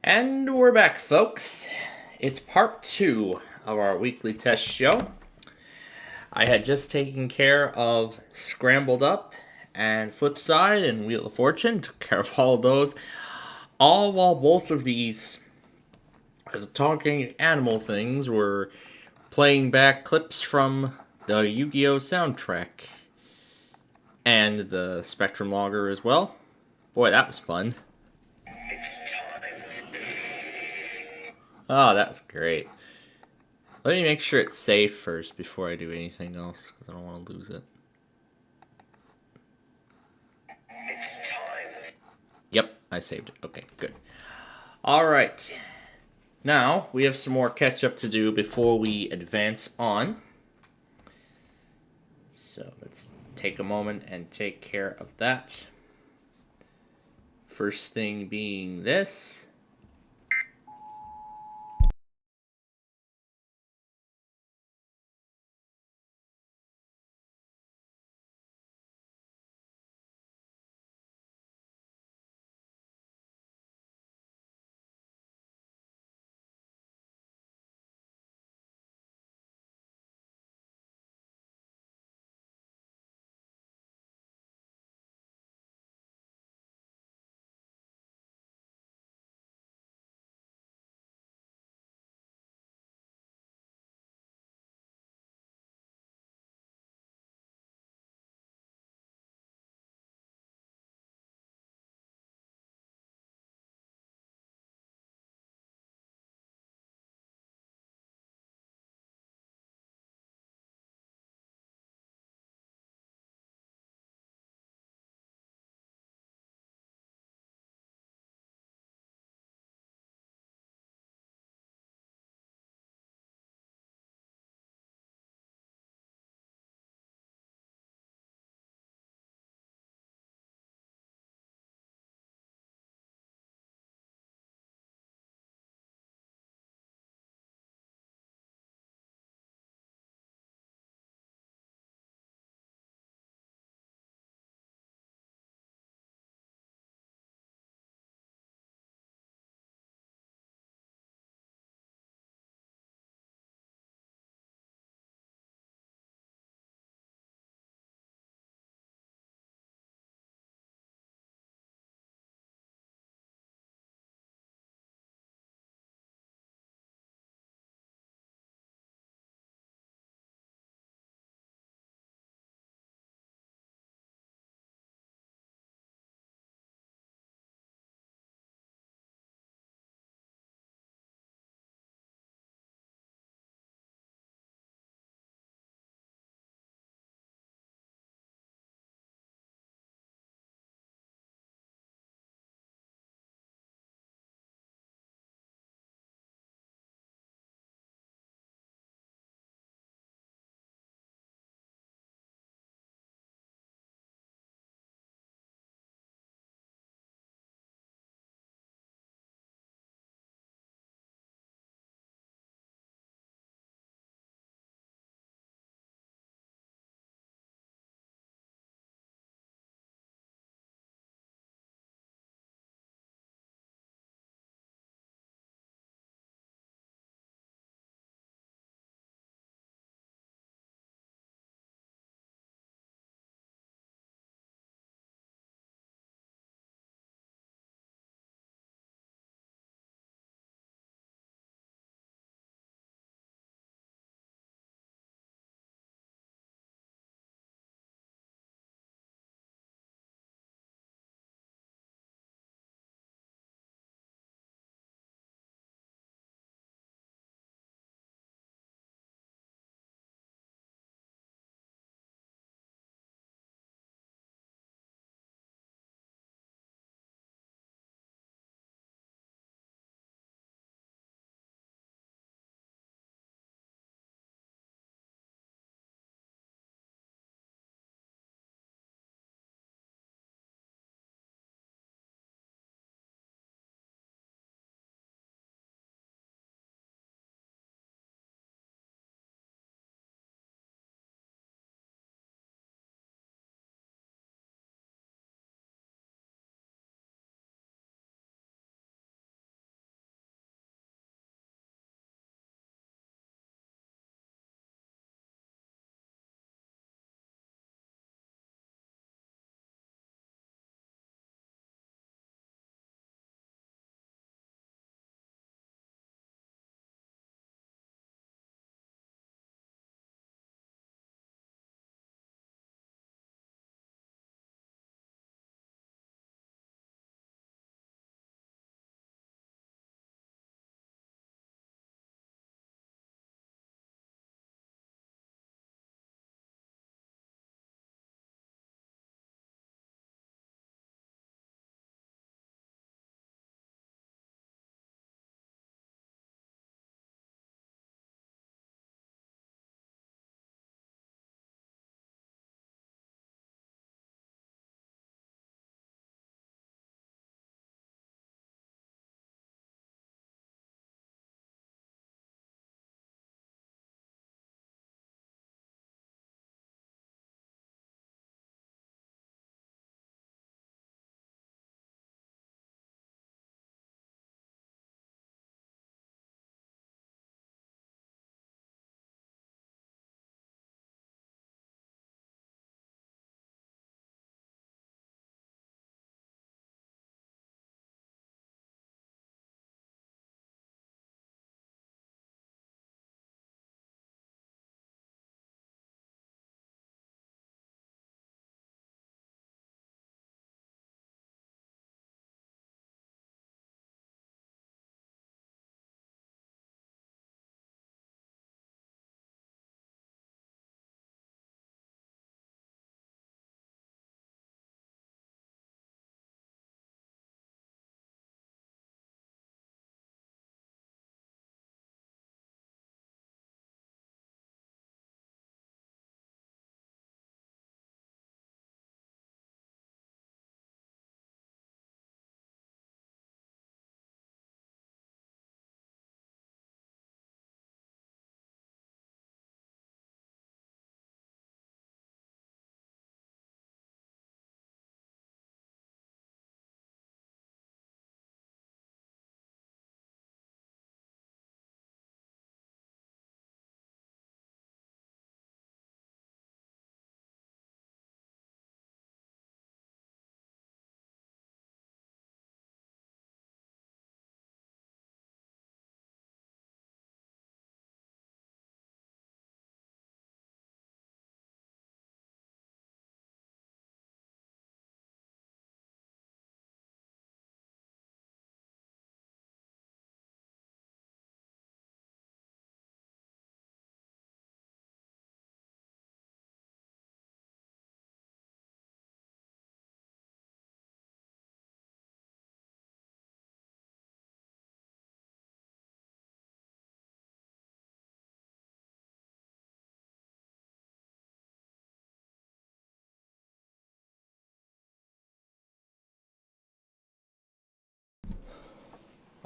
And we're back, folks. It's part two of our weekly test show. I had just taken care of Scrambled Up and Flipside and Wheel of Fortune, took care of all of those, all while both of these talking animal things were playing back clips from the Yu Gi Oh! Soundtrack and the Spectrum Logger as well. Boy, that was fun. Oh, that's great. Let me make sure it's safe first before I do anything else, because I don't want to lose it. Yep, I saved it. Okay, good. All right. Now, we have some more catch up to do before we advance on. So let's take a moment and take care of that. First thing being this.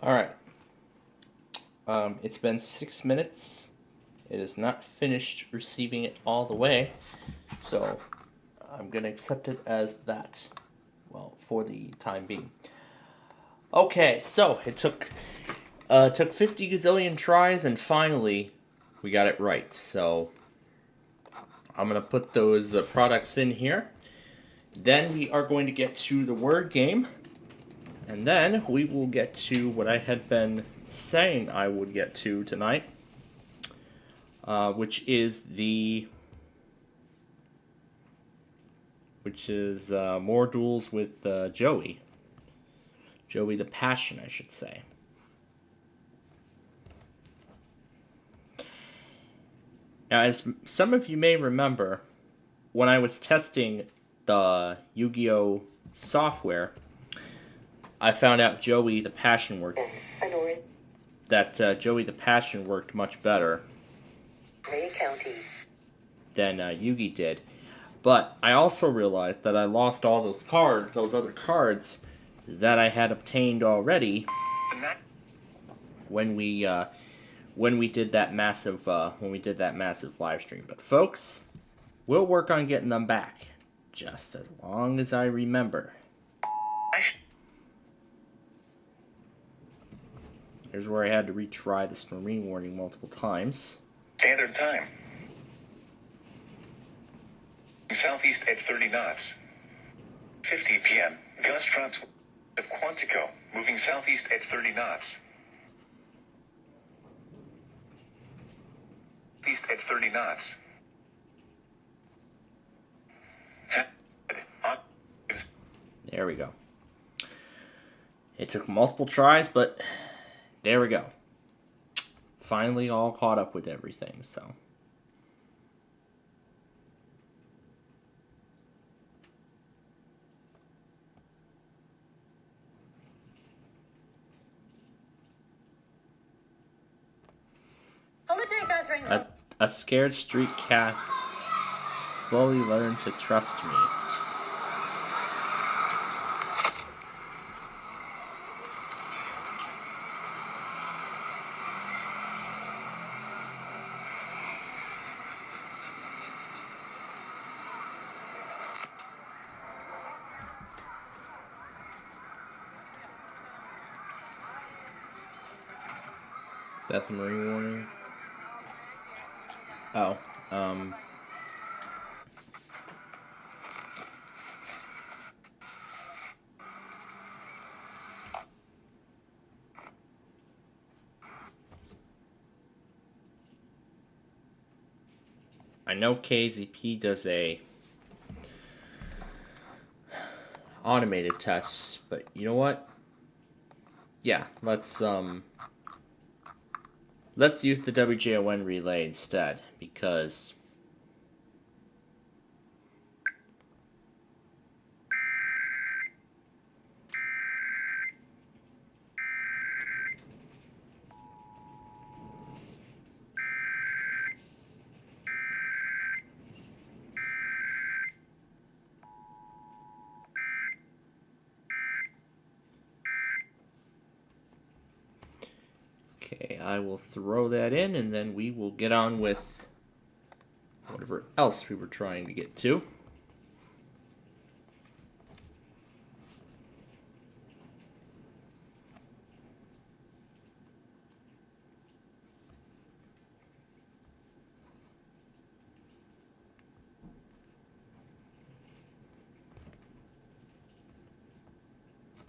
Alright. It's been 6 minutes. It is not finished receiving it all the way. So I'm going to accept it as that. Well, for the time being. Okay, so it took 50 gazillion tries, and finally we got it right. So I'm going to put those products in here. Then we are going to get to the word game. And then we will get to what I had been saying I would get to tonight, which is more duels with Joey. Joey the Passion, I should say. Now, as some of you may remember, when I was testing the Yu-Gi-Oh! Software, I found out Joey the Passion worked. That Joey the Passion worked much better than Yugi did. But I also realized that I lost all those other cards that I had obtained already when we did that massive live stream. But folks, we'll work on getting them back, just as long as I remember. Here's where I had to retry this marine warning multiple times. Standard time. Southeast at 30 knots. 50 p.m. Gust fronts of Quantico, moving southeast at 30 knots. East at 30 knots. There we go. It took multiple tries, but there we go. Finally all caught up with everything, so. A scared street cat slowly learned to trust me. Is that the marine warning? Oh, I know KZP does a automated test, but you know what? Yeah, let's use the WJON relay instead, because okay, I will throw that in, and then we will get on with whatever else we were trying to get to.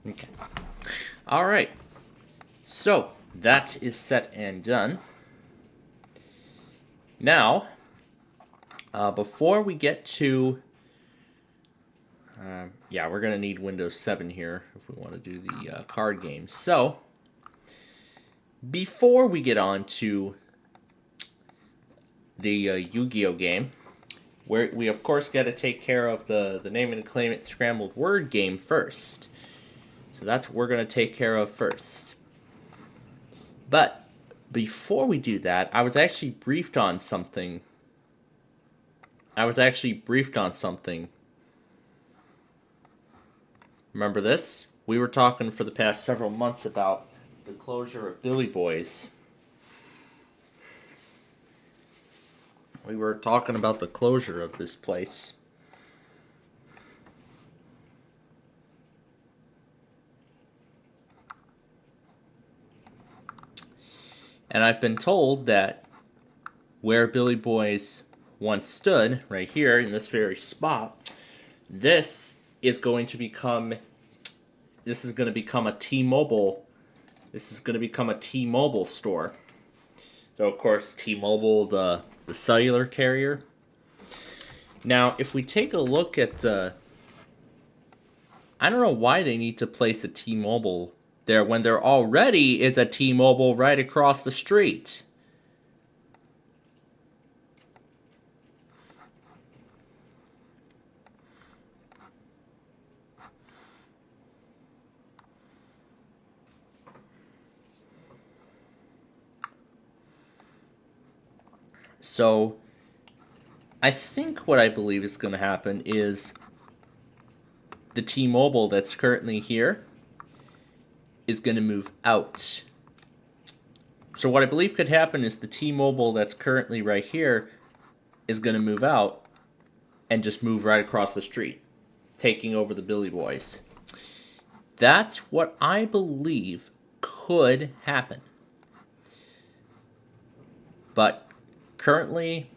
Okay. All right. So that is set and done. Now, before we get to, yeah, we're gonna need Windows 7 here if we want to do the card game. So, before we get on to the Yu-Gi-Oh game, where we of course got to take care of the name and claim it scrambled word game first. So that's what we're going to take care of first. But before we do that, I was actually briefed on something. Remember this? We were talking for the past several months about the closure of Billy Boys. We were talking about the closure of this place. And I've been told that where Billy Boys once stood, right here in this very spot, this is going to become a T-Mobile. This is going to become a T-Mobile store. So of course, T-Mobile, the cellular carrier. Now, if we take a look at I don't know why they need to place a T-Mobile there when there already is a T-Mobile right across the street. So, I think what I believe is going to happen is the T-Mobile that's currently here is going to move out. So what I believe could happen is the T-Mobile that's currently right here is going to move out and just move right across the street, taking over the Billy Boys. That's what I believe could happen. But currently,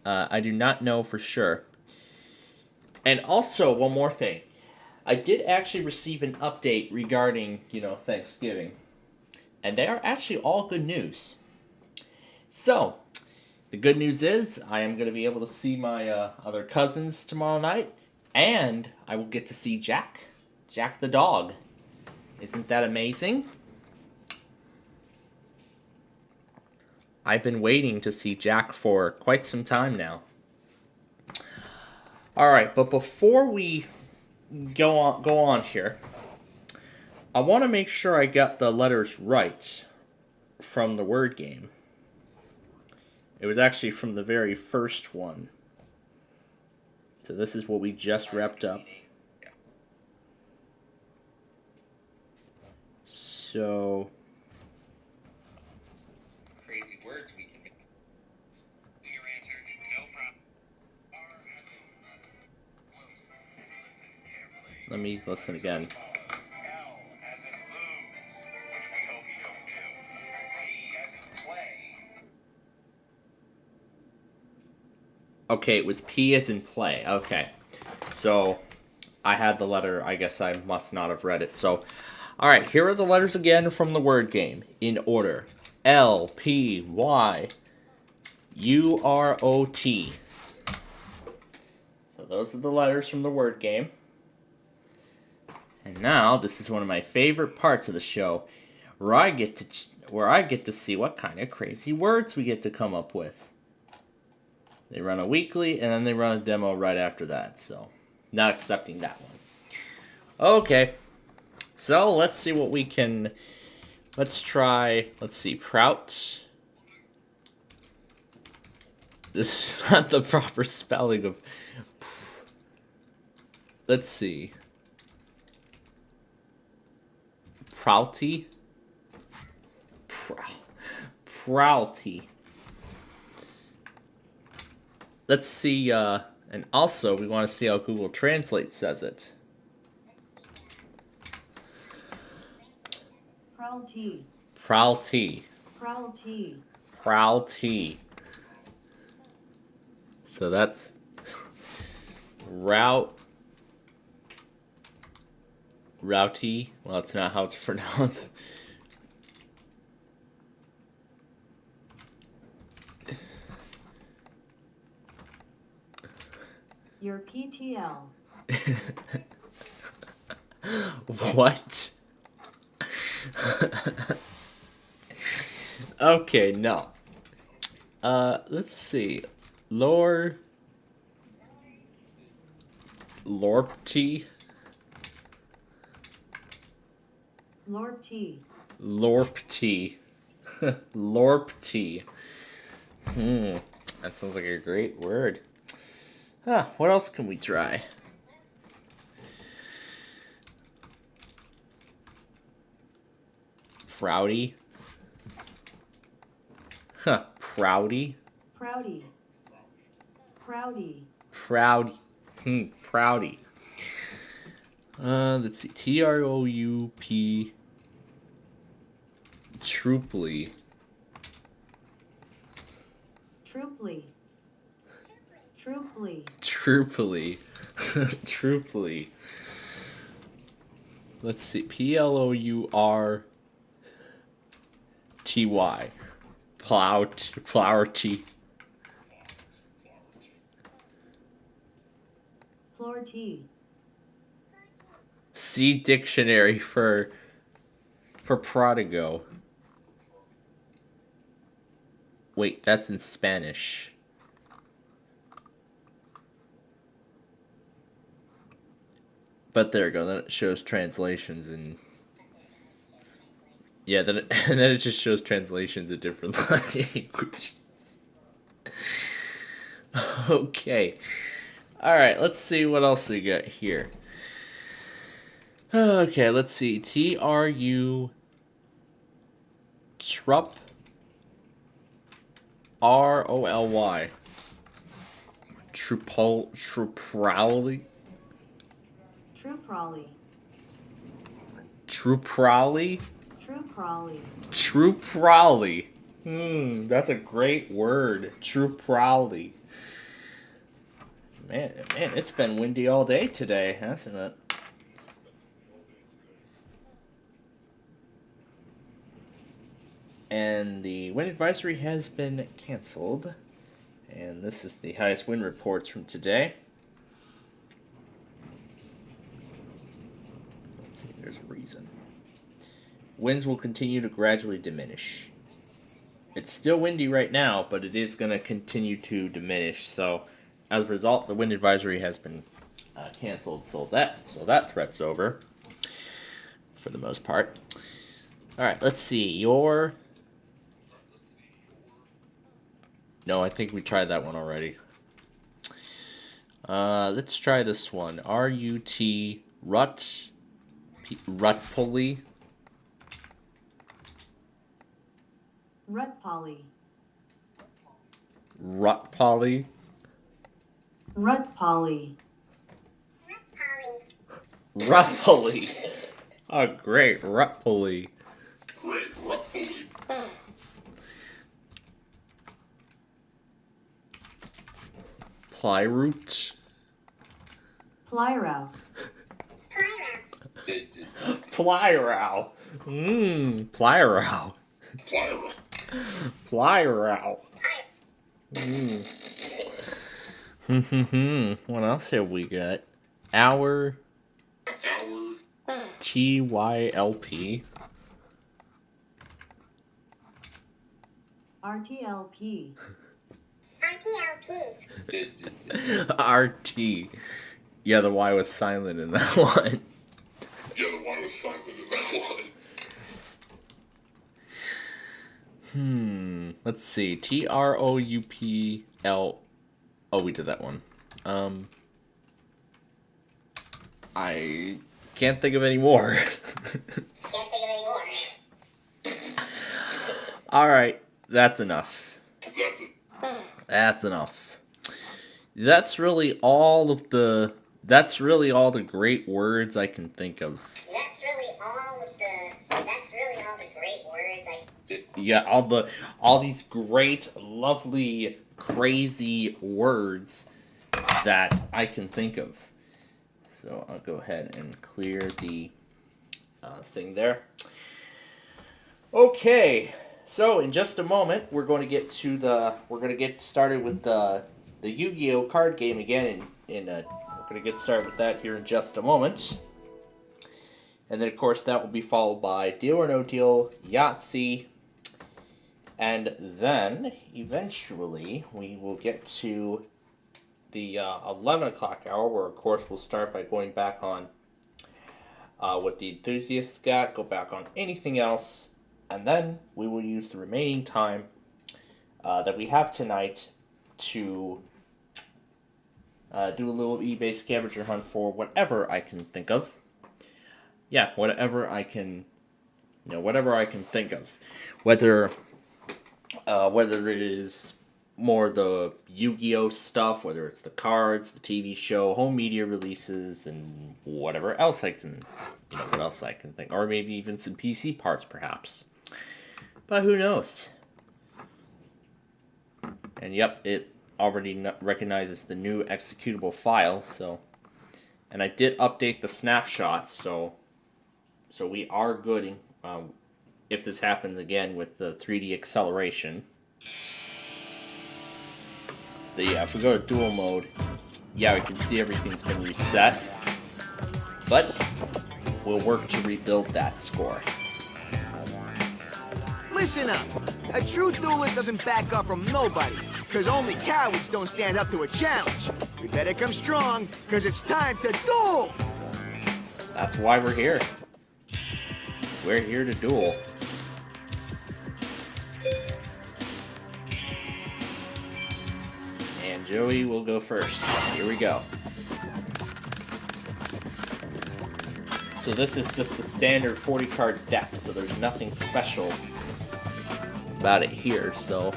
I do not know for sure. And also, one more thing. I did actually receive an update regarding, Thanksgiving. And they are actually all good news. So, the good news is I am going to be able to see my other cousins tomorrow night. And I will get to see Jack. Jack the dog. Isn't that amazing? I've been waiting to see Jack for quite some time now. Alright, but before we go on here, I want to make sure I got the letters right from the word game. It was actually from the very first one. So this is what we just wrapped up. So crazy words we can make. Your answer, no problem. R as in close and listen carefully. let me listen again. L as in lose, which we hope you don't do. P as in play. Okay, it was P as in play. Okay. So I had the letter. I guess I must not have read it. So, alright, here are the letters again from the word game in order. L, P, Y, U, R, O, T. So those are the letters from the word game. And now, this is one of my favorite parts of the show, where I get to see what kind of crazy words we get to come up with. They run a weekly, and then they run a demo right after that, so not accepting that one. Okay, so let's see what we can... Let's see, Prout. This is not the proper spelling of... Let's see. Prouty? Prouty. Let's see, and also we want to see how Google Translate says it. Prouty. Prouty. Prouty. Prouty. So that's Routy. Well, that's not how it's pronounced. Your PTL. What? Okay, no. Let's see. Lorpty. Lorpty. Lorpty. Lorpty. That sounds like a great word. What else can we try? Proudy. Huh. Proudy. Proudy. Proudy. Proudy. Proudy. Let's see. T-R-O-U-P. Trooply. Trooply. Trooply. Trooply. Trooply. Let's see. P-L-O-U-R-T-Y. Plourty. Floor T. See dictionary for prodigo. Wait, that's in Spanish. But there we go. Then it shows translations in. Yeah, and then it just shows translations in different languages. Okay. Alright, let's see what else we got here. Okay, let's see. T-R-U... Trup... R-O-L-Y. Truprally? Trooprolly. Truprally? Trooprolly. Truprally. That's a great word. Truprally. Man, it's been windy all day today, hasn't it? And the wind advisory has been canceled. And this is the highest wind reports from today. Let's see if there's a reason. Winds will continue to gradually diminish. It's still windy right now, but it is going to continue to diminish. So, as a result, the wind advisory has been canceled. So that threat's over for the most part. All right, let's see. No, I think we tried that one already. Let's try this one. R-U-T Rutpolly. Rutpolly. Rutpolly. Rutpolly. Rutpolly. Oh, great. Rutpolly. Plyroot. Plyrow. Plyrow. Plyrow. Plyrow. What else have we got? Our TYLP. RTLP. RT. Yeah, the Y was silent in that one. Let's see. TROUPL. Oh, we did that one. I can't think of any more. All right, that's enough. That's enough. That's really all the great words I can think of. Yeah, all these great, lovely, crazy words that I can think of. So I'll go ahead and clear the thing there. Okay, so in just a moment we're going to get started with the Yu-Gi-Oh card game again. We're going to get started with that here in just a moment. And then, of course, that will be followed by Deal or No Deal, Yahtzee, and then, eventually, we will get to the 11 o'clock hour, where, of course, we'll start by going back on what the enthusiasts got, go back on anything else, and then we will use the remaining time that we have tonight to do a little eBay scavenger hunt for whatever I can think of. Yeah, whatever I can whatever I can think of, whether it is more the Yu-Gi-Oh stuff, whether it's the cards, the TV show, home media releases, and whatever else I can, what else I can think, or maybe even some PC parts, perhaps. But who knows? And yep, it already recognizes the new executable file, so, and I did update the snapshots, so we are good if this happens again with the 3D acceleration. Yeah, if we go to dual mode, yeah, we can see everything's been reset, but we'll work to rebuild that score. Listen up. A true duelist doesn't back up from nobody, because only cowards don't stand up to a challenge. You better come strong, because it's time to duel! That's why we're here. We're here to duel. And Joey will go first. Here we go. So this is just the standard 40 card deck, so there's nothing special about it here, so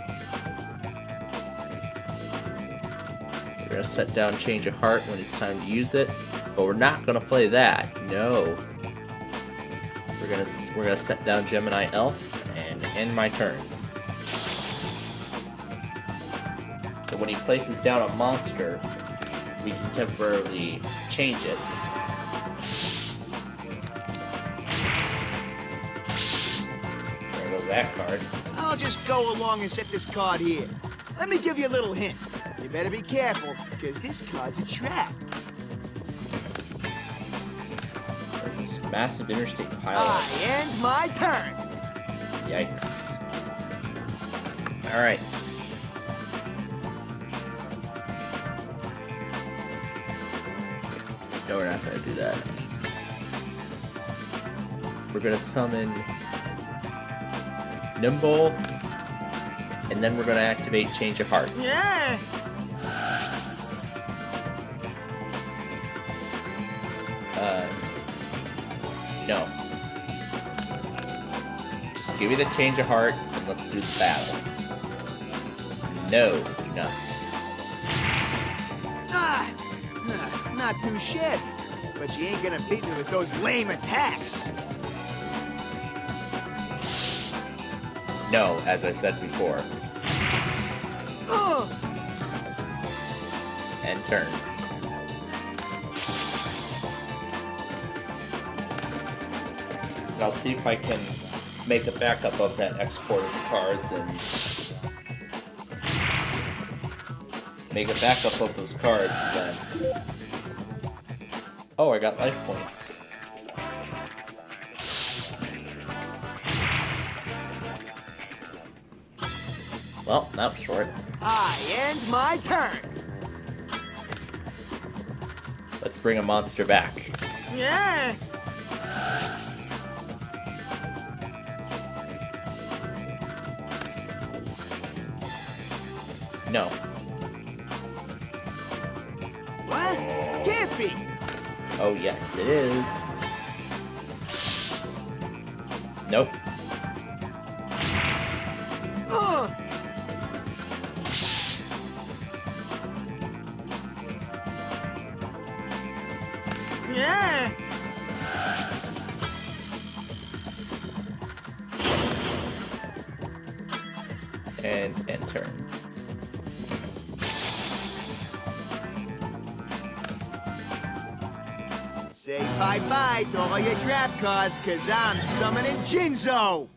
we're gonna set down Change of Heart when it's time to use it, but we're not gonna play that. No, we're gonna set down Gemini Elf and end my turn. So when he places down a monster, we can temporarily change it. There goes that card. I'll just go along and set this card here. Let me give you a little hint. You better be careful, because this card's a trap. There's this massive interstate pileup. I end my turn. Yikes. Alright. No, we're not gonna do that. We're gonna summon Nimble, and then we're gonna activate Change of Heart. Yeah. No. Just give me the Change of Heart, and let's do the battle. No, do not. Not too shabby, but you ain't gonna beat me with those lame attacks. No, as I said before. And turn. And I'll see if I can make a backup of that export of cards and make a backup of those cards then. Oh, I got life points. Well, that was short. I end my turn. Let's bring a monster back. Yeah. No. What? Can't be. Oh, yes, it is. Nope. Yeah. And enter. Say bye-bye to all your trap cards, cause I'm summoning Jinzo!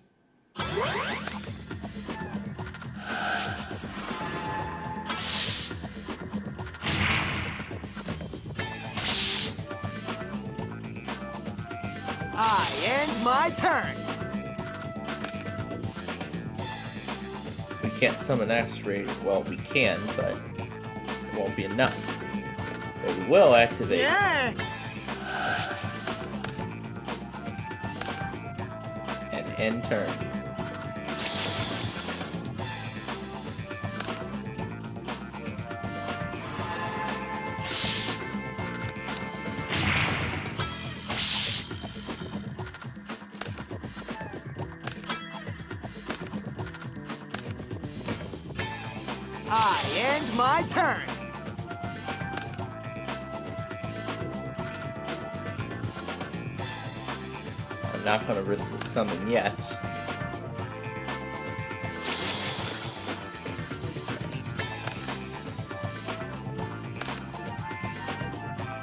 I end my turn! We can't summon X-Ray. Well, we can, but it won't be enough. But we will activate. Yeah! And end turn. I end my turn. I'm not going to risk a summon yet.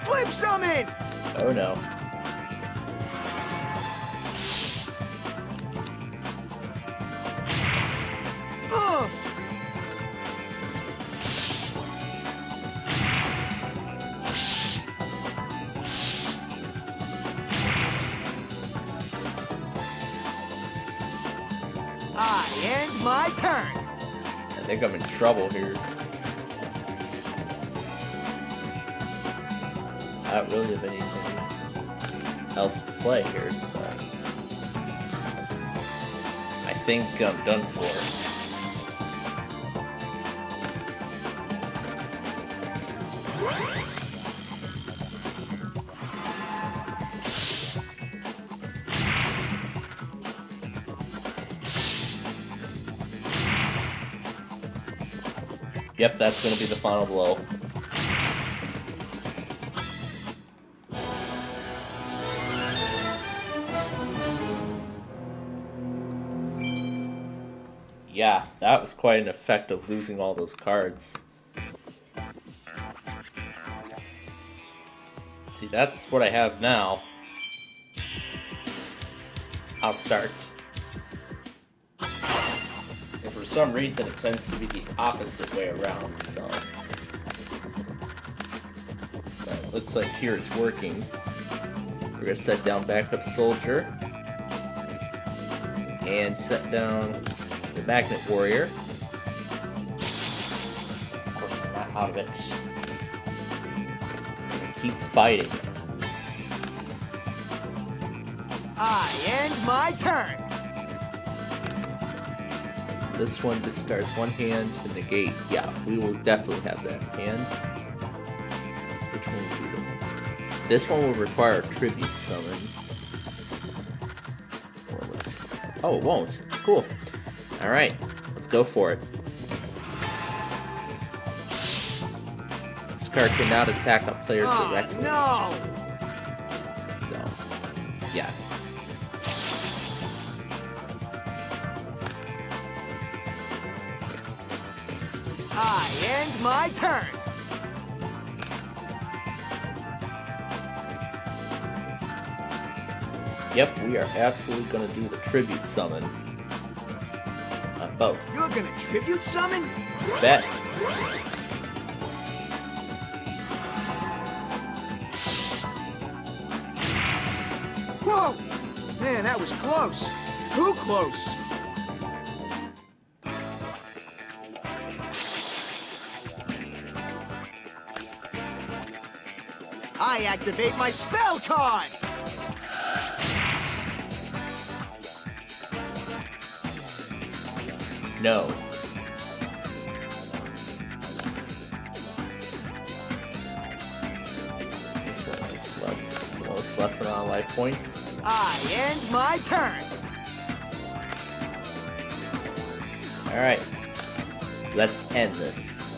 Flip summon! Oh no. Ugh! I end my turn. I think I'm in trouble here. I don't really have anything else to play here, so I think I'm done for. Yep, that's gonna be the final blow. Yeah, that was quite an effect of losing all those cards. See, that's what I have now. I'll start. And for some reason, it tends to be the opposite way around, so it looks like here it's working. We're gonna set down Backup Soldier and set down the Magnet Warrior. Of course, I'm not out of it. Keep fighting. I end my turn. This one discards one hand to negate. Yeah, we will definitely have that hand. Which one will be the... This one will require a tribute summon. Or let's... Oh, it won't. Cool. Alright, let's go for it. This card cannot attack a player Oh, directly. no! So, yeah. I end my turn. Yep, we are absolutely going to do the tribute summon. On both. You're gonna tribute summon? Bet. Whoa! Man, that was close. Too close. I activate my spell card! No. This one is less than all life points. I end my turn. Alright. Let's end this.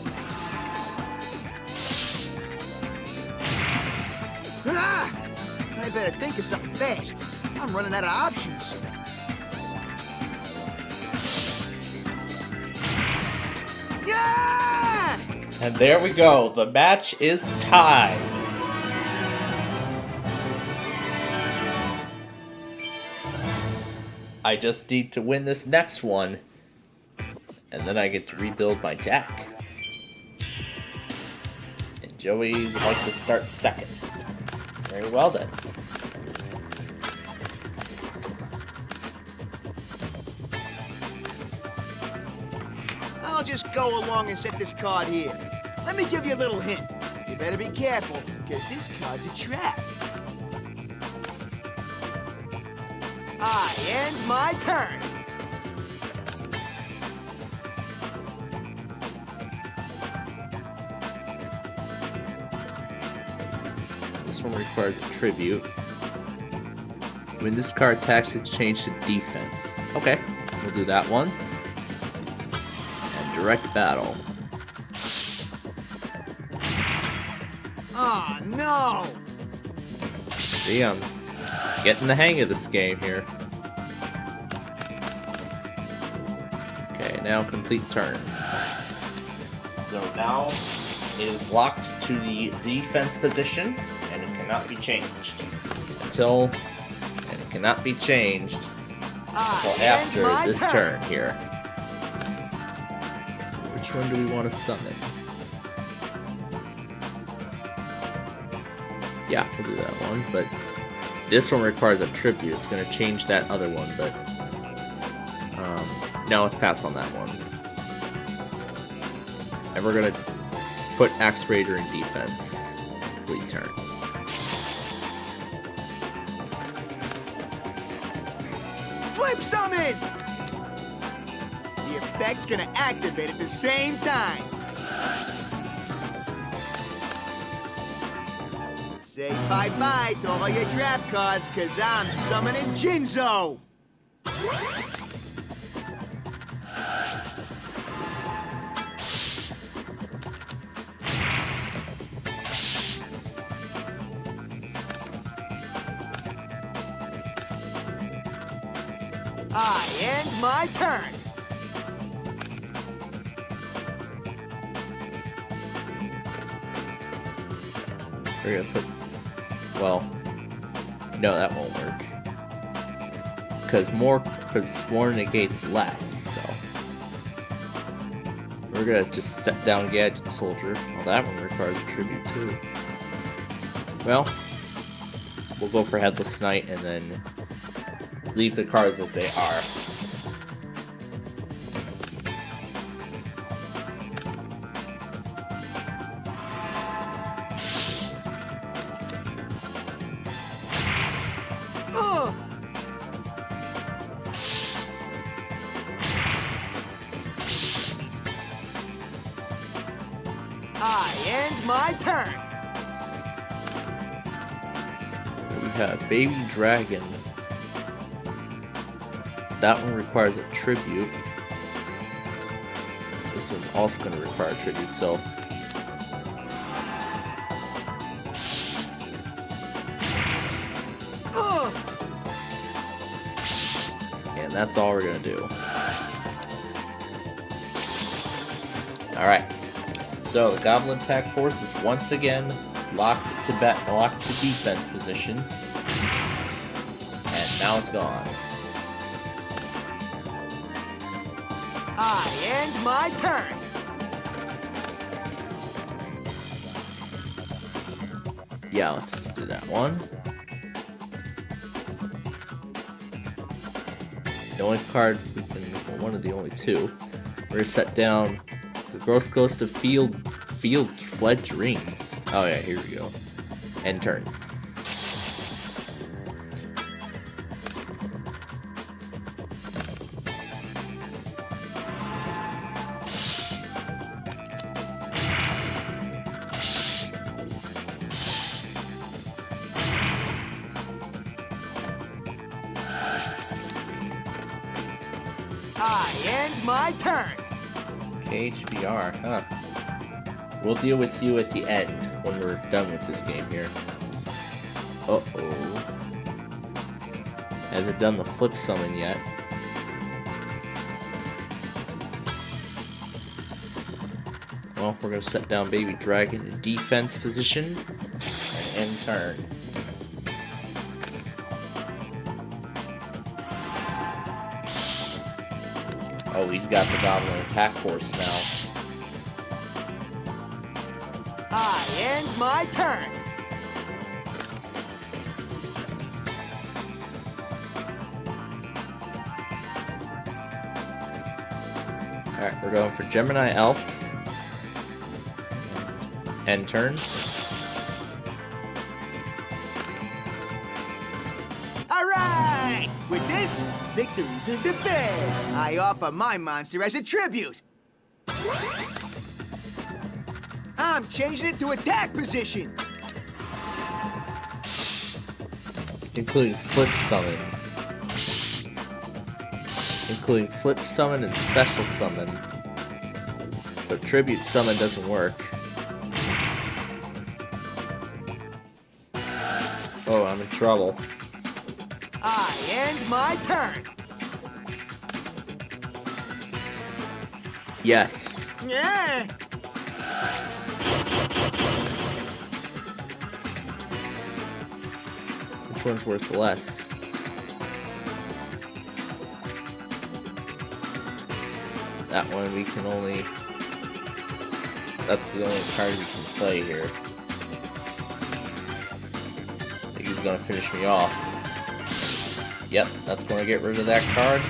Ah! I better think of something fast. I'm running out of options. Yeah! And there we go. The match is tied. I just need to win this next one. And then I get to rebuild my deck. And Joey would like to start second. Very well then. I'll just go along and set this card here. Let me give you a little hint. You better be careful, because this card's a trap. I end my turn. This one requires a tribute. When this card attacks, it's changed to defense. Okay, we'll do that one. And direct battle. Oh, no! See, I'm getting the hang of this game here. Okay, now complete turn. So now it is locked to the defense position, and it cannot be changed until, and it cannot be changed until after this turn here. Which one do we want to summon? Yeah, we'll do that one, but this one requires a tribute. It's going to change that other one, but no, let's pass on that one. And we're going to put Axe Raider in defense. Complete turn. Flip summon! The effect's gonna activate at the same time. Say bye-bye to all your trap cards, cause I'm summoning Jinzo! I end my turn. We're gonna put. Well, no, that won't work. Because more negates less. So we're gonna just set down Gadget Soldier. Well, that one requires a tribute too. Well, we'll go for Headless Knight and then leave the cards as they are. I end my turn. We have Baby Dragon. That one requires a tribute. This one's also going to require a tribute, so. And that's all we're going to do. Alright. So the Goblin Attack Force is once again locked to defense position. And now it's gone. I end my turn. Yeah, let's do that one. The only card we can, well, one of the only two. We're gonna set down the Gross Ghost of Field Fled Dreams. Oh yeah, here we go. End turn. I end my turn. HBR, huh? We'll deal with you at the end when we're done with this game here. Uh-oh. Hasn't done the flip summon yet. Well, we're gonna set down Baby Dragon in defense position and end turn. Oh, he's got the Goblin Attack Force now. I end my turn. Alright, we're going for Gemini Elf. End turn. Alright! With this, victory's in the bag. I offer my monster as a tribute. I'm changing it to attack position. Including Flip Summon. Including Flip Summon and Special Summon. So Tribute Summon doesn't work. trouble. I end my turn. Yes. Yeah. Which one's worth less? That one we can only... That's the only card we can play here. I think he's gonna finish me off. Yep, that's gonna get rid of that card.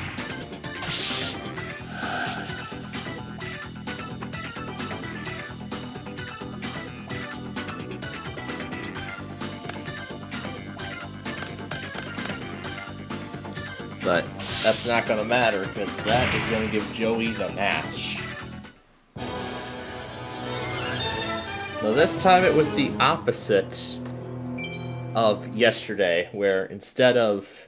But that's not going to matter because that is going to give Joey the match. Now this time it was the opposite of yesterday, where instead of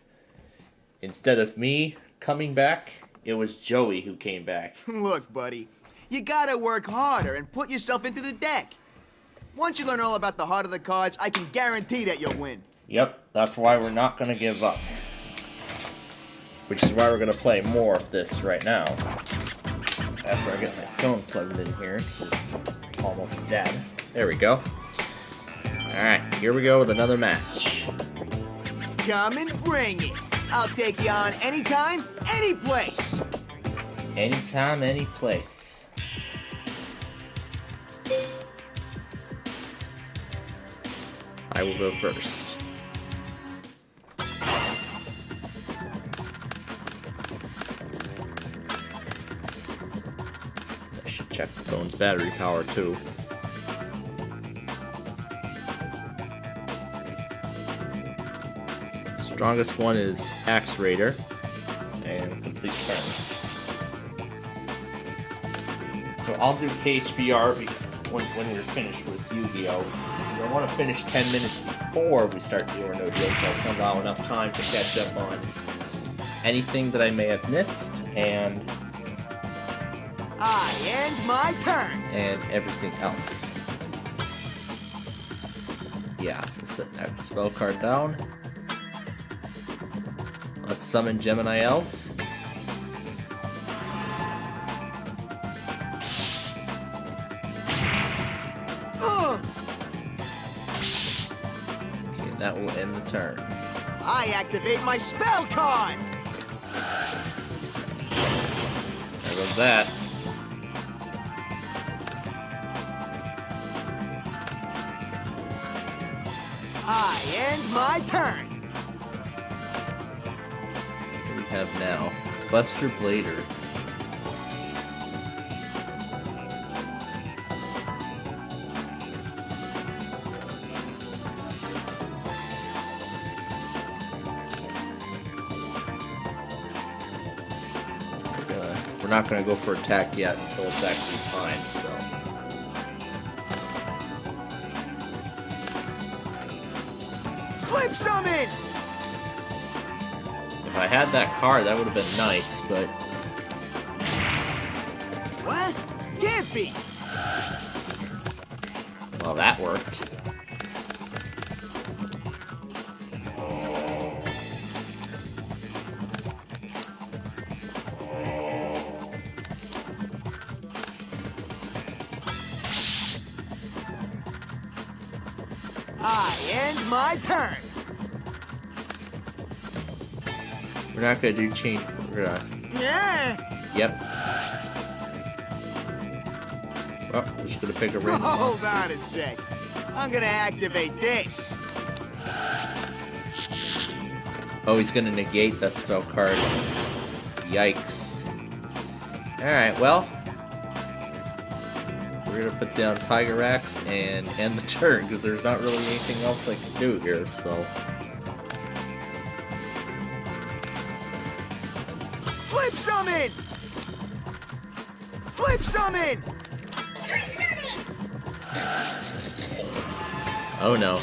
me coming back, it was Joey who came back. Look, buddy, you gotta work harder and put yourself into the deck. Once you learn all about the heart of the cards, I can guarantee that you'll win. Yep, that's why we're not going to give up. Which is why we're going to play more of this right now. After I get my phone plugged in here, it's almost dead. There we go. Alright, here we go with another match. Come and bring it. I'll take you on anytime, any place. Anytime, any place. I will go first. I should check the phone's battery power too. Strongest one is Axe Raider and complete turn. So I'll do KHBR when we're finished with Yu-Gi-Oh! I want to finish 10 minutes before we start Deal or No Deal, so I'll allow enough time to catch up on anything that I may have missed and I end my turn. and everything else. Yeah, set that spell card down. Let's summon Gemini Elf. Okay, that will end the turn. I activate my spell card. There goes that. I end my turn. What do we have now? Buster Blader. We're not gonna go for attack yet until it's actually fine, so. Flip summon. If I had that card, that would have been nice, but What? Can't be. well, that worked. I end my turn. We're not gonna do change. We're gonna. Yeah. Yep. Oh, we're just gonna pick a random one. Hold on a sec. I'm gonna activate this. Oh, he's gonna negate that spell card. Yikes. Alright, well. We're gonna put down Tiger Axe and end the turn, because there's not really anything else I can do here, so. Flip summon. Flip summon. Oh no.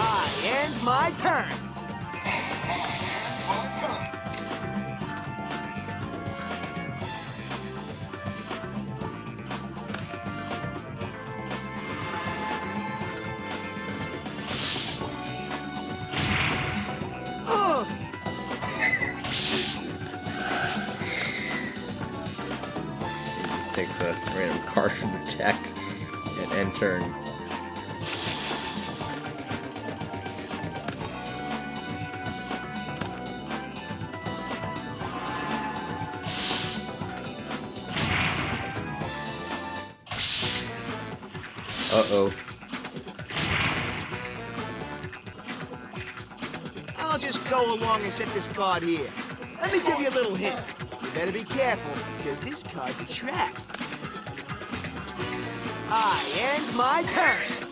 I end my turn. He just takes a random card from the deck and end turn. Uh-oh. I'll just go along and set this card here. Let me give you a little hint. You better be careful, because this card's a trap. I end my turn.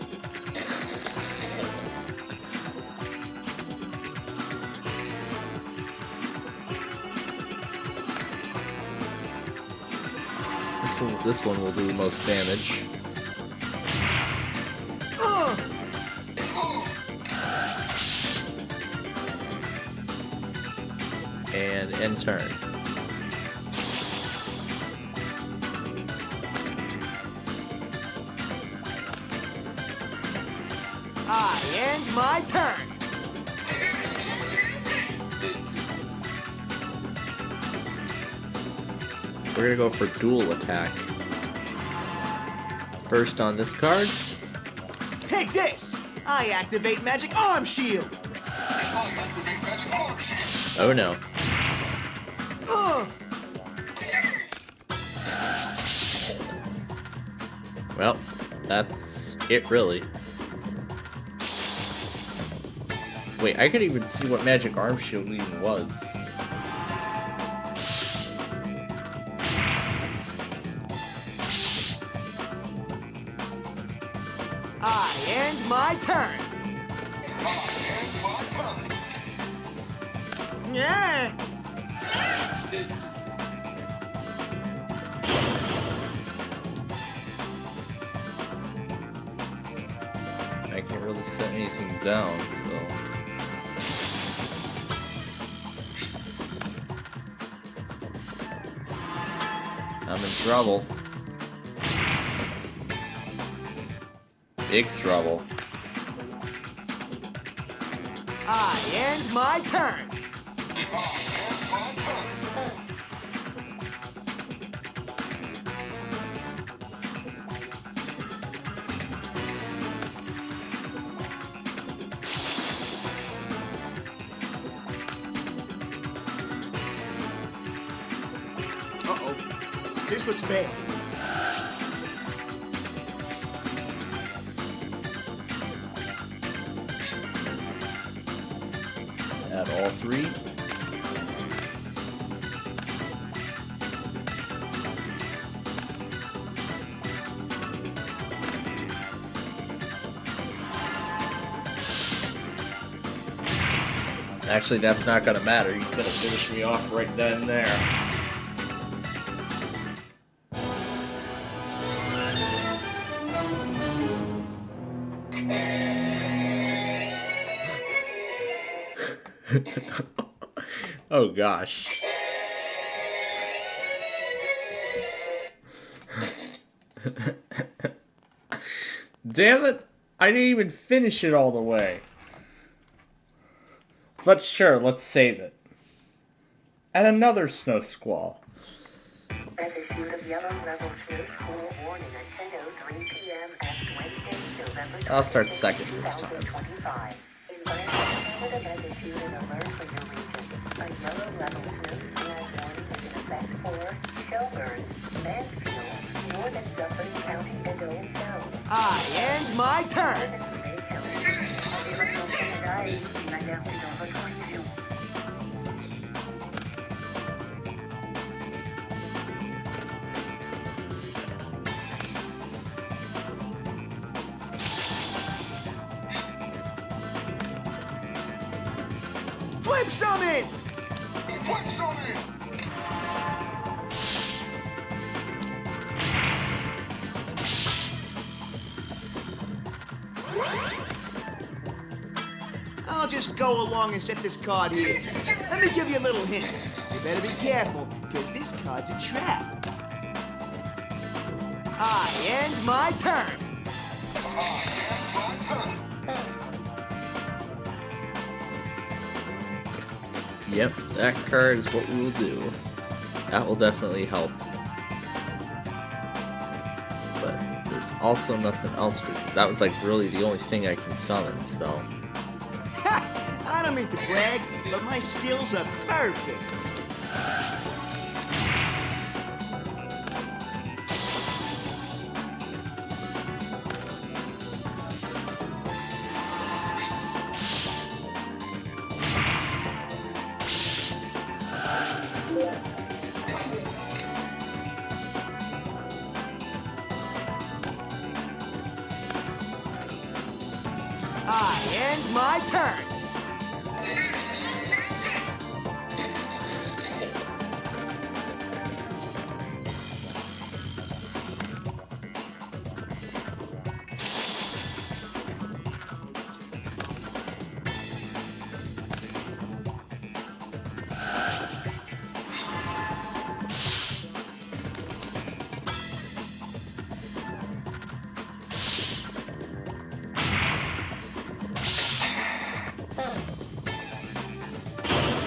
This one will do the most damage. And end turn. I end my turn. We're gonna go for dual attack. First on this card. Take this. I activate Magic Arm Shield. Oh no. Well, that's it really. Wait, I couldn't even see what Magic Arm Shield even was. I end my turn. Yeah. I can't really set anything down, so... I'm in trouble. Big trouble. I end my turn. Uh-oh. This looks bad. Add all three. Actually, that's not gonna matter. He's gonna finish me off right then and there. Oh gosh. Damn it! I didn't even finish it all the way. But sure, let's save it. And another snow squall. Episode of Yellow Level 2 School Warning at 10:03 p.m. at Wednesday, November I'll start second this 2025. Environmental weather magnitude and alert for your region. A yellow level 2 school warning is in effect for Shelburne, Mansfield, Northern Suffolk County, and Old Town. I end my turn. Flip summon! Flip summon! I'll I'll just go along and set this card here. Let me give you a little hint. You better be careful, because this card's a trap. I end my turn. Yep, that card is what we will do. That will definitely help. But there's also nothing else. That was like really the only thing I can summon, so. Ha! I don't mean to brag, but my skills are perfect. I end my turn.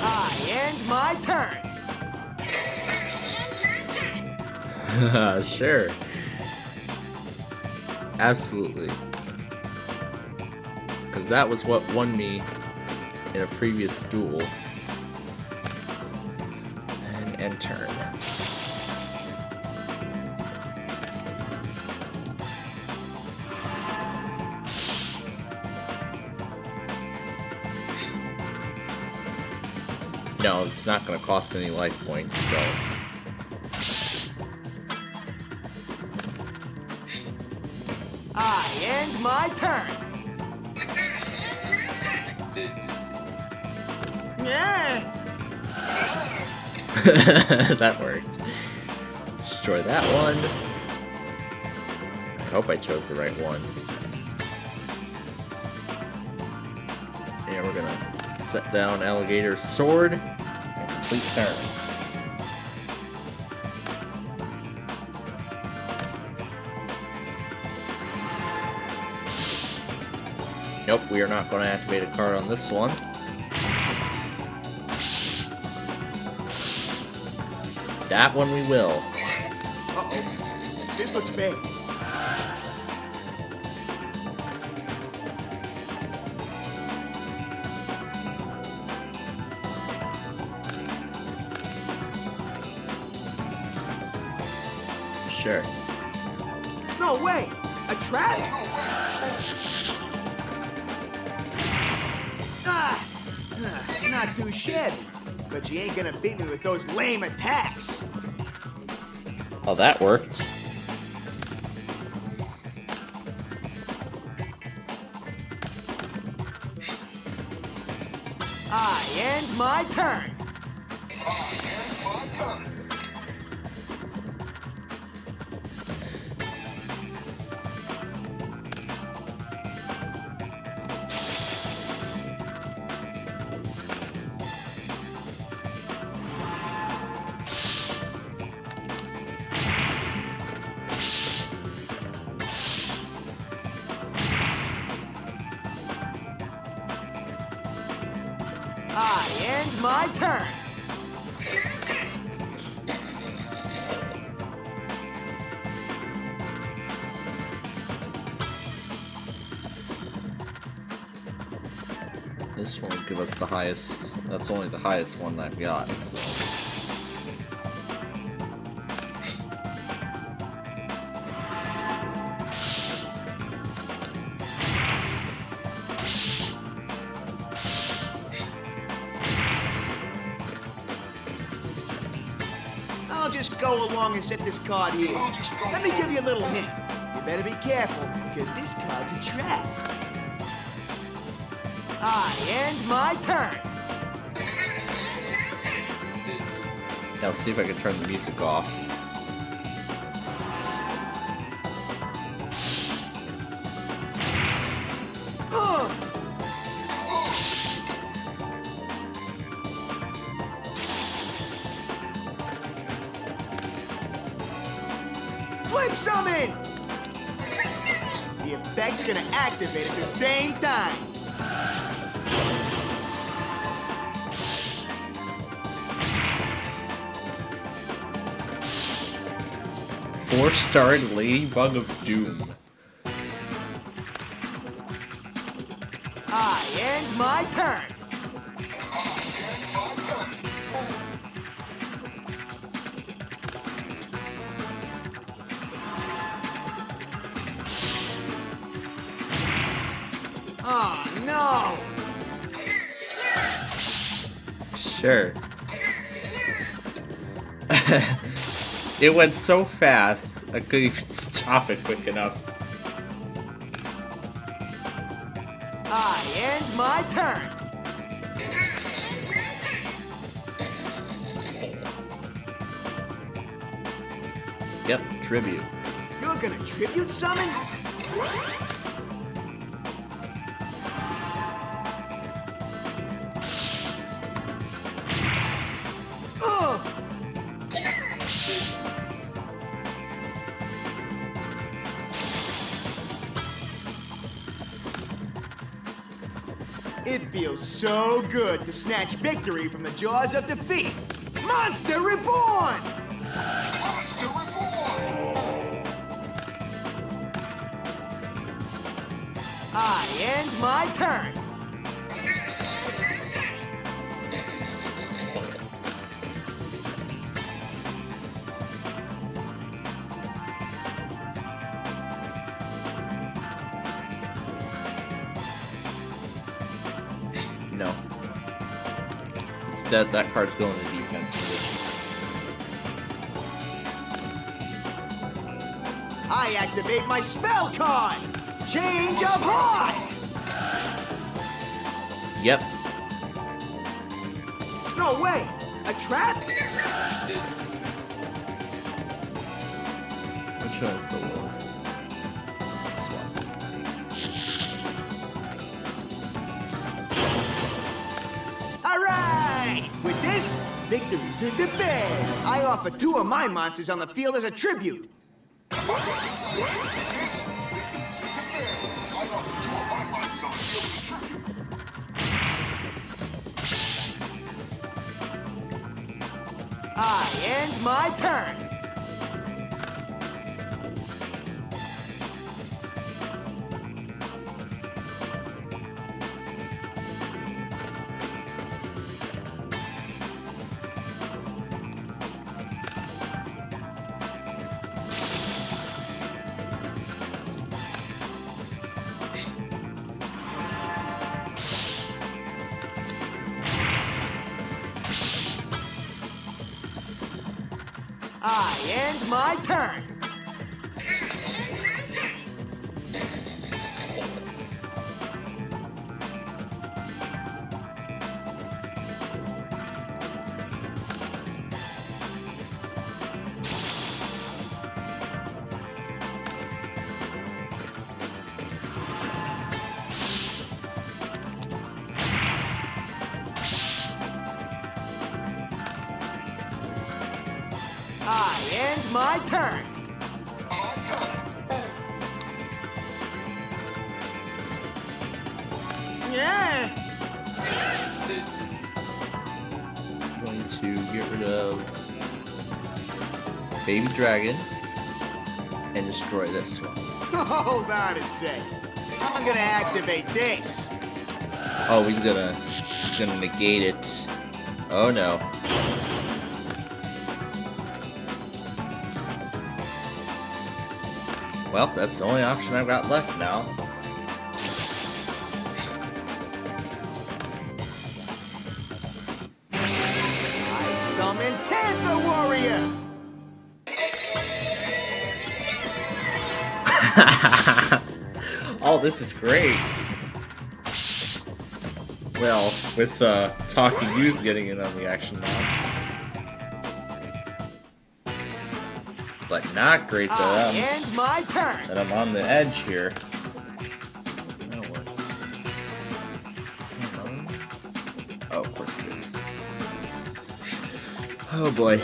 I end my turn. Sure. Absolutely. Because that was what won me in a previous duel. And end turn. No, it's not going to cost any life points, so... I end my turn. Yeah. That worked. Destroy that one. I hope I chose the right one. And we're gonna set down Alligator's sword and complete turn. Nope, we are not going to activate a card on this one. That one we will. Uh-oh. This looks bad. Sure. No way! A trap? Not too shabby. But you ain't gonna beat me with those lame attacks. Oh, that worked. I end my turn. I end my turn. This one will give us the highest. That's only the highest one I've got. So. I'll just go along and set this card here. Let me give you a little hint. You better be careful, because this card's a trap. I end my turn. Now let's see if I can turn the music off. Flip summon! The effect's gonna activate at the same time. Four-starred Ladybug of Doom. I end my turn. Oh no! Sure. It went so fast, I couldn't even stop it quick enough. I end my turn. Yep, tribute. You're gonna tribute summon? Ugh! It feels so good to snatch victory from the jaws of defeat. Monster Reborn! Monster Reborn! I end my turn. No. Instead, that card's going to defense position. I activate my spell card. Change of heart. Yep. No way. A trap? Which one is the lowest? This one. All right. With this, victory's in the bag. I offer 2 of my monsters on the field as a tribute. This is the bed. I offer 2 of my monsters on the field as a tribute. I end my turn. I end my turn. I end my turn. Yeah. Going to get rid of Baby Dragon and destroy this one. Hold on a sec. I'm gonna activate this. Oh, he's gonna negate it. Oh no. Well, that's the only option I've got left now. I summon Panther Warrior. Oh, this is great. Well, with Talking Goose getting in on the action now. But not great I that end my turn. I'm on the edge here. Oh, what? Oh, of course it is. Oh boy.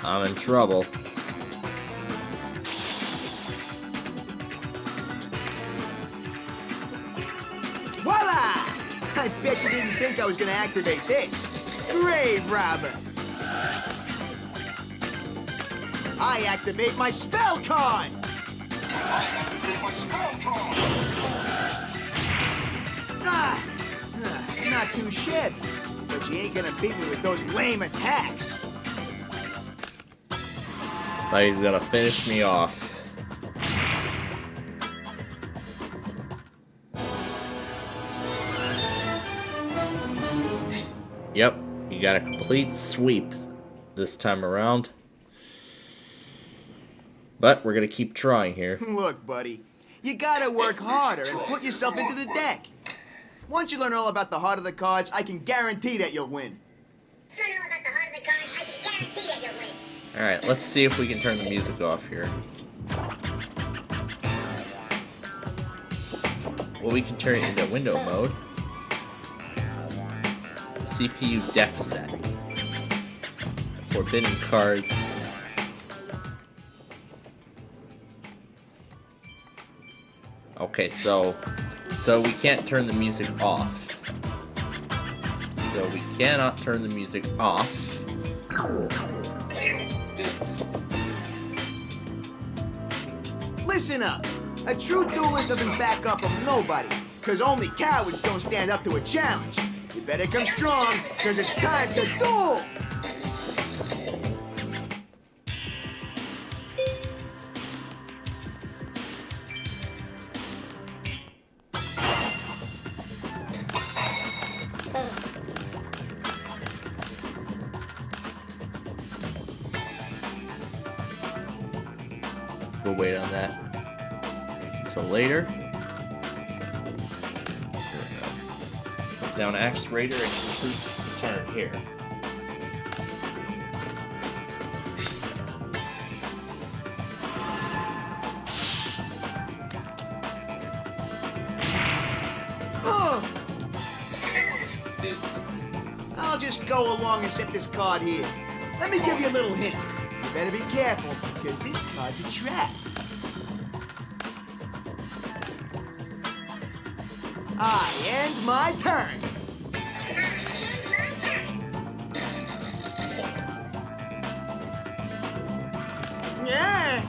I'm in trouble. Voila! I bet you didn't think I was gonna activate this. Grave Robber! I activate my spell card! I activate my spell card! Not too shabby. But you ain't gonna beat me with those lame attacks. Thought he's gonna finish me off. Yep, you got a complete sweep this time around. But we're gonna keep trying here. Look, buddy, you gotta work harder and put yourself into the deck. Once you learn all about the heart of the cards, I can guarantee that you'll win. Learn all about the heart of the cards, I can guarantee that you'll win. Alright, let's see if we can turn the music off here. Well, we can turn it into window mode. CPU deck set. Forbidden cards. Okay, so we can't turn the music off. So we cannot turn the music off. Listen up. A true duelist doesn't back up from nobody, because only cowards don't stand up to a challenge. You better come strong, because it's time to duel! We'll wait on that until later. Put down Axe Raider and complete the turn here. Ugh! I'll just go along and set this card here. Let me give you a little hint. You better be careful, because this card's a trap. I end my turn. Yeah.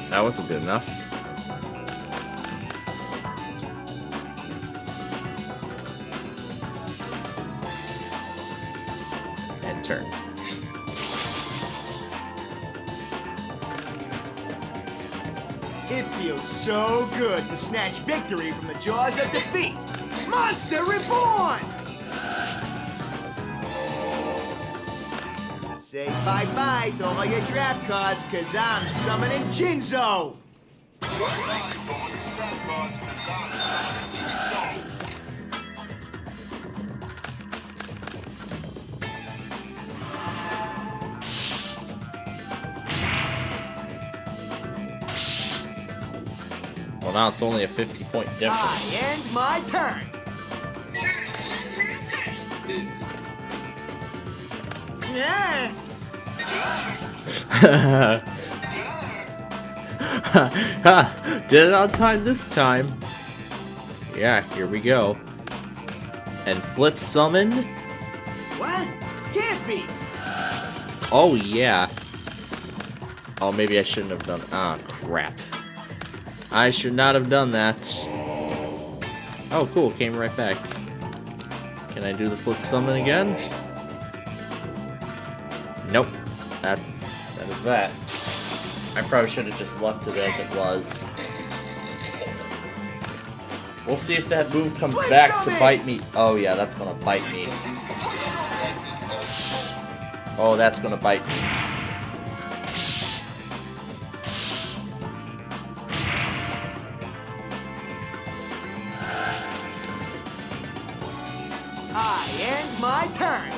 That wasn't good enough. And turn. It feels so good to snatch victory from the jaws of defeat. Monster Reborn! Say bye-bye to all your trap cards, cause I'm summoning Jinzo! Bye-bye to all your trap cards, 'cause I'm summoning Jinzo! Well, now it's only a 50-point difference. I end my turn! Yeah! Did it on time this time. Yeah, here we go. And flip summon. What? Can't be! Oh, yeah. Oh, maybe I shouldn't have done. Ah, crap. I should not have done that. Oh, cool. Came right back. Can I do the flip summon again? Nope. That is that. I probably should have just left it as it was. We'll see if that move comes back to bite me. Oh yeah, that's gonna bite me. Oh, that's gonna bite me. end my turn.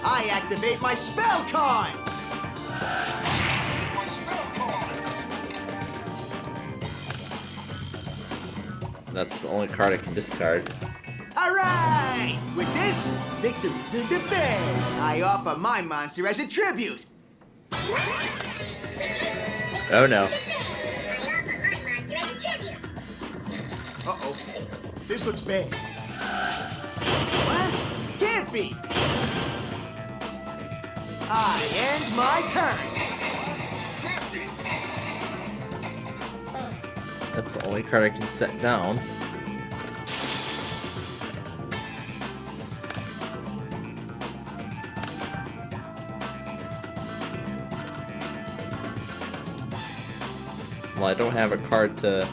I activate my spell card. My spell card. That's the only card I can discard. All right! With this, victory's in the bag. I offer my monster as a tribute. Oh no. Uh-oh. This looks bad. What? Can't be. I end my turn. That's the only card I can set down. Well, I don't have a card to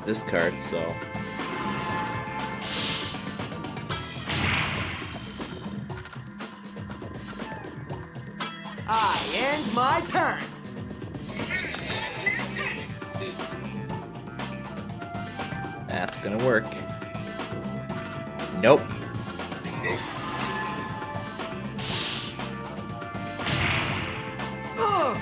discard, so... I end my turn. That's gonna work. Nope. Ugh.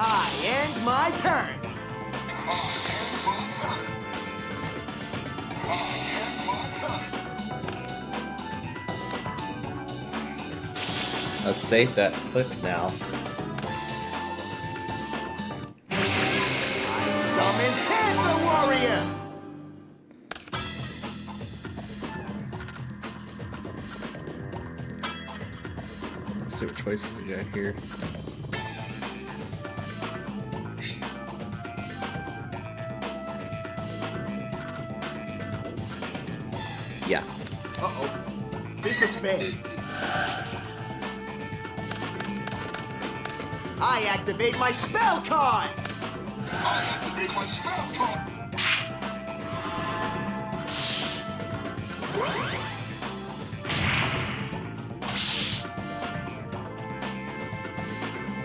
I end my turn. Let's save that clip now. I summon Panther Warrior. Let's see what choices we got here. Yeah. Uh-oh. This looks bad. I activate my spell card. I activate my spell card.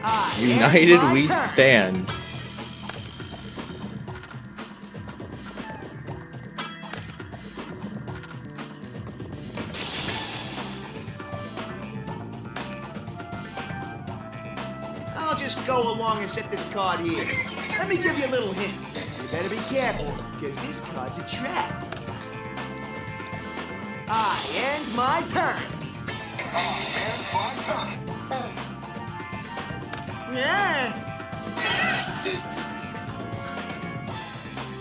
I end United my we turn. stand. I'll just go along and set this card here. Let me give you a little hint. You better be careful, because this card's a trap. I end my turn. I end my turn. Yeah.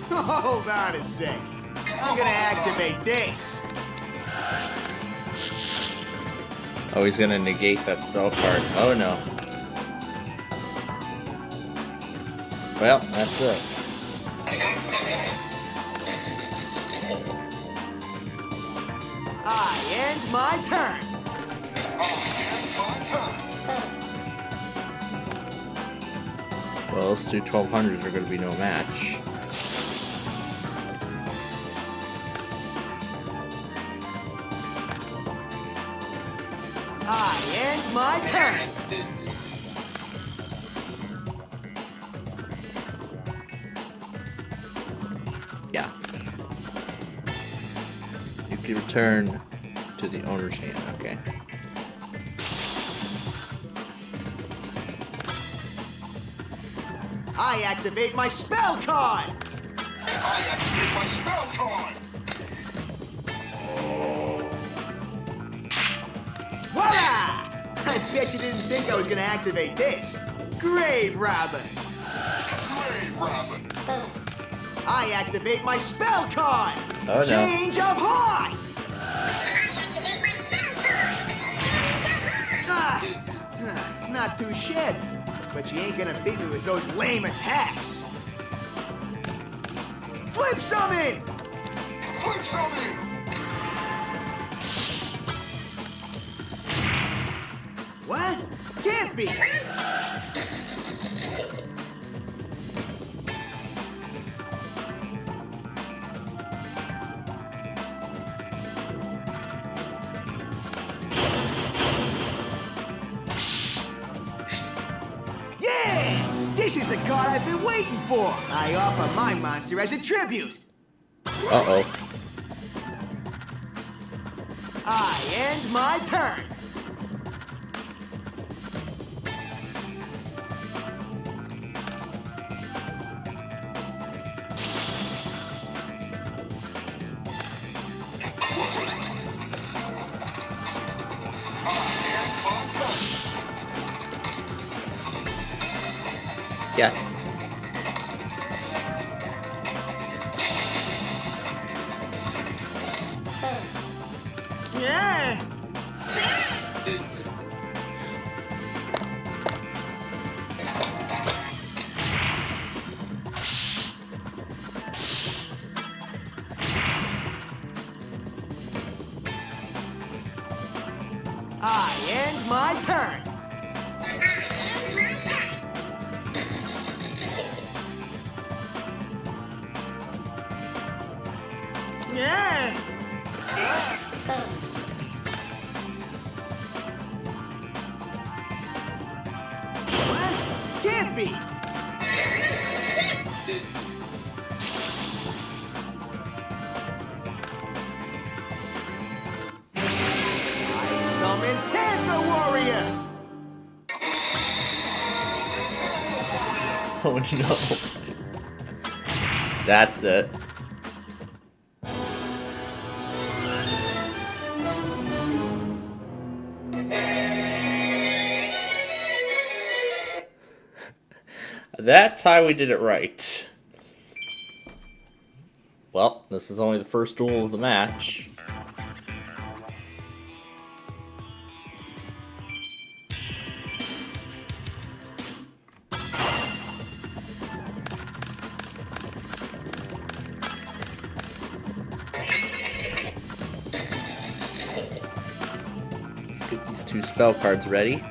Hold on a sec. I'm gonna activate this. Oh, he's gonna negate that spell card. Oh no. Well, that's it. I end my turn. I end my turn. Well, those two 1200s are gonna be no match. I end my turn. Yeah. You can return to the owner's hand, okay. I activate my spell card. I activate my spell card. Voila! I bet you didn't think I was gonna activate this. Grave Robber. Grave Robber. I activate my spell card. Oh, no. Change of heart. Not too shabby, but you ain't gonna beat me with those lame attacks. Flip! Flip summon! Flip summon! What? Can't be! Yeah! This is the card I've been waiting for! I offer my monster as a tribute! Uh-oh. I end my turn! Yes. Yeah! I end my turn! Yeah! What? Can't be! I summon Panther Warrior! Oh no. That's it. That time we did it right. Well, this is only the first duel of the match. Let's get these two spell cards ready.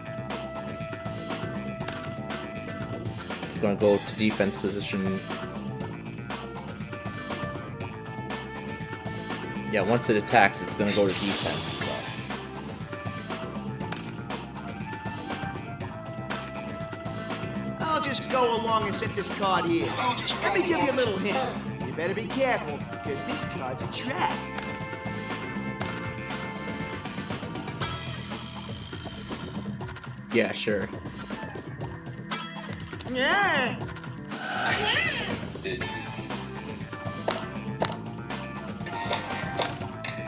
It's gonna go to defense position. Yeah, once it attacks, it's gonna go to defense. So. I'll just go along and set this card here. Let me give you a little hint. You better be careful, because this card's a trap. Yeah, sure. Yeah!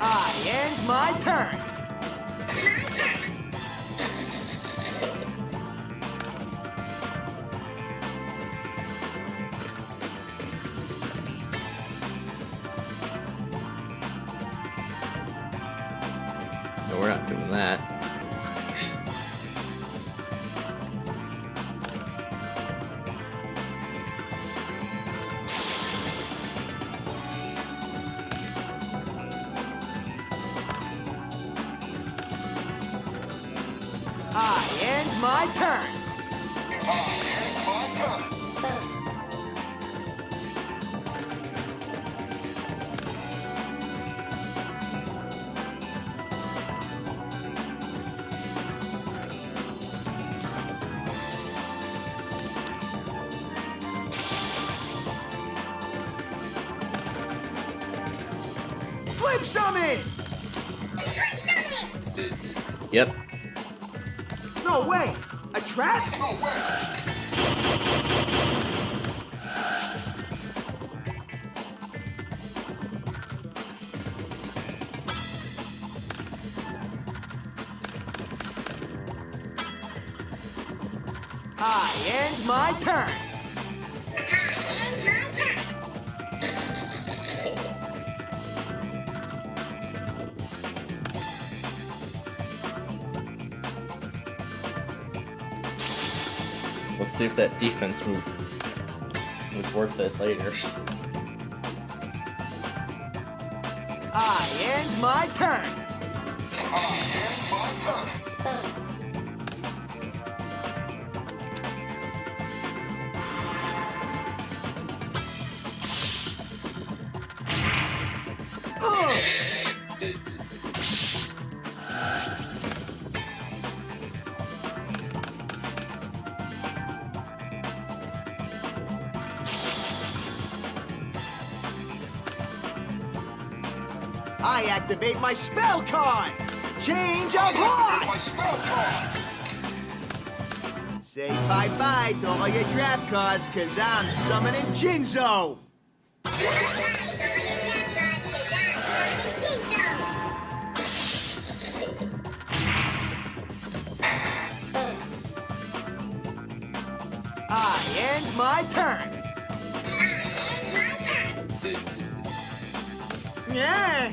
I end my turn. No, we're not doing that. I end my turn. Flip summon! Yep. No way! A trap? No way! I end my turn. We'll see if that defense move was worth it later. I end my turn. I end my turn. I activate my spell card. Change of I activate heart. my spell card. Say bye-bye to all your draft cards, cause I'm summoning Jinzo. I end my turn. Yeah.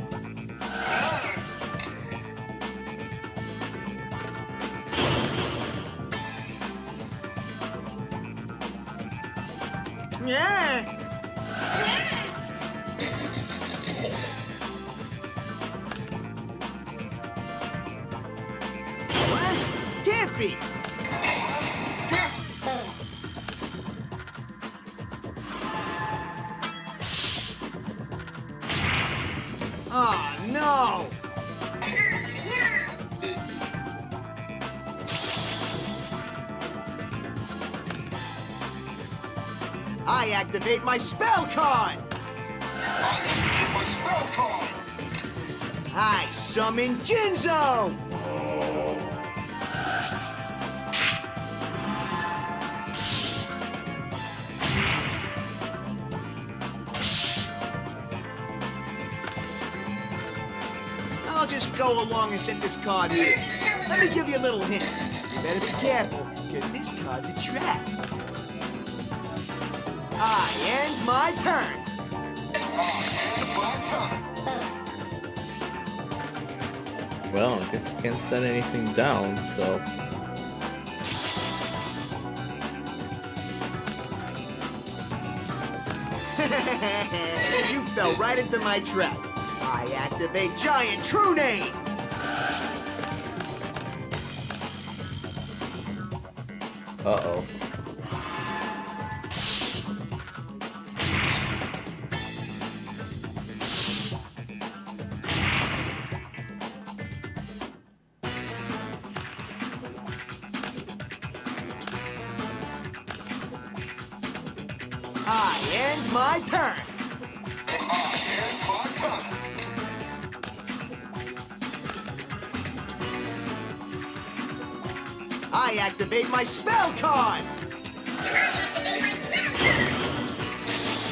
Yeah. What? Can't be. Oh, no. I activate my spell card. I activate my spell card. I summon Jinzo. I'll just go along and set this card here. Let me give you a little hint. You better be careful, because this card's a trap. I end my turn. I end my turn. Well, I guess I can't set anything down, so. You fell right into my trap. I activate Giant True Name. Uh-oh. I end my turn. I end my turn. I activate my spell card.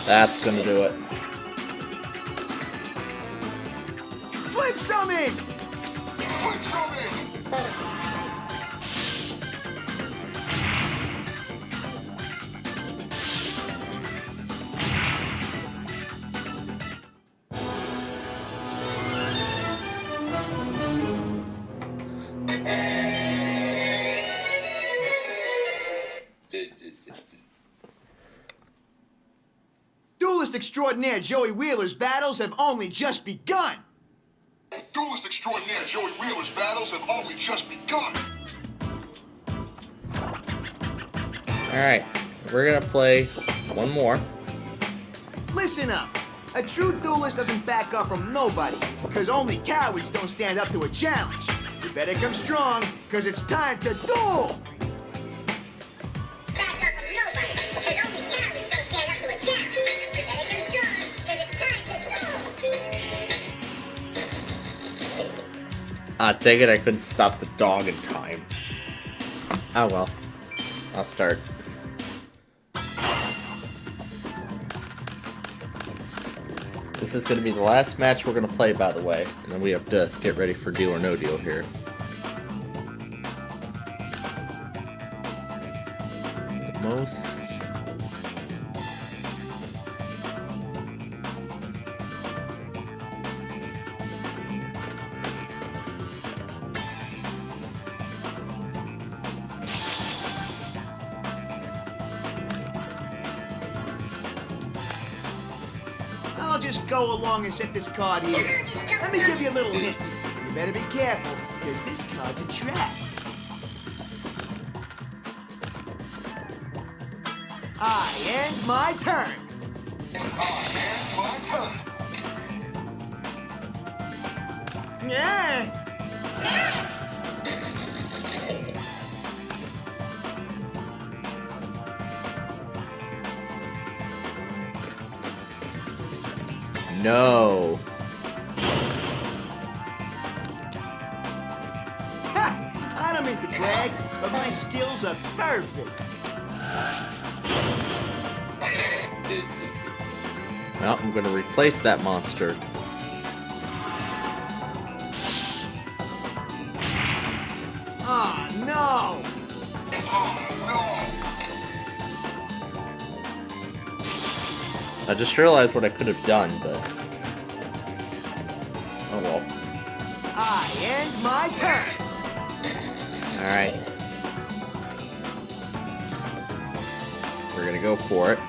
That's gonna do it. Flip summon. Flip summon. Duelist extraordinaire Joey Wheeler's battles have only just begun. Duelist extraordinaire Joey Wheeler's battles have only just begun. Alright, we're gonna play one more. Listen up. A true duelist doesn't back up from nobody, because only cowards don't stand up to a challenge. You better come strong, because it's time to duel! Back up from nobody, because only cowards don't stand up to a challenge. You better come strong, because it's time to duel. Ah, dang it, I couldn't stop the dog in time. Oh well. I'll start. This is going to be the last match we're going to play, by the way. And then we have to get ready for Deal or No Deal here. The most... I'll just go along and set this card here. Let me give you a little hint. You better be careful, because this card's a trap. I end my turn. My turn. Yeah. No. Ha! I don't mean to brag, but my skills are perfect. Well, I'm gonna replace that monster. Oh, no! I just realized what I could have done, but oh well. I end my turn. Alright. We're gonna go for it.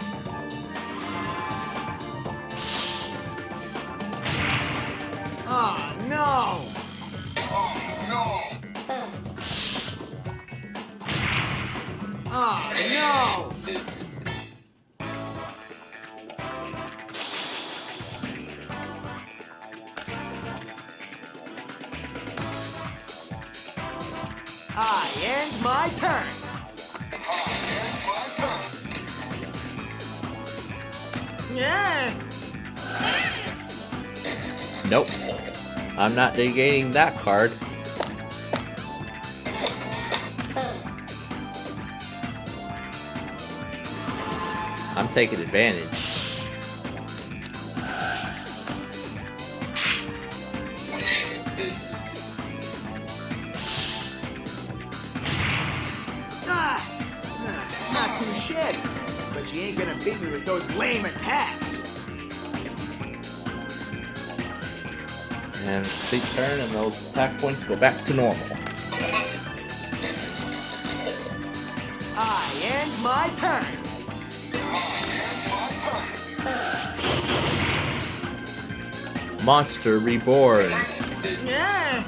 Oh, no! Oh, no! I end my turn. Yeah. Nope. I'm not negating that card. I'm taking advantage. Not too shabby, but you ain't gonna beat me with those lame attacks. And complete turn, and those attack points go back to normal. I end my turn. Monster Reborn. Yeah.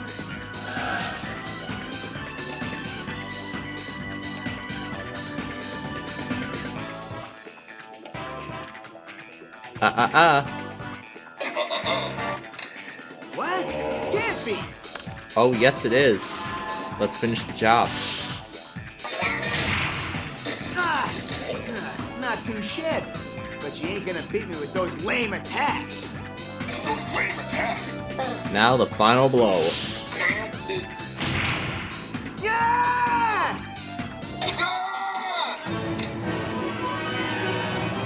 What? Can't be. Oh, yes, it is. Let's finish the job. Not too shabby, but you ain't gonna beat me with those lame attacks. Now the final blow. Yeah!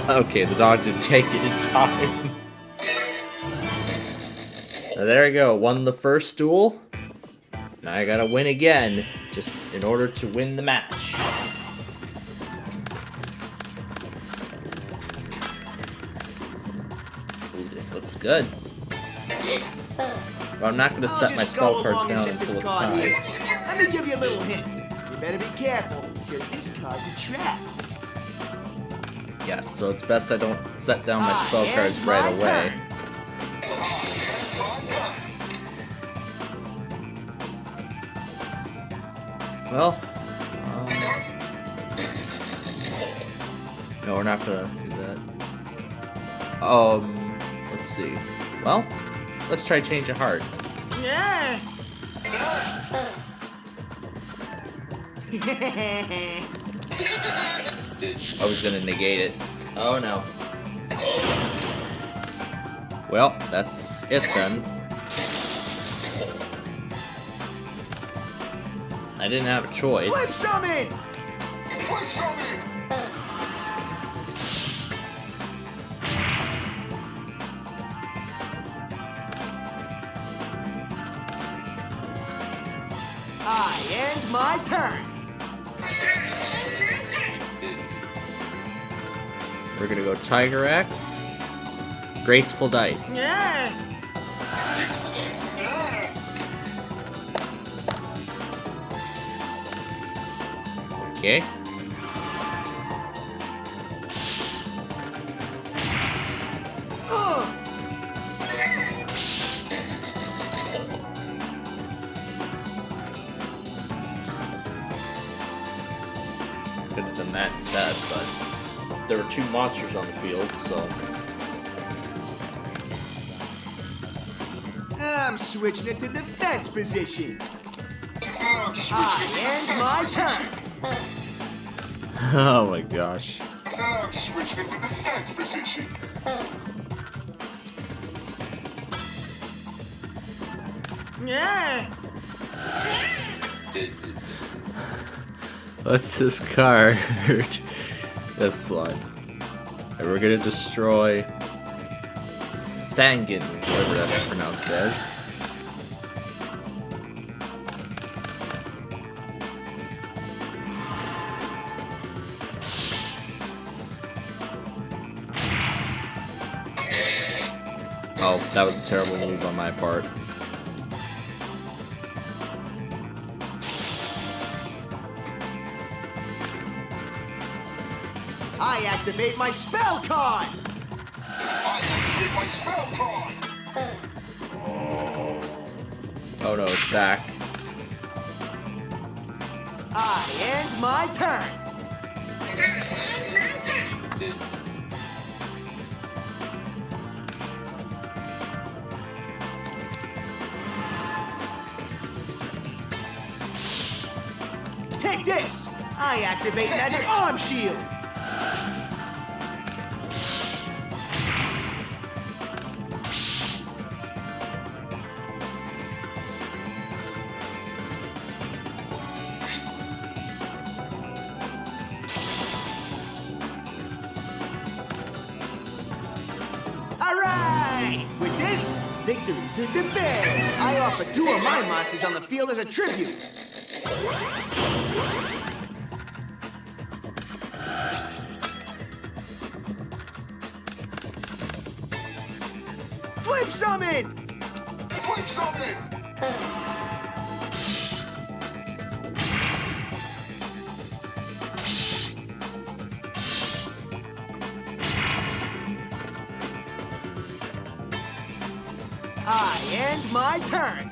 Okay, the dog didn't take it in time. So there we go. Won the first duel. Now I gotta win again, just in order to win the match. Ooh, this looks good. But I'm not gonna I'll set my just go spell cards along and down set until this it's card time. here. Let me give you a little hint. You better be careful, because this card's a trap. Yes, so it's best I don't set down my Ah, spell yeah, cards it's right my away. turn. Well, no, we're not gonna do that. Let's see. Well, let's try change of heart. Yeah. I was gonna negate it. Oh no. Well, that's it then. I didn't have a Flip choice. some in. I end my turn. We're gonna go Tiger X, Graceful Dice. Yeah. Okay. could have done that instead, but there were two monsters on the field, so. I'm switching it to defense position. I'm switching it. And my turn. Oh my gosh. I'm switching it to defense position. Yeah. What's this card? This one. And we're gonna destroy Sangin, whatever that's pronounced as. Oh, that was a terrible move on my part. I activate my spell card. I activate my spell card. Oh no, it's back. I end my turn. Take this. I activate magic arm shield. Alright! With this, victory's in the bag. I offer 2 of my monsters on the field as a tribute. Flip summon! Flip summon. I end my turn.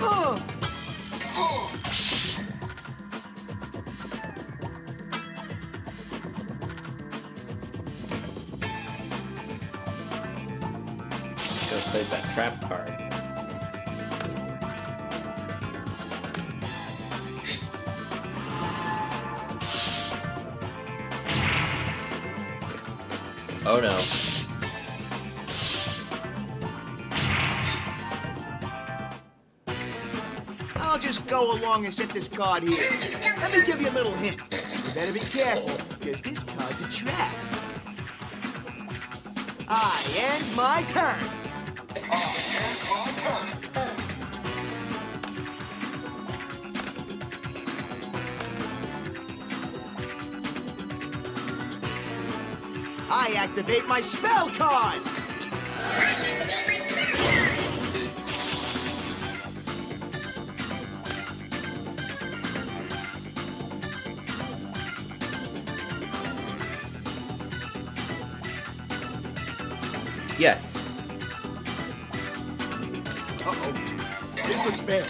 Ugh. Should have played that trap card. Oh no. I'll just go along and set this card here. Let me give you a little hint. You better be careful, because this card's a trap. I end my turn. I end my turn. I activate my spell card. Yes. Uh-oh. This looks bad.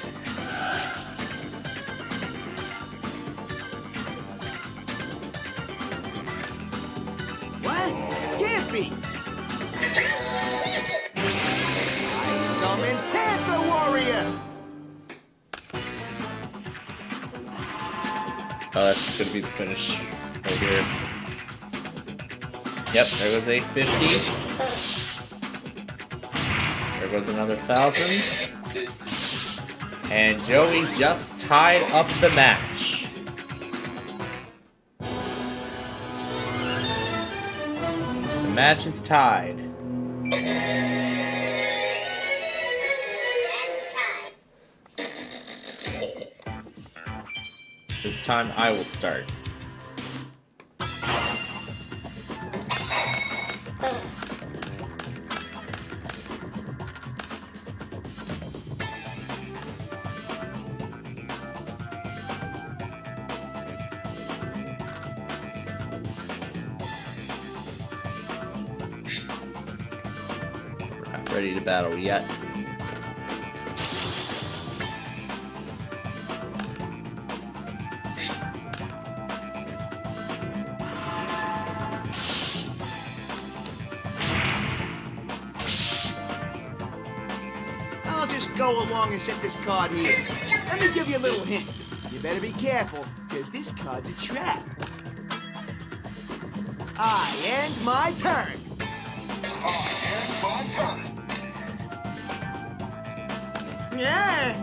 What? Can't be. I summon Panther Warrior. Oh, that's gonna be the finish right here. Yep, there goes 850. There goes another 1,000. And Joey just tied up the match. The match is tied. This time I will start. ready to battle yet. I'll just go along and set this card here. Let me give you a little hint. You better be careful, because this card's a trap. I end my turn. I end my turn. Yeah.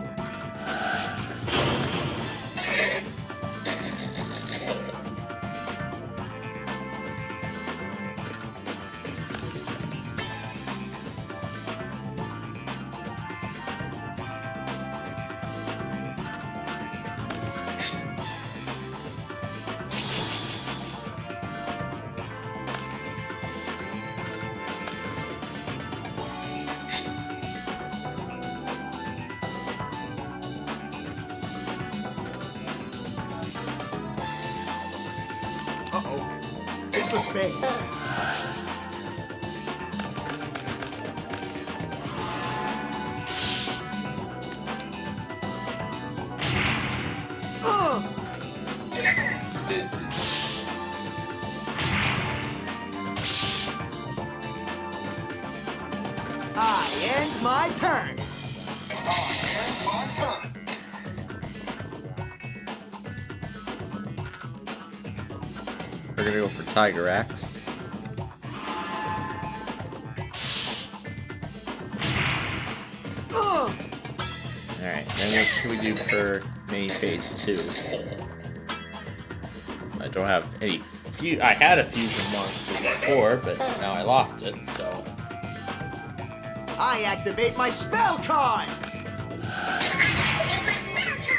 Uh-oh. This looks bad. I end my turn. I end my turn. We're gonna go for Tiger Axe. Alright, then what can we do for main phase 2? I don't have any I had a fusion monster before, but now I lost it, so. I activate my spell card. Activate my spell card.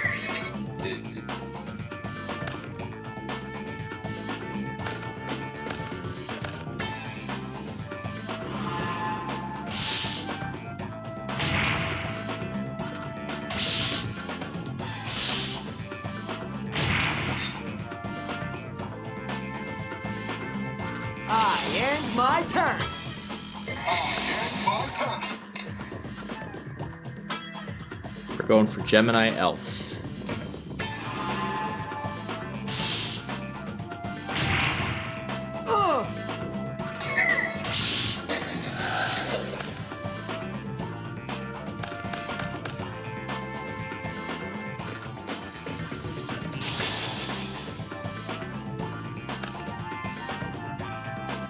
I end my turn. I end my turn. We're going for Gemini Elf.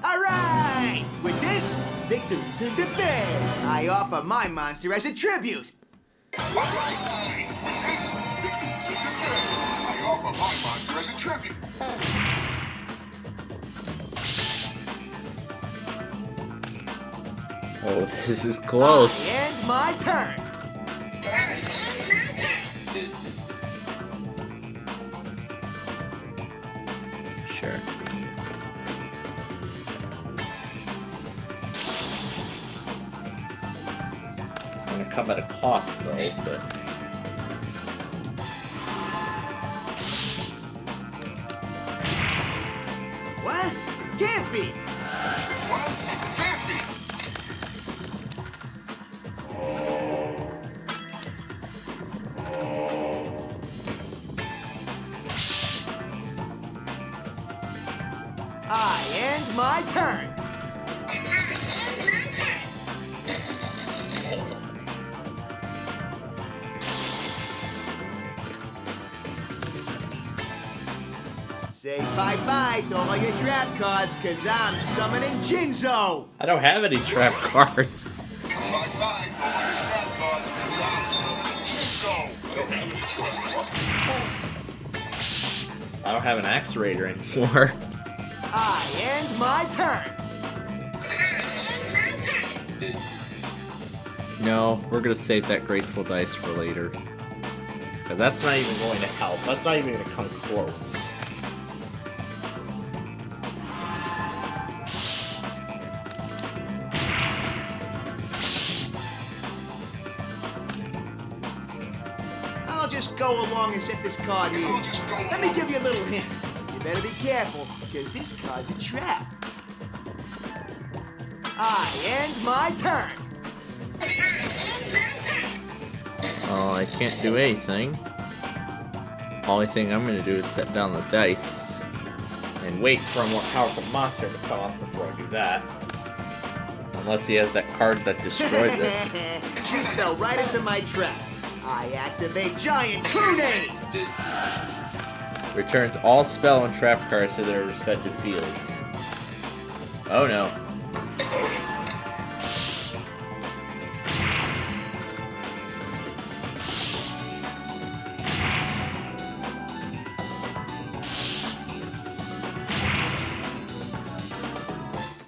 All right. With this, victory's in the bag. I offer my monster as a tribute. All right. With this, victory's in the bag. I offer my monster as a tribute. Oh, this is close. I end my turn. Sure. It's gonna come at a cost, though, but. What? Can't be. What? Can't be. I end my turn. Say bye-bye to all your trap cards, cause I'm summoning Jinzo. I don't have any trap cards. Bye-bye to all your trap cards, 'cause I'm summoning Jinzo. I don't have any trap cards. I don't have an Axe Raider anymore. I end my turn. No, we're gonna save that Graceful Dice for later. Because that's not even going to help. That's not even gonna come close. I'll just go along and set this card here. I'll just go Let me give you a little hint. You better be careful, because this card's a trap. I end my turn. Well, I can't do anything. Only thing I'm gonna do is set down the dice and wait for a more powerful monster to come up before I do that. Unless he has that card that destroys it. You fell right into my trap. I activate Giant True Name. Returns all spell and trap cards to their respective fields. Oh no.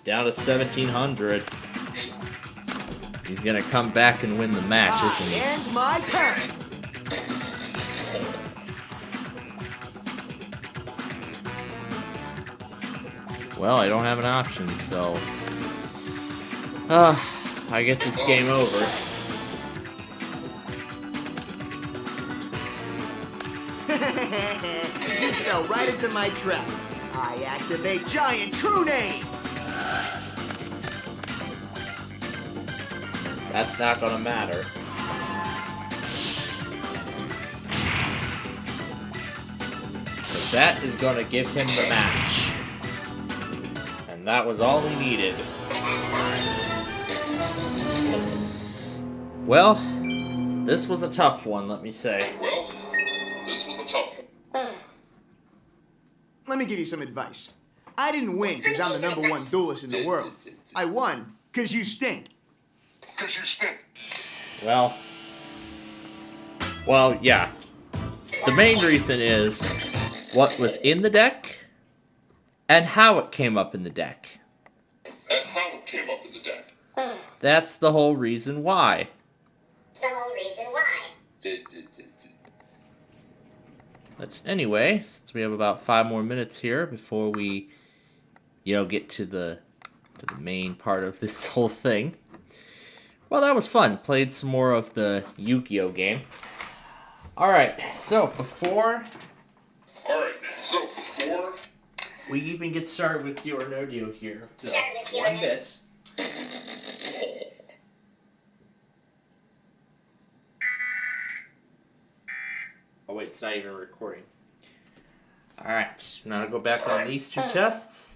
Down to 1,700. He's gonna come back and win the match, isn't he? And my turn. Well, I don't have an option, so... I guess it's game over. You fell right into my trap. I activate Giant True Name. That's not gonna matter. But that is gonna give him the match. And that was all he needed. Well, this was a tough one, let me say. Well, this was a tough one. Let me give you some advice. I didn't win because I'm the number one duelist in the world. I won because you stink. Because you stink. Well, yeah. The main reason is what was in the deck and how it came up in the deck. And how it came up in the deck. That's the whole reason why. The whole reason why. Anyway, since we have about 5 more minutes here before we, get to the main part of this whole thing. Well, that was fun. Played some more of the Yu-Gi-Oh game. Alright, so before we even get started with Deal or No Deal here, just one bit. Oh wait, it's not even recording. Alright, now to go back on these 2 tests.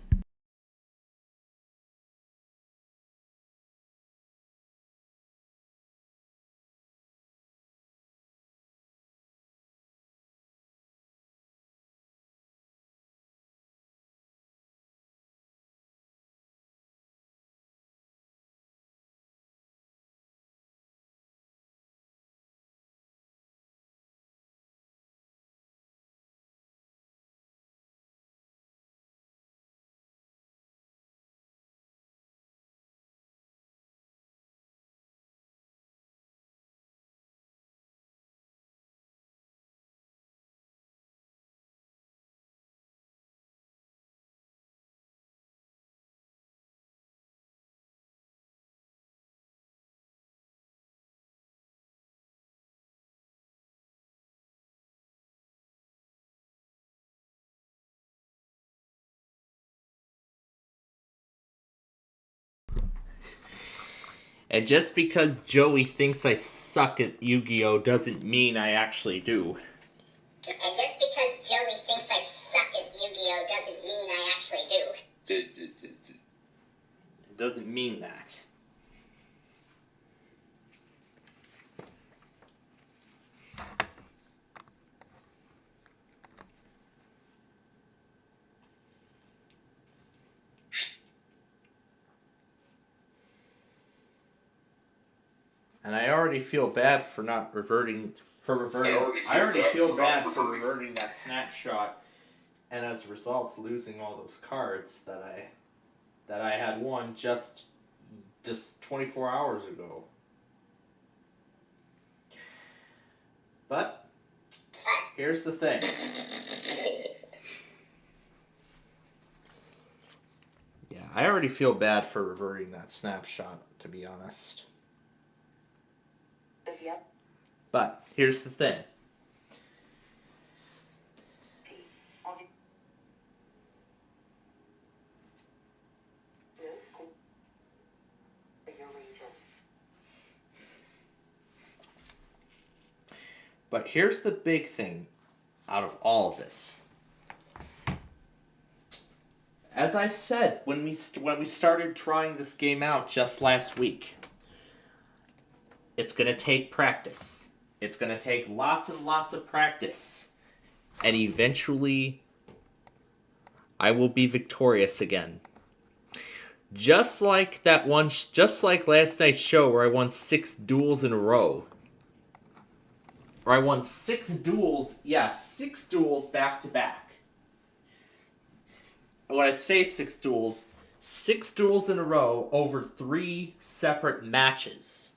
And just because Joey thinks I suck at Yu-Gi-Oh! Doesn't mean I actually do. And just because Joey thinks I suck at Yu-Gi-Oh! Doesn't mean I actually do. It doesn't mean that. And I already feel bad for not reverting. I already feel bad for reverting that snapshot, and as a result, losing all those cards that I had won just 24 hours ago. But here's the thing. Yeah, I already feel bad for reverting that snapshot, to be honest. Yep. But here's the thing. But here's the big thing out of all of this. As I've said when we started trying this game out just last week, it's going to take practice. It's going to take lots and lots of practice. And eventually, I will be victorious again. Just like last night's show where I won 6 duels in a row. Or I won 6 duels, 6 duels back to back. When I say 6 duels in a row over 3 separate matches.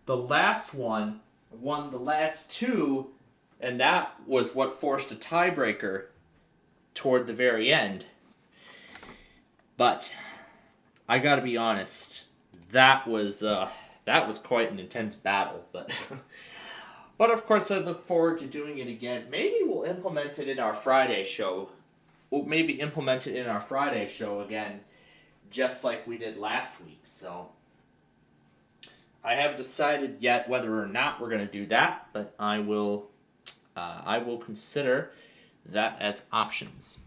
The last one won the last 2, and that was what forced a tiebreaker toward the very end. But I gotta be honest, that was quite an intense battle. But but of course, I look forward to doing it again. Maybe we'll implement it in our Friday show. We'll maybe implement it in our Friday show again, just like we did last week. So I haven't decided yet whether or not we're going to do that, but I will consider that as options.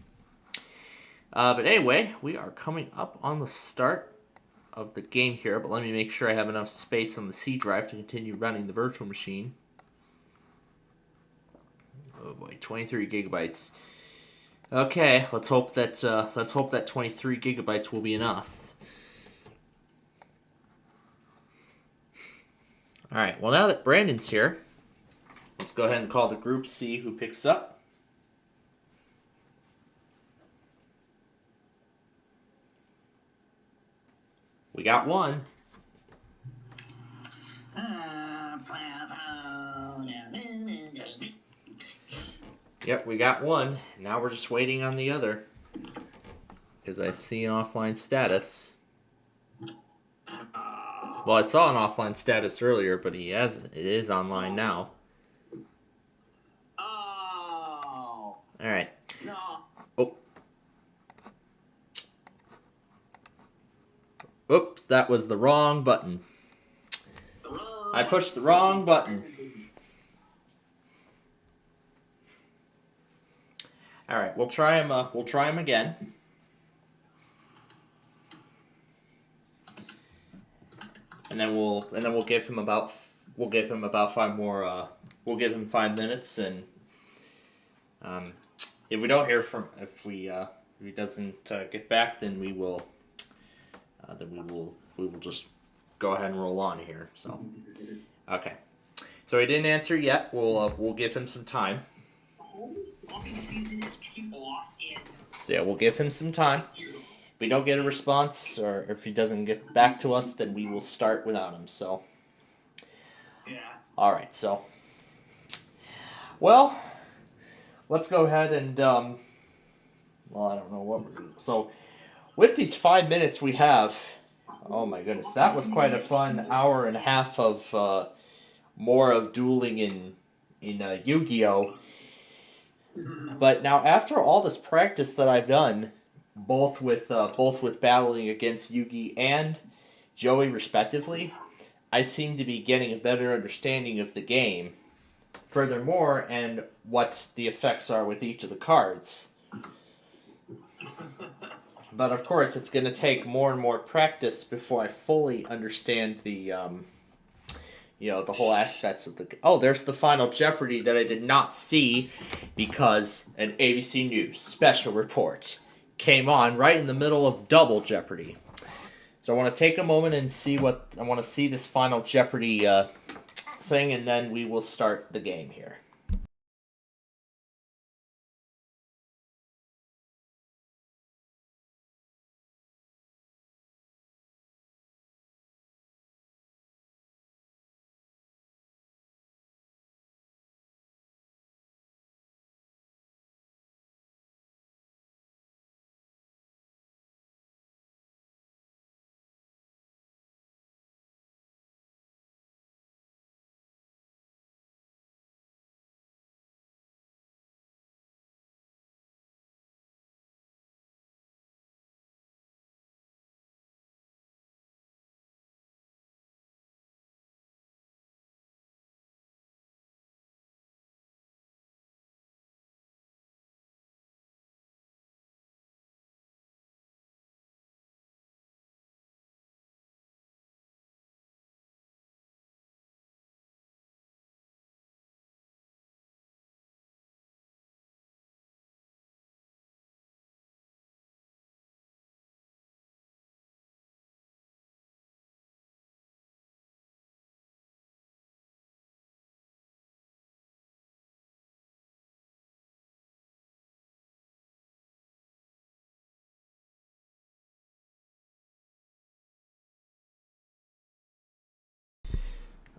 But anyway, we are coming up on the start of the game here, but let me make sure I have enough space on the C drive to continue running the virtual machine. Oh boy, 23 gigabytes. Okay, let's hope that 23 gigabytes will be enough. All right. Well, now that Brandon's here, let's go ahead and call the group, see who picks up. We got one. Yep, we got one. Now we're just waiting on the other. Because I see an offline status. Well, I saw an offline status earlier, but it is online now. Oh. Alright. No. Oh. Oops, that was the wrong button. I pushed the wrong button. All right, we'll try him. We'll try him again. And then we'll give him about 5 more. We'll give him 5 minutes, and if we don't hear from if he doesn't get back, then we will just go ahead and roll on here. So okay, so he didn't answer yet. We'll give him some time. So yeah, we'll give him some time. If we don't get a response, or if he doesn't get back to us, then we will start without him. So, Yeah. all right. So, well, let's go ahead and well, I don't know what we're doing. So, with these 5 minutes we have, oh my goodness, that was quite a fun hour and a half of more of dueling in Yu-Gi-Oh! But now, after all this practice that I've done, both with battling against Yugi and Joey respectively, I seem to be getting a better understanding of the game. Furthermore, and what the effects are with each of the cards. But of course, it's going to take more and more practice before I fully understand the the whole aspects of the... Oh, there's the Final Jeopardy that I did not see because an ABC News special report came on right in the middle of Double Jeopardy. So I want to take a moment and see I want to see this Final Jeopardy thing, and then we will start the game here.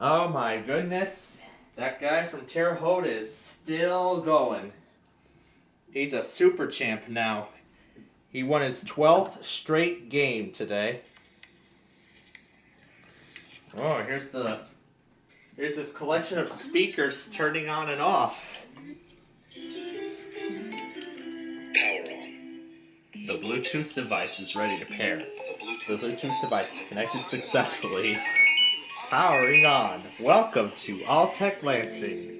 Oh my goodness. That guy from Terre Haute is still going. He's a super champ now. He won his 12th straight game today. Oh, here's this collection of speakers turning on and off. Power on. The Bluetooth device is ready to pair. The Bluetooth device is connected successfully. Powering on. Welcome to Alltech Lansing.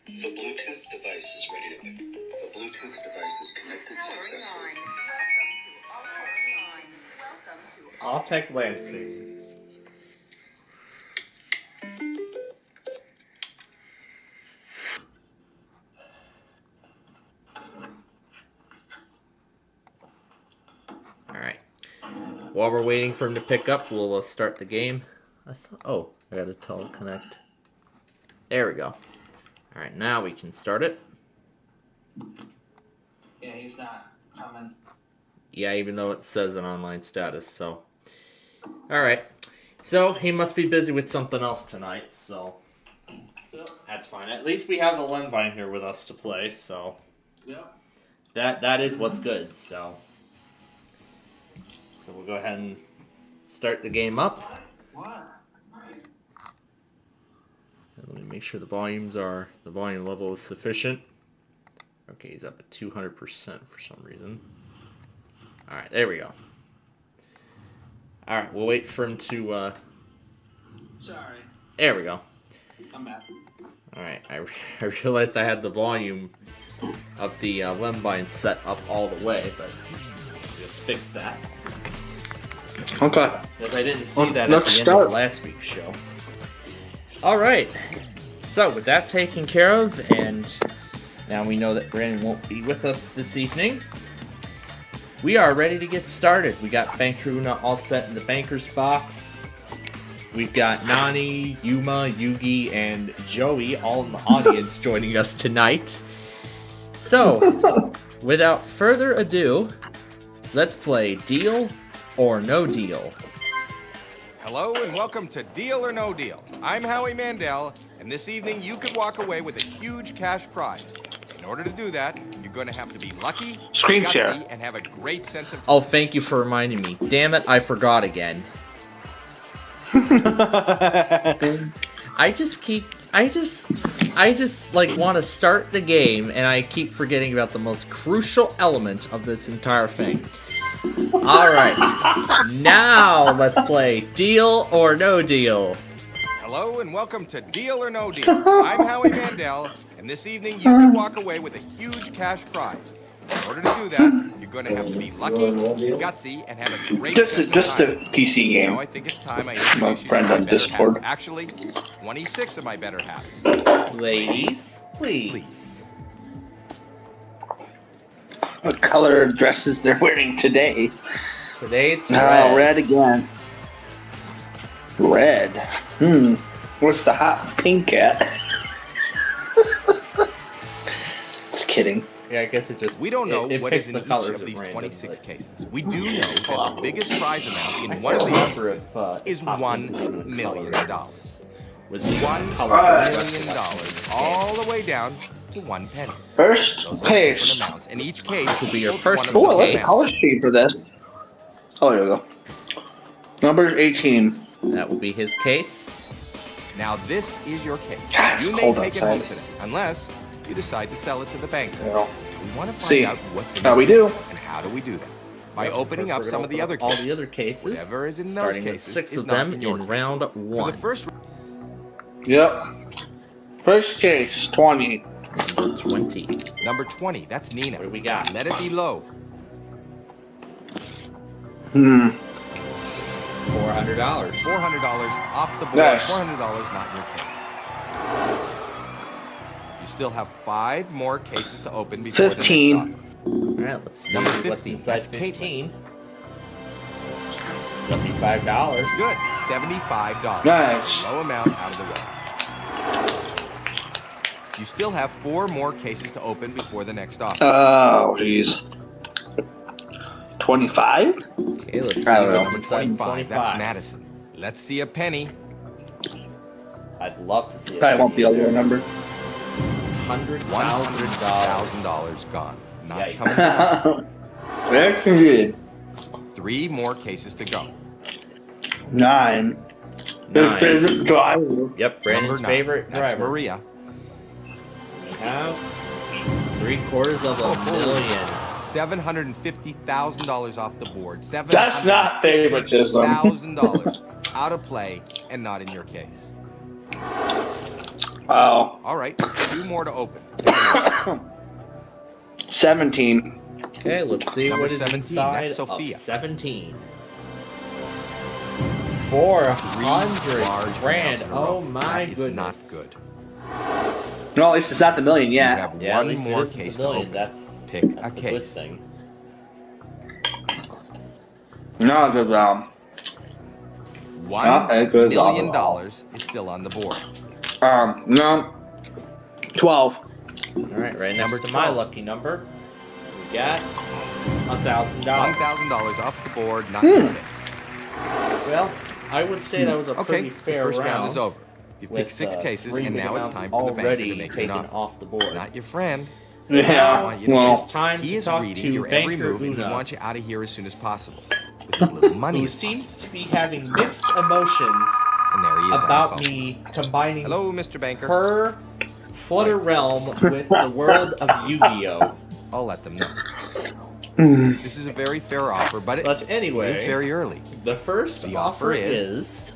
The Bluetooth device is ready to pick. The Bluetooth device is connected successfully. Alltech Lansing. Alright. While we're waiting for him to pick up, we'll start the game. Oh, I gotta teleconnect. There we go. Alright, now we can start it. Yeah, he's not coming. Yeah, even though it says an online status, so. Alright. So, he must be busy with something else tonight, so. Yep. That's fine. At least we have the Lemvine here with us to play, so. Yep. That is what's good, so. So we'll go ahead and start the game up. What? And let me make sure the volume level is sufficient. Okay, he's up at 200% for some reason. Alright, there we go. Alright, we'll wait for him to, Sorry. There we go. I'm back. Alright, I realized I had the volume of the Lemvine set up all the way, but I'll just fix that. Okay. Because I didn't see that at the Let's end start. of last week's show. Alright, so with that taken care of, and now we know that Brandon won't be with us this evening, we are ready to get started. We got Banker Una all set in the banker's box. We've got Nani, Yuma, Yugi, and Joey all in the audience joining us tonight. So, without further ado, let's play Deal or No Deal. Hello and welcome to Deal or No Deal. I'm Howie Mandel, and this evening you could walk away with a huge cash prize. In order to do that, you're going to have to be lucky, Screen gutsy, share. and have a great sense of... Oh, thank you for reminding me. Damn it, I forgot again. I just like want to start the game and I keep forgetting about the most crucial element of this entire thing. Alright, now let's play Deal or No Deal. Hello and welcome to Deal or No Deal. I'm Howie Mandel, and this evening you could walk away with a huge cash prize. In order to do that, you're going to have to be lucky, gutsy, and have a great sense of Just a timing. PC game. Now I think it's time I My introduce you friend to my on better Discord. half. Actually, 26 of my better halves. Ladies, please. What color dresses they're wearing today? Today it's Oh, red. red again. Red. Where's the hot pink at? Just kidding. Yeah, I guess it just We don't know it what picks is in the each colors of these random, 26 but- cases. We do know that the biggest prize amount I in one of can't these remember cases if, is Pop $1 Goes in million. colors. Was $1 color million, all the way down to 1 penny. First Those are case. different amounts, and each case will be your equals one of personal the Oh, I like the case. color scheme for this. Oh, there we go. Number 18. That will be his case. Now this is your case. God, You it's may cold take it home outside. today, unless you decide to sell it to the bank. Yeah. We want to find See out what's in how this we do. case, and how do we do that? By Yep, opening first up we're some gonna of the open other up all cases. the other cases. Whatever is in those starting with cases 6 is of not them in your in case. round For 1. the first Yep. First case, 20. Number 20. number 20, that's Nina. What do we got? Let it be low. Hmm. $400. $400 off the board. Nice. $400 not in your case. You still have 5 more cases to open before 15. the next offer. Alright, let's see Number what's 15, inside that's 15. $75. Good. $75. Nice. Low amount out of the way. You still have 4 more cases to open before the next offer. Oh, jeez. 25? Okay, let's see I don't know. what's inside 25. That's 25. Madison. Let's see a penny. I'd love to see it. Probably won't be a lower number. $100,000. $100,000 gone. Not Yikes. coming down. Yes, indeed. 3 more cases to go. 9. His favorite driver. Yep, Brandon's Number 9. favorite That's driver. Maria. We have $750,000. $750,000 off the board. That's not favoritism. $750,000 out of play and not in your case. Oh. All right, 2 more to open. 17. Okay, let's see Number what is 17, inside that's Sophia. of 17. Large 400 grand. amounts in a row. Oh my That is goodness. not good. No, at least it's not the million You yet. have Yeah, at one least more it isn't case the to million. open. That's Pick that's a the good case. thing. No, because $1 okay, good. million is still on the board. no. 12. All right, right next Number to my 12. lucky number, we got $1,000. $1,000 off the board, not in your case. Well, I would say that was a Okay, pretty the fair first round is round. over. You with, picked 6 cases, 3 and big now it's amounts time for the banker already to make you taken an offer. off the board. He's not your friend. I Yeah. want you to Well, It's time He to is talk reading to your every Banker move, and he Una, wants you out of here as soon as possible. With his little money, who as seems possible. to be having mixed emotions And there he is on the about phone. me combining Hello, Mr. Banker. her Flutter Realm with the world of Yu-Gi-Oh. I'll let them know. Mm. This is a very fair offer, but But anyway, it is very early. the first The offer offer is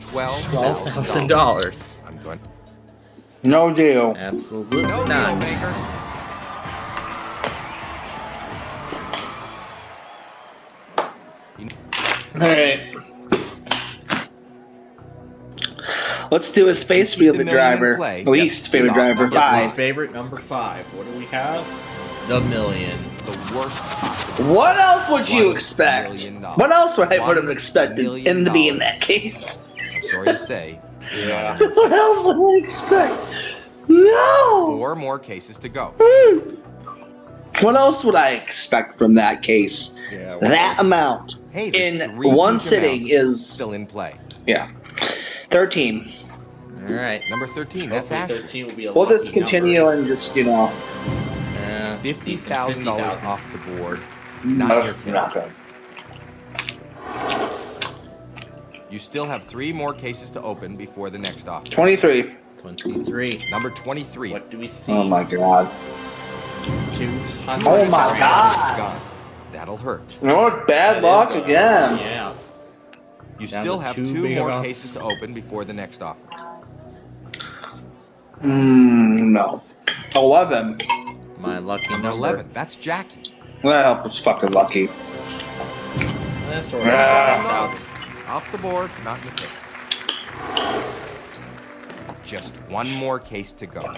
$12,000. $12,000. I'm going. No deal. Absolutely No not. deal, Banker. Alright. Let's do his face Keep the favorite million in driver. play. Least Yep. favorite Yep. driver. Yep. His 5. favorite, number 5. What do we have? The million. The worst possible. What else would you $1 expect? million. What else would I would have $1 expected million. him to be in that case? I'm sorry to say. Yeah. What else would I expect? No! 4 more cases to go. What else would I expect from that case? Yeah. That amount Hey, there's in 3 one huge sitting amounts is still in play. yeah. 13. All right. Number 13. That's Hopefully Ashley. 13 will be a We'll lucky just continue number. and just $50,000 off the board. Not in your case. not good. You still have 3 more cases to open before the next offer. 23. 23. Number 23. What do we see? Oh my god. 200. Oh my $200,000 god. gone. That'll hurt. No bad That luck is good. again. Yeah. You Down still to have 2 2 big more amounts. cases to open before the next offer. No. 11. My lucky Number number. 11. That's Jackie. Well, it's fucking lucky. That's sort Ah. of Off the board, not in the case. Just 1 more case to go.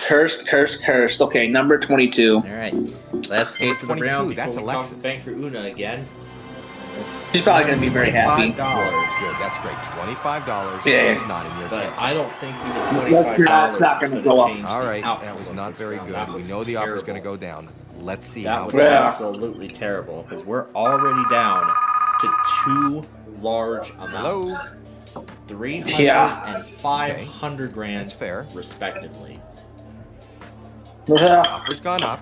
Cursed, cursed, cursed. Okay, number 22. All right. Last case of the 22, round before that's we talk Alexis. to Banker Una again. She's probably gonna be very happy. $25. Good, that's great. $25 Yeah. is not in your But case. I don't think even That's $25 not- it's not is gonna go up. change All the right, outcome that was of not this very round. good. That We was know the offer's going to terrible. go down. Let's see That how was it goes. absolutely terrible because we're already down to 2 large amounts. 300 Yeah. and 500 grand That's fair. respectively. Yeah. Offer's gone up,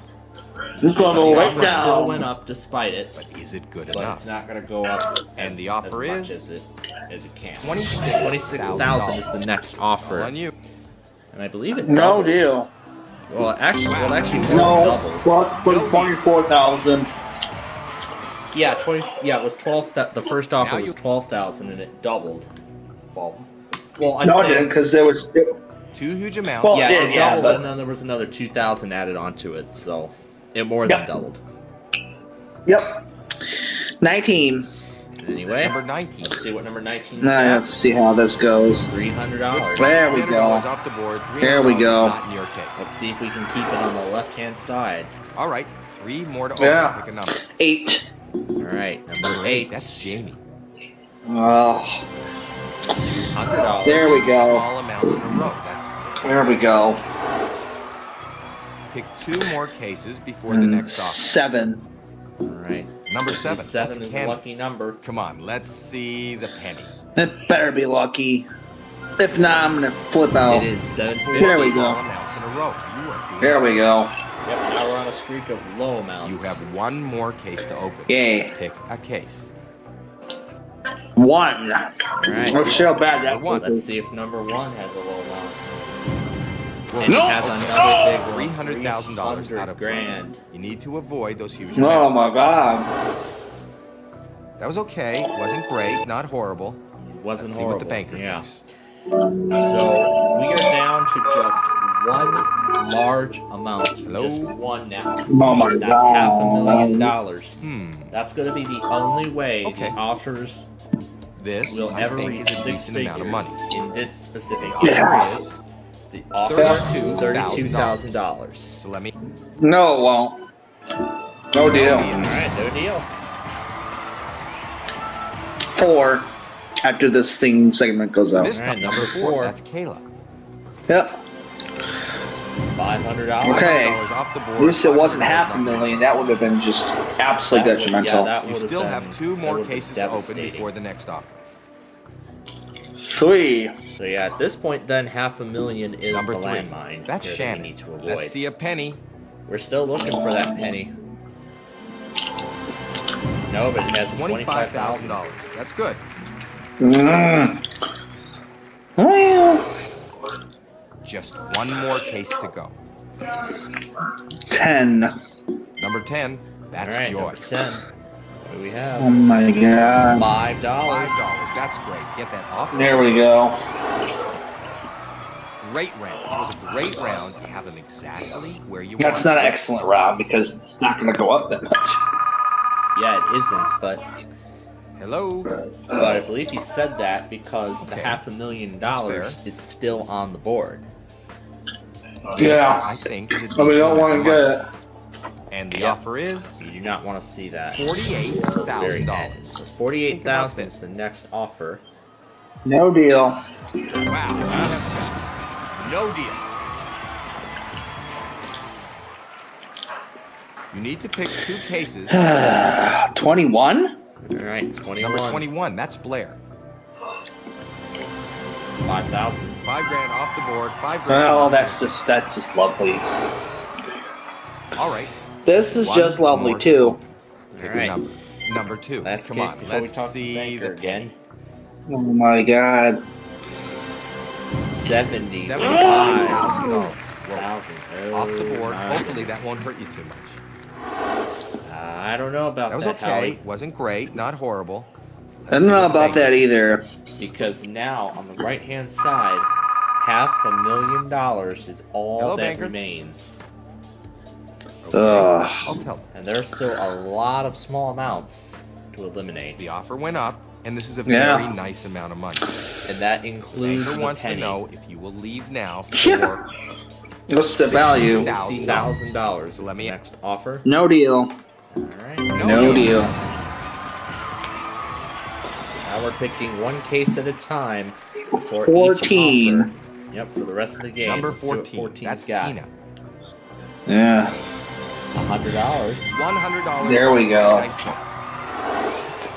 This one The will offer right still down. went up despite it, but is it good but enough? it's not going to go up And as, the offer as much is as it can. $26,000 is the next All offer, on you. and I believe it No doubled. deal. Well, actually, No, doubled. plus 24,000. Yeah, 20. Yeah, it was 12. The first offer Now was you- 12,000, and it doubled. Well, I'd No, it say didn't, because there was. 2 huge amounts. Well, yeah, it yeah, doubled, but- and then there was another 2,000 added onto it, so it more than Yep. doubled. Yep. 19. Anyway, Number 19. let's see what number 19 is. Now, let's see how this goes. $300. There we $300 go. off the board. There we $300 go. Not in your case. Let's see if we can keep it on the left-hand side. All right, 3 more to open. Yeah. Pick a number. 8. All right, number 8. That's Jamie. Oh, $100. there we go. Small amounts in a row. That's There we go. pick 2 more cases before the next offer. 7. All right. Number 7. Seven That's is a canvas. lucky number. Come on, let's see the penny. It better be lucky. If not, I'm gonna flip out. It is 750. There we Small go. amounts in a row. You are doing There we go. Yep, now we're on a streak of low amounts. You have 1 more case to open. Yay. Pick a case. 1. All right. Let's see how bad that One. Let's see if number 1 has a low amount. Well, And No. it has another big one. $300,000 out of grand. You need to avoid those huge Oh amounts. my god. That was okay. Wasn't great. Not horrible. Wasn't Let's see horrible. what the banker yeah. thinks. So we are down to just 1 large amount. Hello? Just 1 now. Oh my That's god. $500,000. That's going to be the only way Okay. the offers This, will I ever think, reach is a 6 decent figures amount of money. in this specific The area. offer is, The offer $32,000. so let me... No, it won't. No deal. All right, no deal. 4. After this thing segment goes out. This Alright, time, number number 4. 4. That's Kayla. Yep. $500. Okay. $500 off the board. At least it wasn't $500 half a not million. That would have been just absolutely That would- detrimental. Yeah, that You would have still been, have 2 that more would have been cases to open devastating. before the next offer. 3. So yeah, at this point, then $500,000 is Number the 3. landmine. That's here that Shannon. we need to avoid. Let's see a penny. We're still looking for that penny. No, but it has $25,000. $25,000. That's good. Well, Just 1 more case to go. 10. Number 10. That's All right, Joy. number 10. What do we Oh have? my god. $5. $5. That's great. Get that off. There we go. Great round. It was a great round. You have them exactly where you That's want not an them. excellent round because it's not going to go up that much. Yeah, it isn't, but Hello. I believe he said that because the Okay. $500,000 That's fair. is still on the board. Yeah. I think is a But we decent don't want amount to of get money. it. And the Yeah. offer is You do not want to see that. $48,000. So $48,000 Think is about the next offer. No deal. Wow. You have guts. No deal. You need to pick 2 cases. 21? All right, 21. Number 21. That's Blair. 5,000. $5,000 off the board. $5,000. Well, that's just lovely. All right. This is One just lovely more too. Pick All right. a number. Number 2. Last Come case on. before we Let's talk to the see banker the again. Oh my god. 75,000. $75,000. Off the board. Oh, Hopefully nice. that won't hurt you too much. I don't know about That was that, okay. Howie, Wasn't great. Not horrible. I don't know about that either. because now on the right-hand side, $500,000 is all Hello, that banker. remains, Okay. Ugh. I'll tell them. and there's still a lot of small amounts to eliminate, The offer went up, and this is a Yeah. very nice amount of money. and that The includes banker the wants to penny. know if you will leave now Yeah. for What's the value? $60,000 is So let the me- next offer. No deal. All right. No deal. Now we're picking 1 case at a time for 14. each offer. Yep, for the rest of the game. number Let's see what 14. 14's That's got. Tina. Yeah. $100. $100. There we go. Nice job.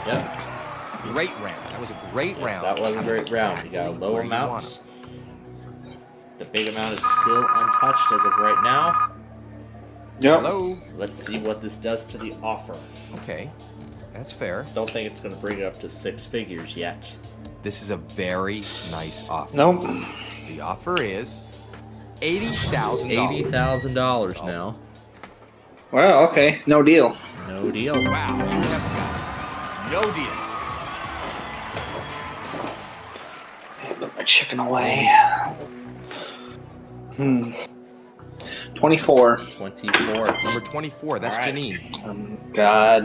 Yep. Great round. That was a great Yes, round. that was a Have great them round. We got a exactly low where you want amount. The big amount is still untouched as of right now. them. Yep. Hello. Let's see what this does to the offer. Okay. That's fair. Don't think it's going to bring it up to 6 figures yet. This is a very nice offer. Nope. The offer is $80,000. $80,000 now. Well, okay. No deal. No deal. Wow, you have guts. No deal. Put my chicken away. 24. 24. Number 24, that's All right. Janine. God.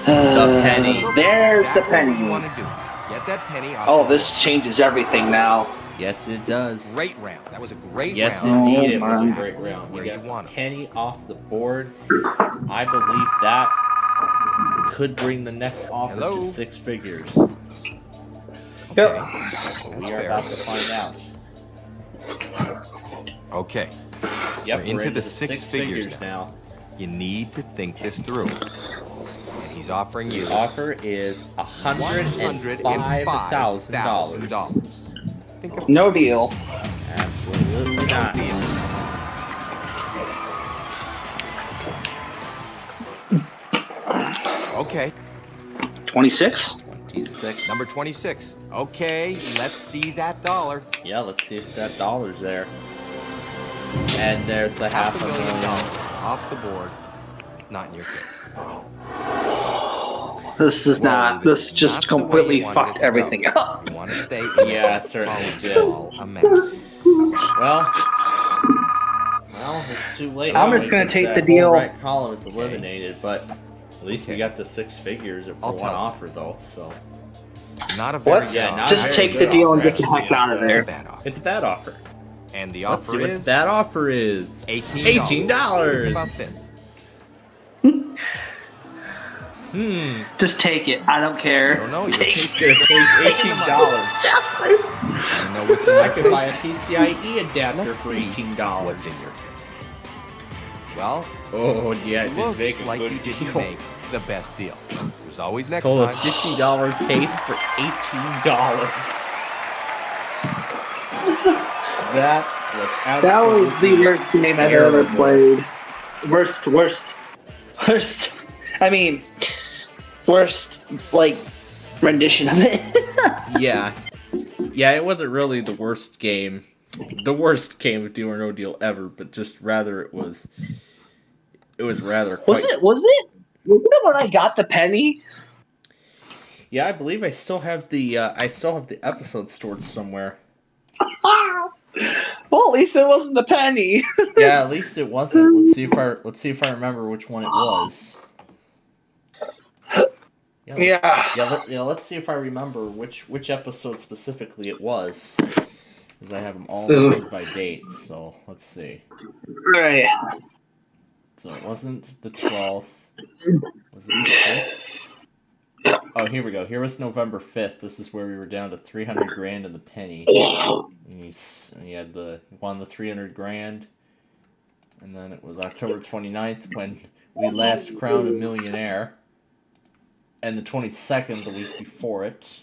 The penny. There's the Exactly penny. what you want to do. Get that penny off. Oh, the this changes everything now. Yes, it does. board. Great round. That was a great Yes, round. indeed, it Oh, was a man. great round. Where We you got want it. penny off the board. I believe that could bring the next offer Hello? to 6 figures. Yep. We are about to find out. Okay. Yep, We're into the six figures figures now. now. You need to think this through. And he's offering you The offer is $105,000. Think of No deal. Absolutely not. deal. Okay, 26. 26. number 26. Okay, let's see that dollar. Yeah, let's see if that dollar's there. And there's the $500,000 $500,000. off the board. Not in your case. This is Whoa, not. this This is just not the way completely you wanted fucked it to go. everything up. You want to stay in Yeah, the it certainly college did. ball a mess. Well, it's too late. I'm now just gonna because take that the whole deal. right column is eliminated, but at least we got the six figures for I'll one tell you. offer, though. So Not a very Let's good Yeah, offer. not just very take the good deal and offer, get the heck actually. out of It's It's a there. bad offer. It's a bad offer. And the Let's see offer what is that offer is. $18. About $18. that. Just take it. I don't I care. don't know. Your Take case It's gonna take $18. I know what's in I your could buy a case. PCIe adapter Let's for see $18. what's in your case. Well, Oh yeah, it did looks make a like good you didn't deal. make the best deal. There's always next Sold a time. $50 case for $18. That was That was the absolutely worst game I've terrible. ever played. Worst. I mean, worst like rendition of it. Yeah, it wasn't really the worst game of Deal or No Deal ever, but just rather it was rather quite. Was it? Was it when I got the penny? Yeah, I believe I still have the episode stored somewhere. Well, at least it wasn't the penny. Yeah, at least it wasn't. Let's see if I remember which one it was. Let's see if I remember which episode specifically it was, because I have them all listed by date. So let's see. Right. So it wasn't the 12th. Was it the 5th? Oh, here we go. Here was November 5th. This is where we were down to 300 grand in the penny. And you had won the 300 grand. And then it was October 29th when we last crowned a millionaire. And the 22nd, the week before it.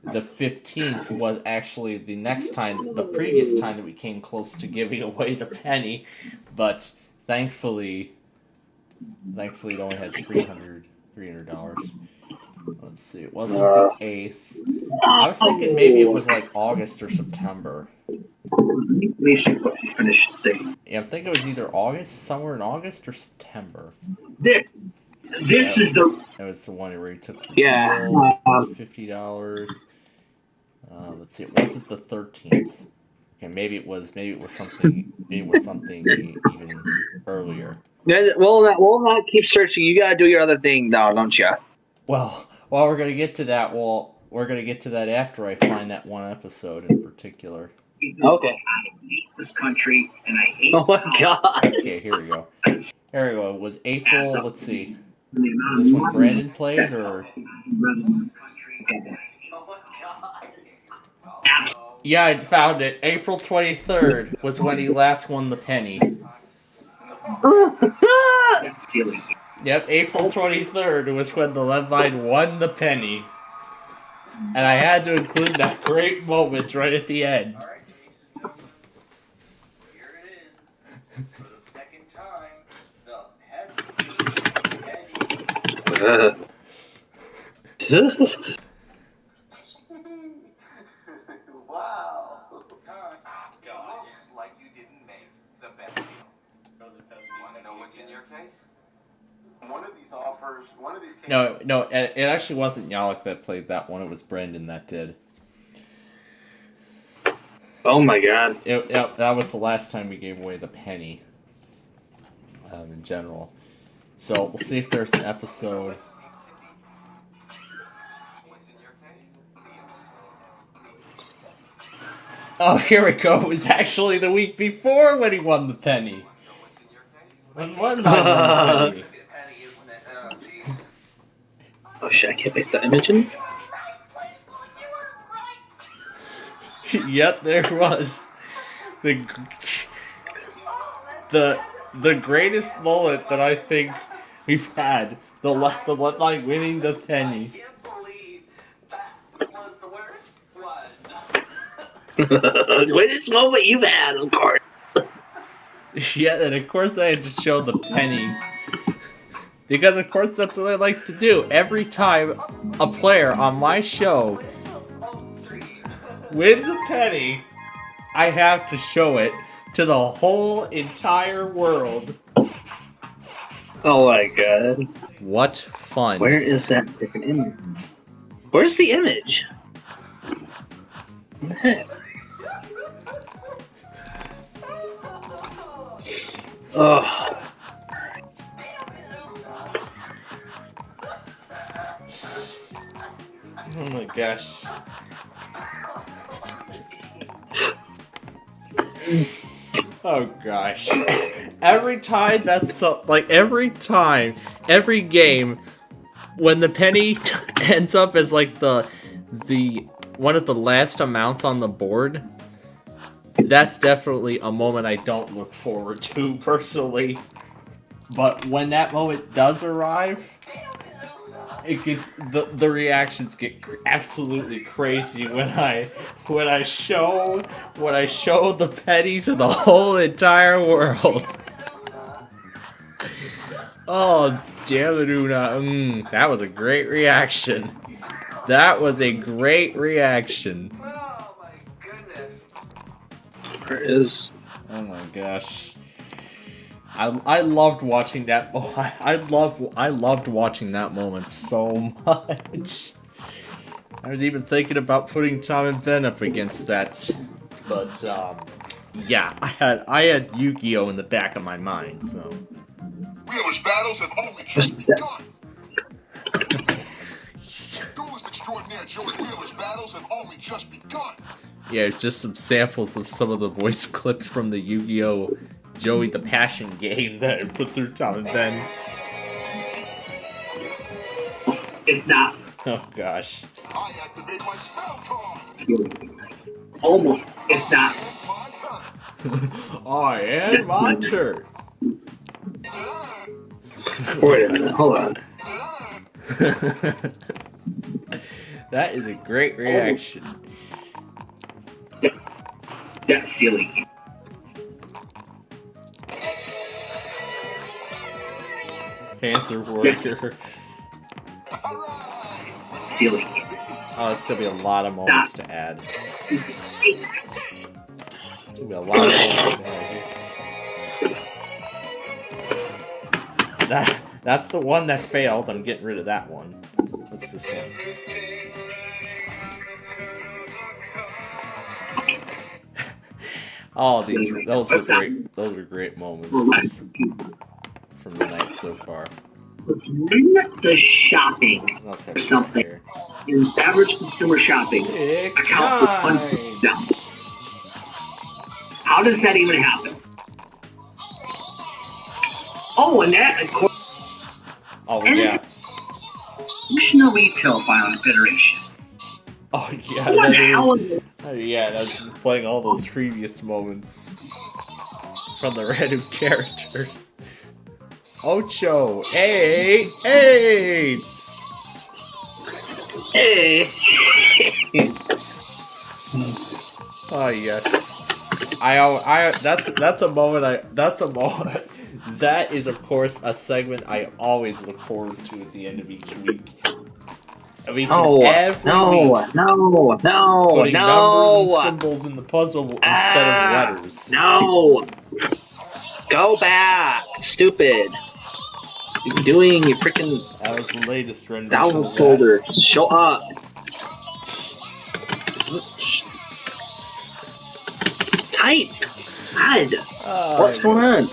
The 15th was actually the previous time that we came close to giving away the penny. But thankfully it only had $300. Let's see, it wasn't the 8th. I was thinking maybe it was like August or September. We should finish saying Yeah, I think it was either August, somewhere in August or September. this. This is the. That was the one where he took the Yeah, deal. It was $50. Let's see, it wasn't the 13th. Okay, maybe it was something even earlier. We'll not keep searching. You gotta do your other thing, though, don't you? Well, we're gonna get to that. Well, we're gonna get to that after I find that one episode in particular. Okay. I hate this country, and I hate. Oh my god. Okay, here we go. Here we go. It was April. Let's see. Is this when Brandon played, or? Yeah, I found it. April 23rd was when he last won the penny. Yep, April 23rd was when the Levine won the penny. And I had to include that great moment right at the end. Alright, Jason. Here it is. For the second time, the pesky penny. Wow. God, it's like you didn't make the best deal. You want to know what's in your case? One of these offers, one of these cases. No, it actually wasn't Yalek that played that one. It was Brendan that did. Oh my god. That was the last time we gave away the penny. In general. So we'll see if there's an episode. Oh, here we go. It was actually the week before when he won the penny. When won the penny. Oh shit, I can't make that image in. Yep, there was. the greatest moment that I think we've had, the left line winning the penny. can't believe that was the worst one. Greatest moment you've had, of course. Yeah, and of course I had to show the penny. Because of course that's what I like to do. Every time a player on my show wins a penny, I have to show it to the whole entire world. Oh my god. What fun. Where is that freaking image? Where's the image? What the heck? Oh. Oh my gosh. Oh gosh. Every time that's so, like every time, every game, when the penny ends up as like the one of the last amounts on the board, that's definitely a moment I don't look forward to personally. But when that moment does arrive, it gets the reactions get absolutely crazy when I show the penny to the whole entire world. Oh damn it, Una! That was a great reaction. That was a great reaction. Oh my goodness. Where is... Oh my gosh. I loved watching that. Oh, I loved watching that moment so much. I was even thinking about putting Tom and Ben up against that, but yeah, I had Yu-Gi-Oh in the back of my mind. So Wheeler's battles have only just begun. Duelist extraordinaire Joey Wheeler's battles have only just begun. yeah, just some samples of some of the voice clips from the Yu-Gi-Oh Joey the Passion game that I put through Tom and Ben. If not. Oh gosh. I activate my spell card. Almost. If not. I am my turn. Wait a minute. Hold on. That is a great reaction. Yeah, ceiling. Panther Warrior. Ceiling. Oh, it's gonna be a lot of moments to add. It's gonna be a lot of moments to add. That's the one that failed. I'm getting rid of that one. What's this one? Oh, those were great. Those were great moments from the night so far. The shopping What else have or we got something here? in average consumer shopping It's account for time. 1%. How does that even happen? Oh, and that, of course, Oh yeah. National Retail Violent Federation. Oh yeah. What that the hell is it? Oh yeah, that's playing all those previous moments from the random characters. Ocho, 8, 8. Hey. Oh yes. That's a moment that is of course a segment I always look forward to at the end of each week. Of each and every week. No, Putting numbers and symbols in the puzzle instead of letters. No. Go back, stupid. You're doing your freaking That was the latest rendition. download of that. folder. Show up. Type. God. Oh, What's going on?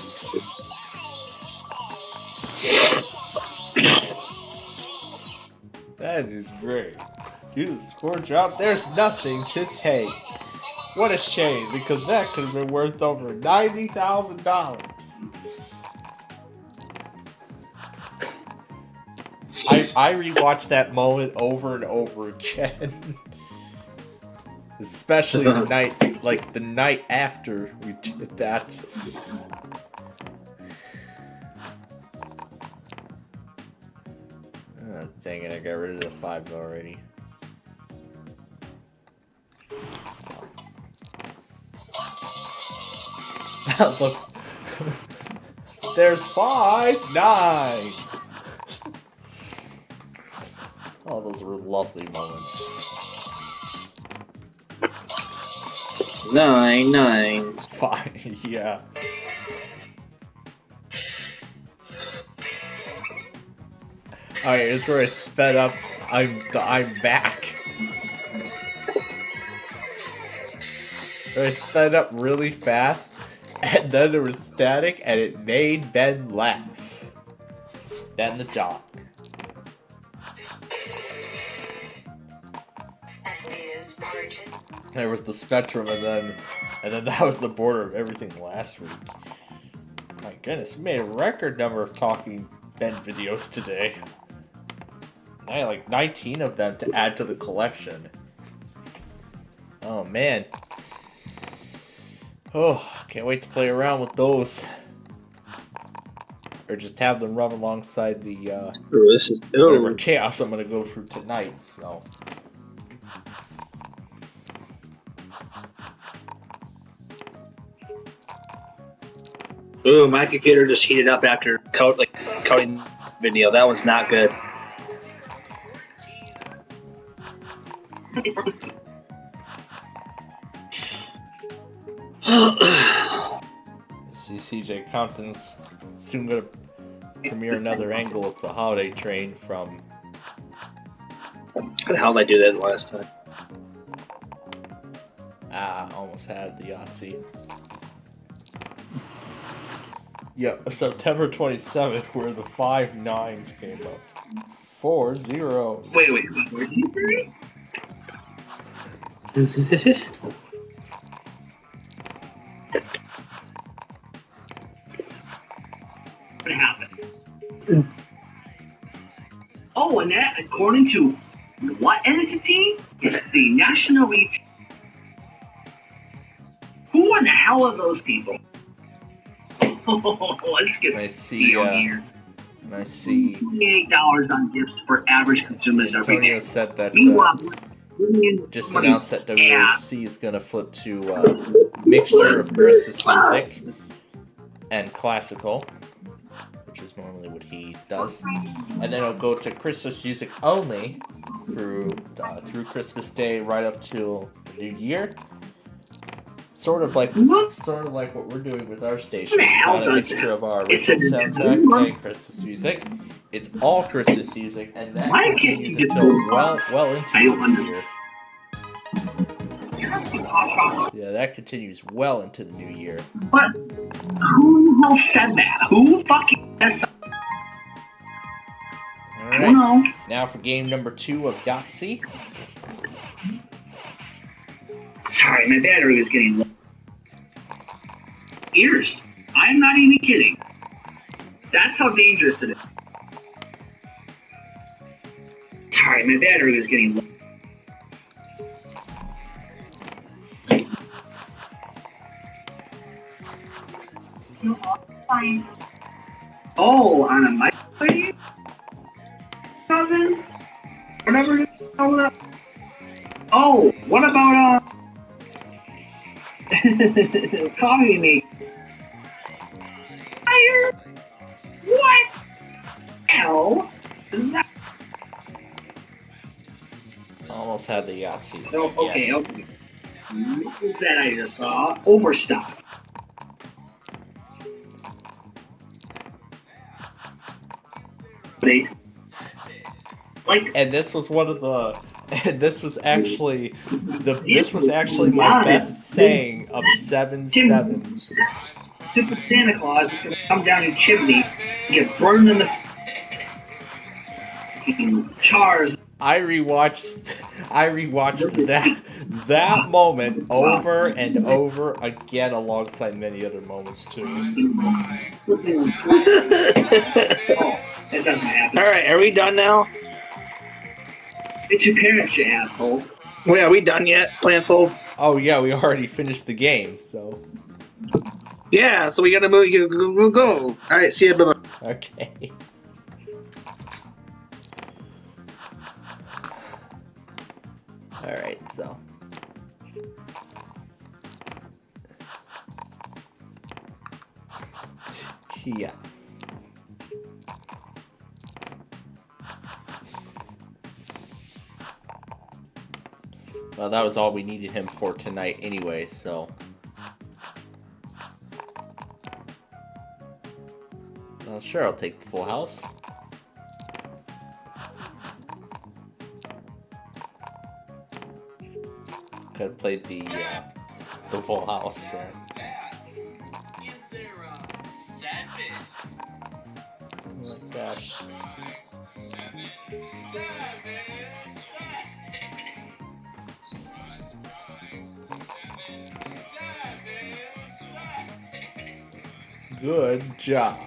That is great. Due to the score drop, there's nothing to take. What a shame, because that could have been worth over $90,000. I rewatched that moment over and over again. Especially the night after we did that. Dang it, I got rid of the 5 already. Look. There's 5 nines! Oh, those were lovely moments. 9 nines. 5, yeah. Alright, here's where I sped up. I'm back. I sped up really fast, and then there was static, and it made Ben laugh. Then the dog. There was the Spectrum, and then that was the border of everything last week. My goodness, we made a record number of Talking Ben videos today. I had like 19 of them to add to the collection. Oh man. Oh, can't wait to play around with those. Or just have them run alongside the This is whatever chaos I'm gonna go through tonight, so. Ooh, my computer just heated up after coding video. That was not good. See, CJ Compton's soon gonna premiere another angle of the Holiday Train from. How did I do that last time? Almost had the Yahtzee. Yeah, September 27th, where the 5 nines came up. 4-0. Wait, where did you say? What happened? Oh, and that, according to what entity? It's the National Retail. Who in the hell are those people? Let's get I see, here. I see. $28 on gifts for average consumers every Antonio day. said that just money. announced that WC is gonna flip to a mixture of Christmas music and classical, which is normally what he does, and then it'll go to Christmas music only through Christmas Day right up till the New Year. Sort of like what we're doing with our station. It's not a mixture of our original soundtrack and Christmas music. It's all Christmas music, and that continues until well into the new year. Yeah, that continues well into the new year. But who said that? Who fucking said that? Alright, now for game number 2 of Yahtzee. Sorry, my battery is getting low. Ears. I'm not even kidding. That's how dangerous it is. Sorry, my battery is getting low. Oh, on a microwave? Oven? Whatever it is. Oh, what about coffee me? Fire? What? Hell? Is that? Almost had the Yahtzee. Oh, okay. What was that I just saw? Overstock. And this was one of the. And this was actually my best saying of 7-7. Stupid Santa Claus is gonna come down your chimney and get burned in the chars. I rewatched that moment over and over again alongside many other moments too. That doesn't happen. Alright, are we done now? It's your parents, you asshole. Wait, are we done yet, Planfold? Oh yeah, we already finished the game, so. Yeah, so we gotta move. Go. Alright, see ya, bye-bye. Okay. Alright, so. Yeah. Well, that was all we needed him for tonight anyway, so. Well, sure, I'll take the full house. Could have played the full house there. Is there a 7? Oh my gosh. Good job.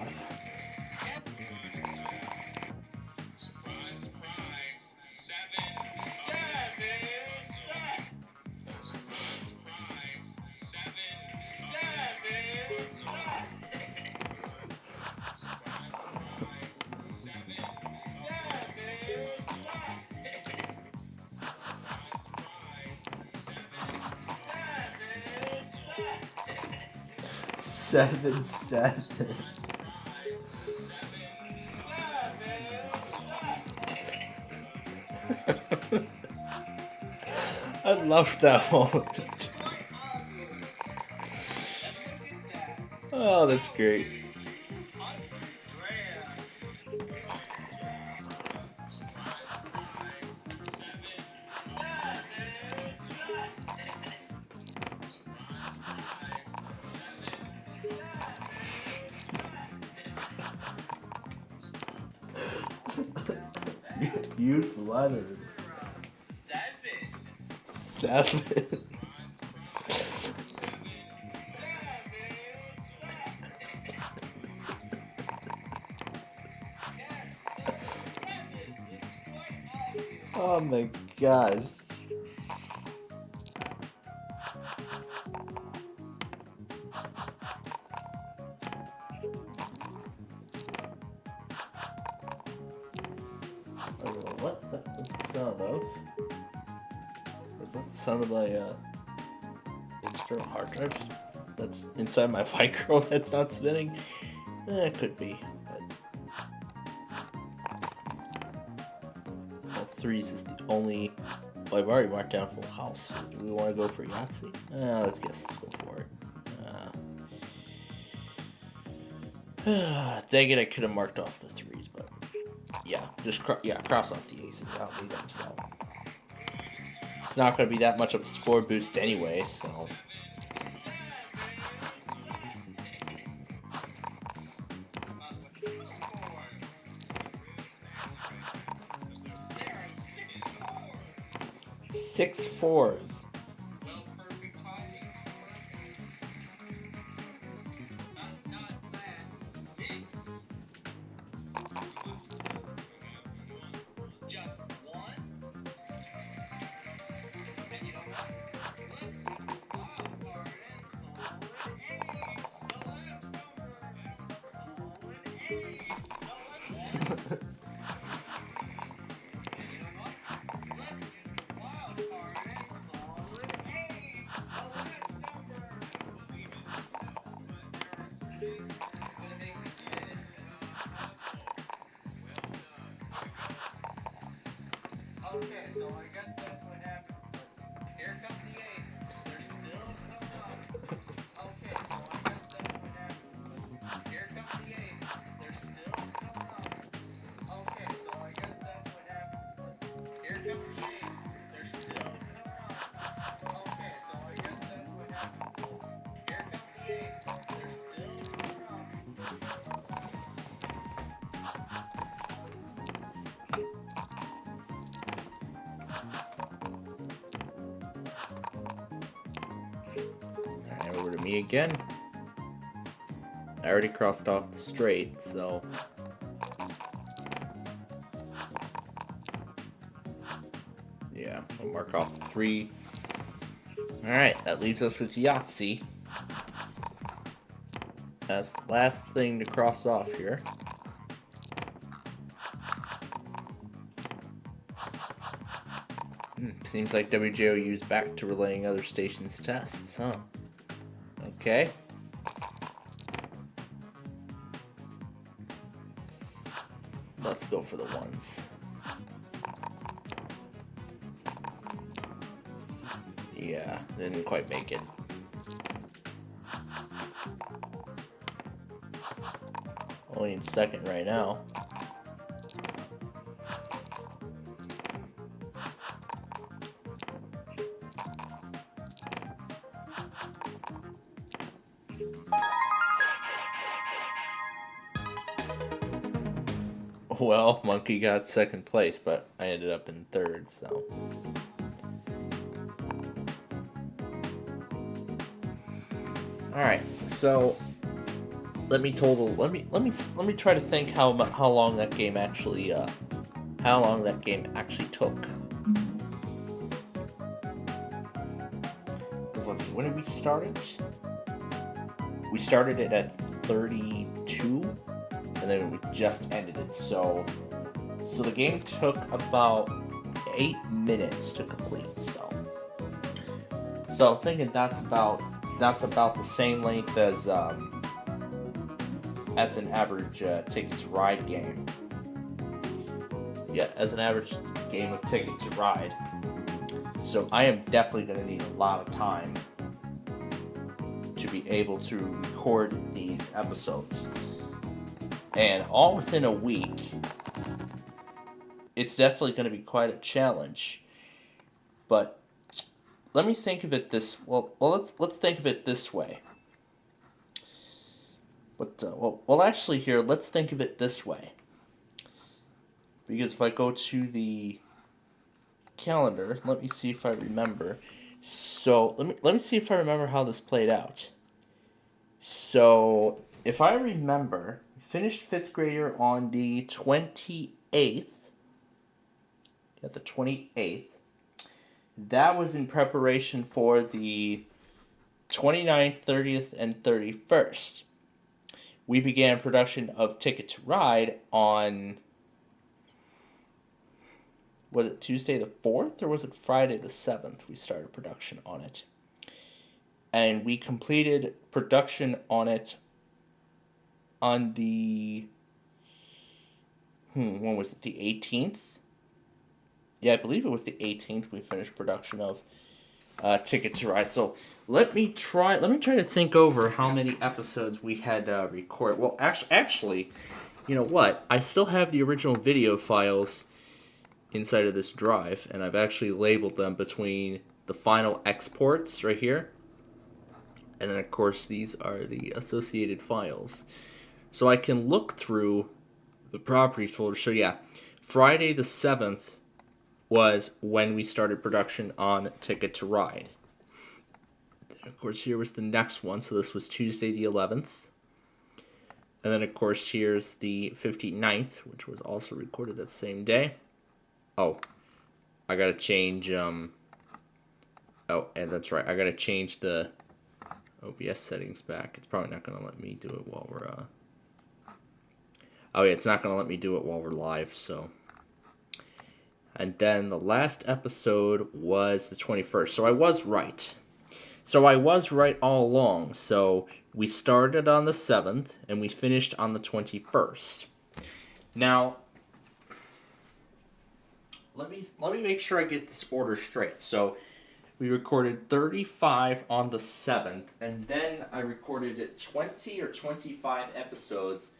Seven. I love that moment. Oh, that's great. Use letters. 7. Oh my gosh. What? What's the sound of? Is that the sound of my external hard drives? That's inside my micro that's not spinning? It could be. But 3s is the only. Well, I've already marked down full house. Do we want to go for Yahtzee? Let's go for it. Dang it, I could have marked off the 3s, but yeah, just cross off the aces. I don't need them, so it's not going to be that much of a score boost anyway, so. Six 4s. Well, perfect timing. Not bad. 6. Just 1. And you know what? Let's get the wild card and call it 8. The last number. Call it 8. No, let's Okay, so I guess that's what happened. Here come the 8s. They're still coming up. Okay, so I guess that's what happened. Here come the 8s. They're still coming up. Okay, so I guess that's what happened. Here come the 8s. They're still coming up. Okay, so I guess that's what happened. Here come the 8s. They're still coming up. Alright, over to me again. I already crossed off the straight, so. Yeah, I'll mark off the 3. Alright, that leaves us with Yahtzee. That's the last thing to cross off here. Seems like WJOU's back to relaying other stations' tests, huh? Okay. Let's go for the ones. Yeah, didn't quite make it. Only in second right now. Well, Monkey got second place, but I ended up in third, so. Alright, so let me try to think how long that game actually took. Because let's see, when did we start it? We started it at 32. And then we just ended it, so the game took about 8 minutes to complete. So I'm thinking that's about the same length as an average Ticket to Ride game. Yeah, as an average game of Ticket to Ride. So I am definitely going to need a lot of time to be able to record these episodes. And all within a week, it's definitely going to be quite a challenge. But let me think of it this let's think of it this way. But actually here, let's think of it this way. Because if I go to the calendar, let me see if I remember. So let me see if I remember how this played out. So if I remember, finished 5th grader on the 28th. Yeah, the 28th. That was in preparation for the 29th, 30th, and 31st. We began production of Ticket to Ride on, was it Tuesday the 4th or was it Friday the 7th we started production on it? And we completed production on it on the, when was it, the 18th? Yeah, I believe it was the 18th we finished production of Ticket to Ride. So let me try to think over how many episodes we had recorded. Well, actually, you know what? I still have the original video files inside of this drive, and I've actually labeled them between the final exports right here, and then of course these are the associated files. So I can look through the properties folder. So yeah, Friday the 7th was when we started production on Ticket to Ride. Then of course here was the next one. So this was Tuesday the 11th. And then of course here's the 59th, which was also recorded that same day. Oh, I gotta change, oh, and that's right, I gotta change the OBS settings back. It's probably not gonna let me do it while we're, oh yeah, it's not going to let me do it while we're live, so. And then the last episode was the 21st, so I was right. So I was right all along. So we started on the 7th, and we finished on the 21st. Now, let me make sure I get this order straight. So we recorded 35 on the 7th, and then I recorded 20 or 25 episodes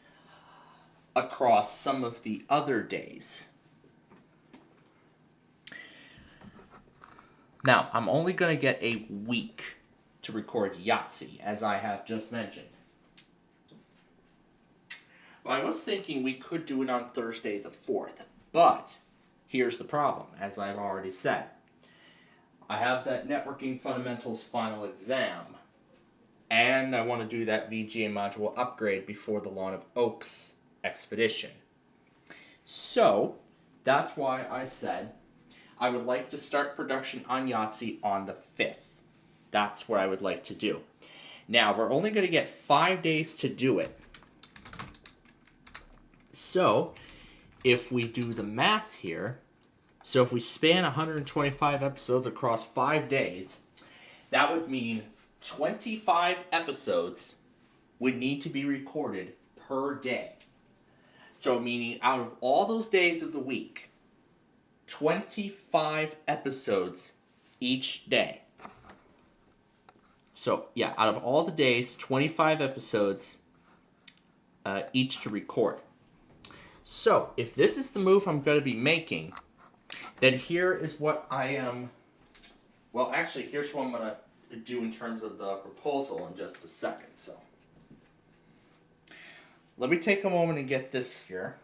across some of the other days. Now, I'm only going to get a week to record Yahtzee, as I have just mentioned. Well, I was thinking we could do it on Thursday the 4th, but here's the problem, as I've already said. I have that Networking Fundamentals final exam, and I want to do that VGA module upgrade before the Lawn of Oaks expedition. So, that's why I said I would like to start production on Yahtzee on the 5th. That's what I would like to do. Now, we're only going to get 5 days to do it. So, if we do the math here, So if we span 125 episodes across 5 days, that would mean 25 episodes would need to be recorded per day. So meaning out of all those days of the week, 25 episodes each day. So yeah, out of all the days, 25 episodes each to record. So if this is the move I'm going to be making, then here is what I am... Well, actually, here's what I'm going to do in terms of the proposal in just a second. So let me take a moment and get this here.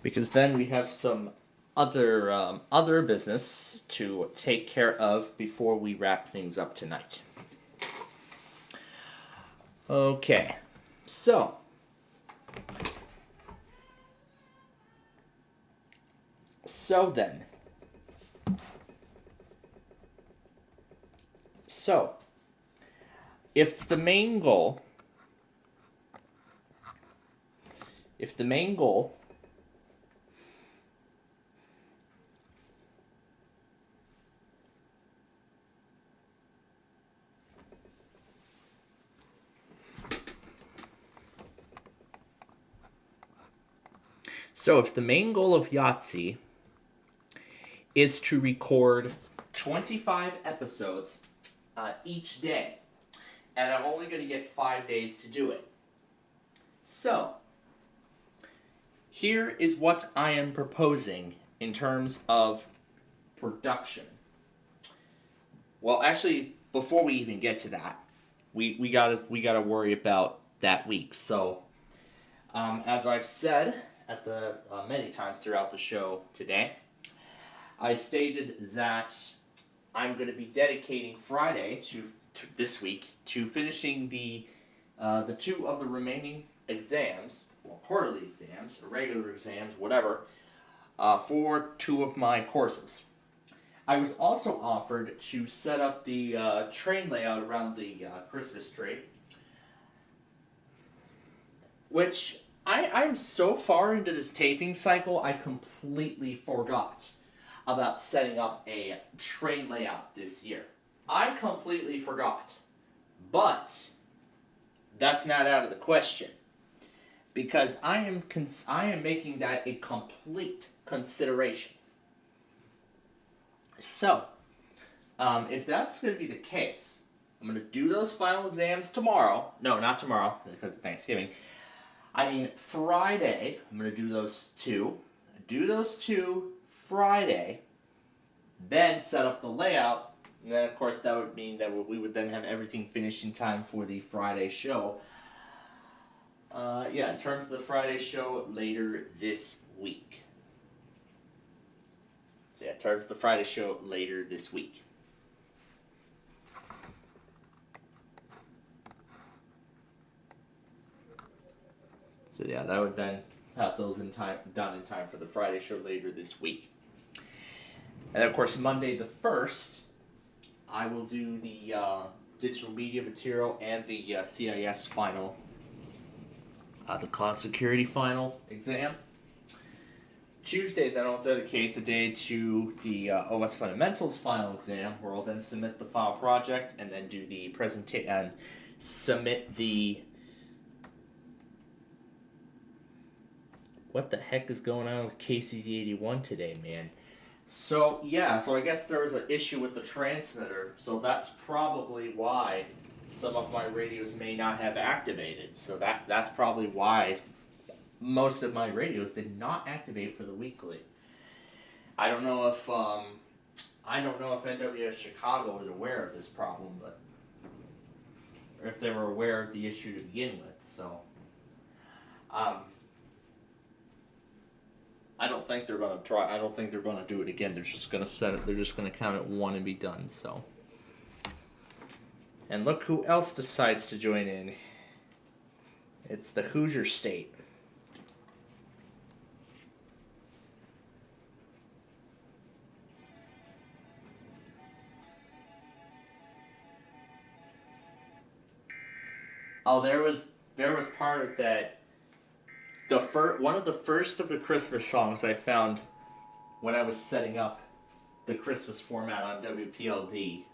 Because then we have some other business to take care of before we wrap things up tonight. Okay, so then, if the main goal if the main goal of Yahtzee is to record 25 episodes each day, and I'm only going to get 5 days to do it. So, here is what I am proposing in terms of production. Well, actually, before we even get to that, we gotta worry about that week. So, as I've said at the many times throughout the show today, I stated that I'm going to be dedicating Friday to this week to finishing the 2 of the remaining exams, well, quarterly exams, or regular exams, whatever, for 2 of my courses. I was also offered to set up the train layout around the Christmas tree, which I'm so far into this taping cycle, I completely forgot about setting up a train layout this year. I completely forgot. But that's not out of the question, because I am making that a complete consideration. So, if that's going to be the case, I'm going to do those final exams tomorrow. No, not tomorrow, because of Thanksgiving. I mean, Friday, I'm going to do those 2. Do those 2 Friday, then set up the layout, and then, of course, that would mean that we would then have everything finished in time for the Friday show. Yeah, in terms of the Friday show later this week. So yeah, in terms of the Friday show later this week. So yeah, that would then have those done in time for the Friday show later this week. And then, of course, Monday the 1st, I will do the digital media material and the CIS final, the cloud security final exam. Tuesday, then I'll dedicate the day to the OS fundamentals final exam, where I'll then submit the final project and then do the presentation and submit the... What the heck is going on with KCD81 today, man? So, yeah, so I guess there was an issue with the transmitter, so that's probably why some of my radios may not have activated. So that's probably why most of my radios did not activate for the weekly. I don't know if NWS Chicago was aware of this problem, but or if they were aware of the issue to begin with. So, I don't think they're gonna try. I don't think they're gonna do it again. They're just gonna set it. They're just gonna count it 1 and be done. So, and look who else decides to join in. It's the Hoosier State. Oh, there was part of that. One of the first of the Christmas songs I found when I was setting up the Christmas format on WPLD.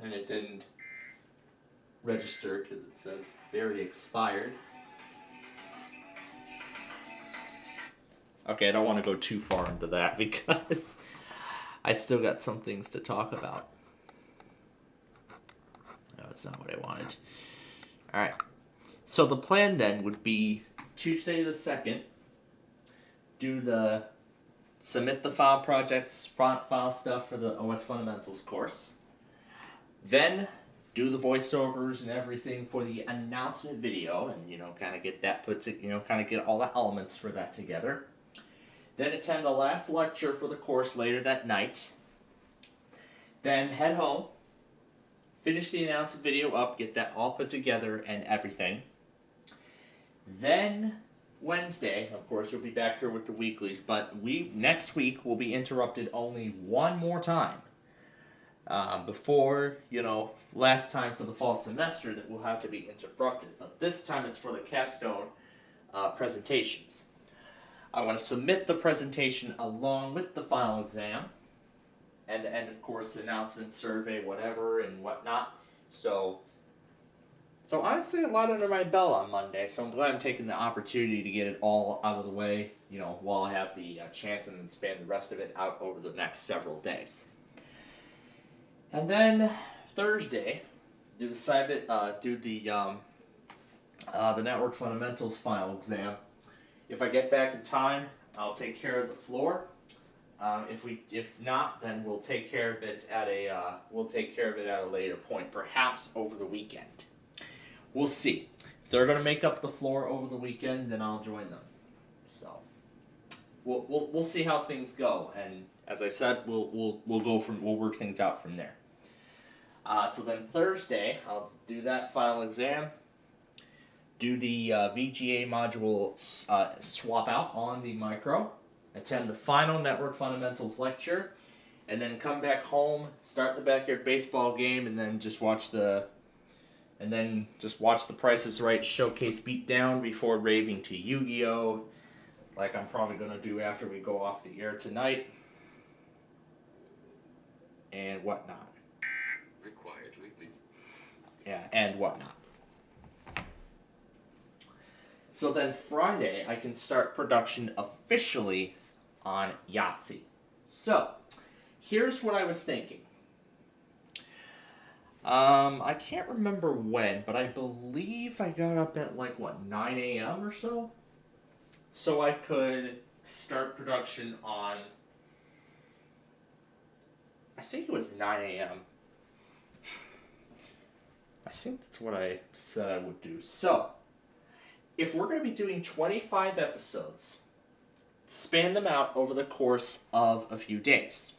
And it didn't register because it says very expired. Okay, I don't want to go too far into that because I still got some things to talk about. No, that's not what I wanted. Alright. So the plan then would be Tuesday the 2nd, submit the file projects, file stuff for the OS Fundamentals course. Then do the voiceovers and everything for the announcement video and, kind of get that kind of get all the elements for that together. Then attend the last lecture for the course later that night. Then head home, finish the announcement video up, get that all put together and everything. Then Wednesday, of course, we'll be back here with the weeklies, but next week will be interrupted only one more time. Before, last time for the fall semester that will have to be interrupted. But this time it's for the capstone presentations. I want to submit the presentation along with the final exam. And of course, the announcement, survey, whatever, and whatnot. So honestly, a lot under my belt on Monday. So I'm glad I'm taking the opportunity to get it all out of the way, while I have the chance and then span the rest of it out over the next several days. And then Thursday, do the Network Fundamentals final exam. If I get back in time, I'll take care of the floor. If not, then we'll take care of it at a later point, perhaps over the weekend. We'll see. If they're gonna make up the floor over the weekend, then I'll join them. So we'll see how things go, and as I said, we'll work things out from there. So then Thursday, I'll do that final exam, do the VGA module swap out on the micro, attend the final Network Fundamentals lecture, and then come back home, start the backyard baseball game, and then just watch the Price is Right showcase beatdown before raving to Yu-Gi-Oh! Like I'm probably gonna do after we go off the air tonight, and whatnot. Required weekly. Yeah, and whatnot. So then Friday, I can start production officially on Yahtzee. So, here's what I was thinking. I can't remember when, but I believe I got up at 9 a.m. or so? So I could start production on, I think it was 9 a.m. I think that's what I said I would do. So, if we're going to be doing 25 episodes, span them out over the course of a few days.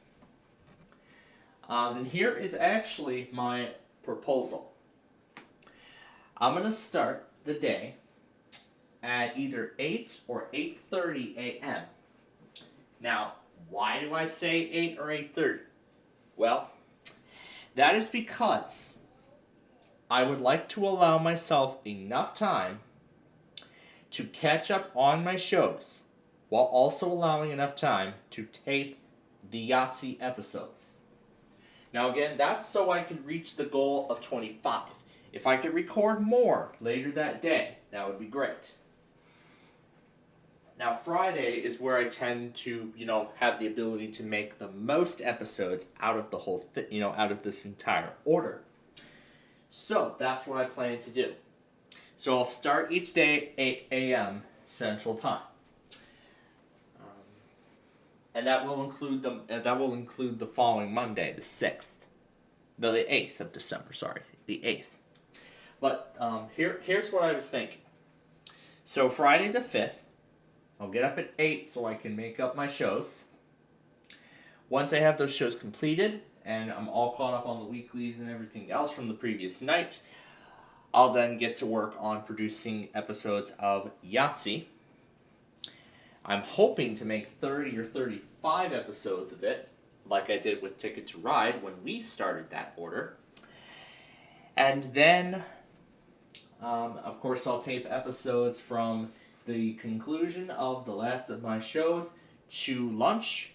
Then here is actually my proposal. I'm going to start the day at either 8 or 8:30 a.m. Now, why do I say 8 or 8:30? Well, that is because I would like to allow myself enough time to catch up on my shows while also allowing enough time to tape the Yahtzee episodes. Now again, that's so I can reach the goal of 25. If I could record more later that day, that would be great. Now Friday is where I tend to, have the ability to make the most episodes out of the whole out of this entire order. So that's what I plan to do. So I'll start each day 8 a.m. Central Time. and that will include the following Monday, the 6th. No, the 8th of December, sorry. The 8th. But here's what I was thinking. So Friday the 5th, I'll get up at 8 so I can make up my shows. Once I have those shows completed, and I'm all caught up on the weeklies and everything else from the previous night, I'll then get to work on producing episodes of Yahtzee. I'm hoping to make 30 or 35 episodes of it, like I did with Ticket to Ride when we started that order. And then, of course, I'll tape episodes from the conclusion of the last of my shows to lunch.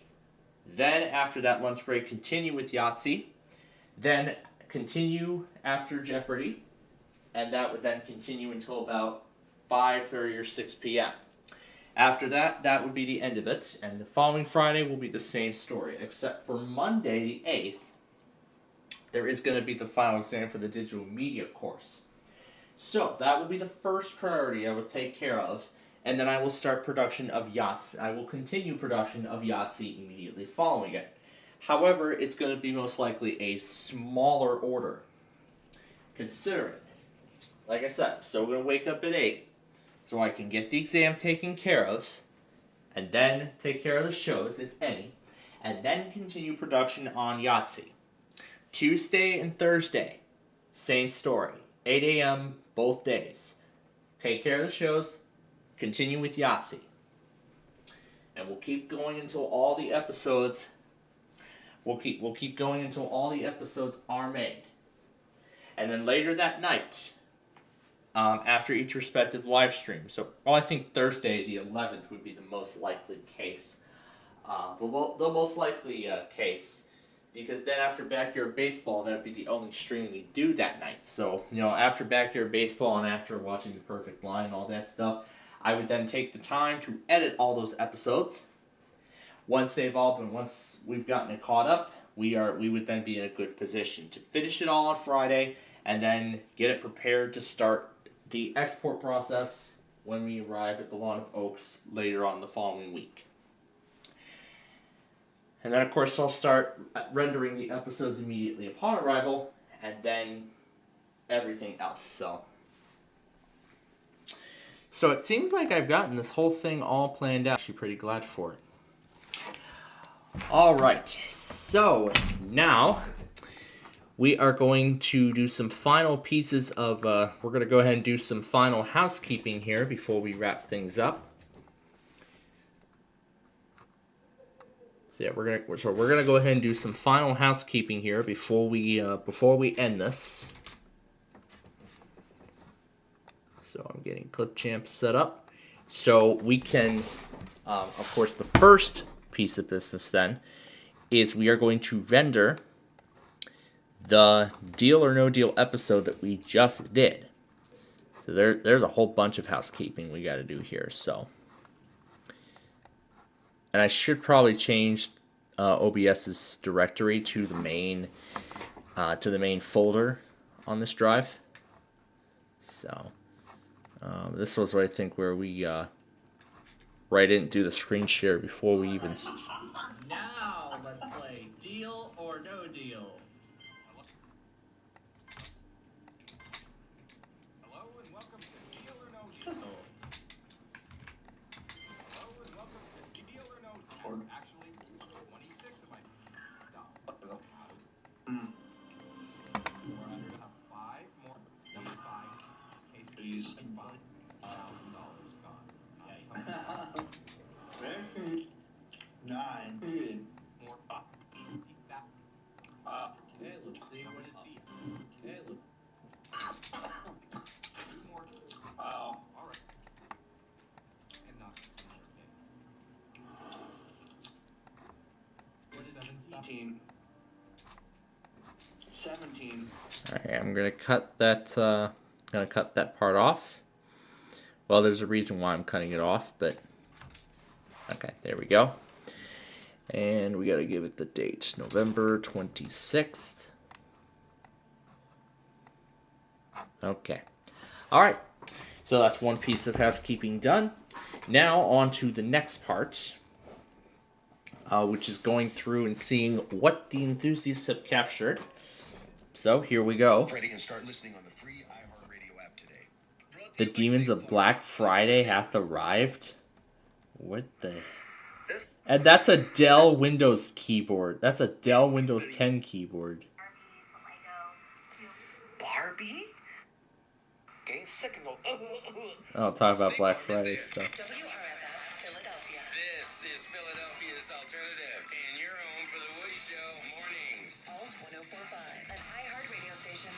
Then, after that lunch break, continue with Yahtzee. Then continue after Jeopardy. And that would then continue until about 5:30 or 6 p.m. After that, that would be the end of it. And the following Friday will be the same story, except for Monday, the 8th, there is going to be the final exam for the digital media course. So, that will be the first priority I will take care of. And then I will start production of Yahtzee. I will continue production of Yahtzee immediately following it. However, it's going to be most likely a smaller order. Considering, like I said, I'm still going to wake up at 8 so I can get the exam taken care of, and then take care of the shows, if any, and then continue production on Yahtzee. Tuesday and Thursday, same story. 8 a.m. both days. Take care of the shows, continue with Yahtzee. And we'll keep going until all the episodes we'll keep going until all the episodes are made. And then later that night, after each respective live stream. So, I think Thursday the 11th would be the most likely case. The most likely case, because then after Backyard Baseball, that would be the only stream we do that night. So, after Backyard Baseball and after watching The Perfect Line and all that stuff, I would then take the time to edit all those episodes. Once we've gotten it caught up, we would then be in a good position to finish it all on Friday and then get it prepared to start the export process when we arrive at the Lawn of Oaks later on the following week. And then, of course, I'll start rendering the episodes immediately upon arrival, and then everything else. So it seems like I've gotten this whole thing all planned out. Actually, pretty glad for it. All right, so now we are going to do some final pieces of, we're going to go ahead and do some final housekeeping here before we wrap things up. So yeah, we're gonna go ahead and do some final housekeeping here before we end this. So I'm getting Clipchamp set up, so we can, of course, the first piece of business then is we are going to render the Deal or No Deal episode that we just did. So there's a whole bunch of housekeeping we got to do here. So, and I should probably change OBS's directory to the main folder on this drive. So this was I think where we where I didn't do the screen share before we even. Now let's play Deal or No Deal. Hello and welcome to Deal or No Deal. Hello and welcome to Deal or No Deal. Actually, 26 of my dollars. 400 up 5 more 75 cases of $5,000 gone. Nine. More Okay, let's see what it is. Okay, more. Wow. All right. And not 17. All right, I'm gonna cut that part off. Well, there's a reason why I'm cutting it off, but okay, there we go. And we gotta give it the date, November 26th. Okay. All right. So that's one piece of housekeeping done. Now on to the next part, which is going through and seeing what the enthusiasts have captured. So here we go. Ready and start listening on the free iHeartRadio app today. The Demons of Black Friday hath arrived. What the? And that's a Dell Windows keyboard. That's a Dell Windows 10 keyboard. Barbie? Gain signal. I'll talk about Black Friday stuff. WRFF Philadelphia. This is Philadelphia's alternative. And you're home for the Woody Show mornings. Pulse 104.5, an iHeart radio station.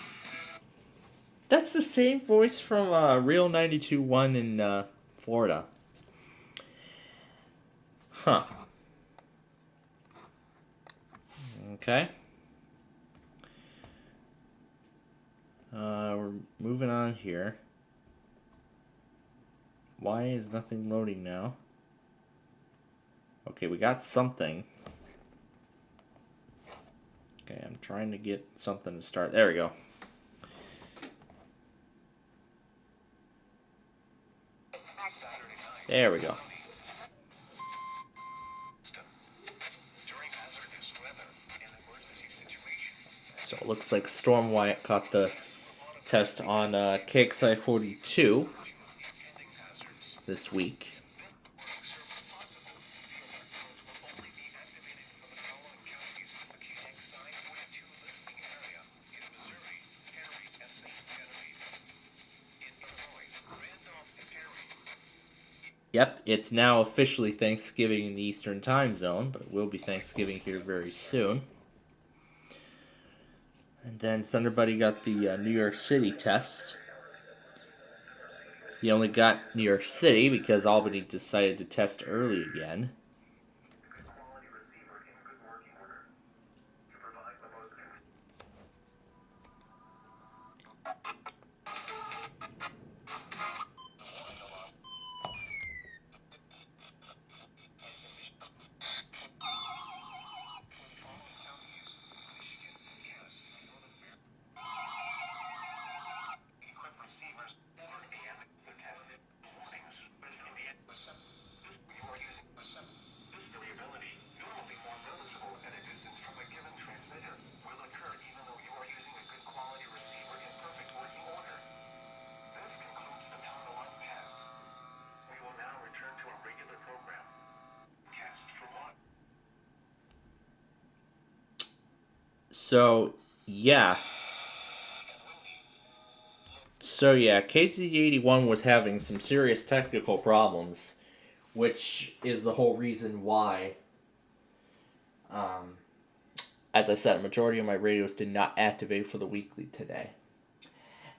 That's the same voice from Real 92.1 in Florida. Huh. Okay. We're moving on here. Why is nothing loading now? Okay, we got something. Okay, I'm trying to get something to start. There we go. There we go. So it looks like Storm Wyatt caught the test on KXI 42 this week. Yep, it's now officially Thanksgiving in the Eastern Time Zone, but it will be Thanksgiving here very soon. And then Thunder Buddy got the New York City test. He only got New York City because Albany decided to test early again. So, yeah, KC81 was having some serious technical problems, which is the whole reason why, as I said, a majority of my radios did not activate for the weekly today.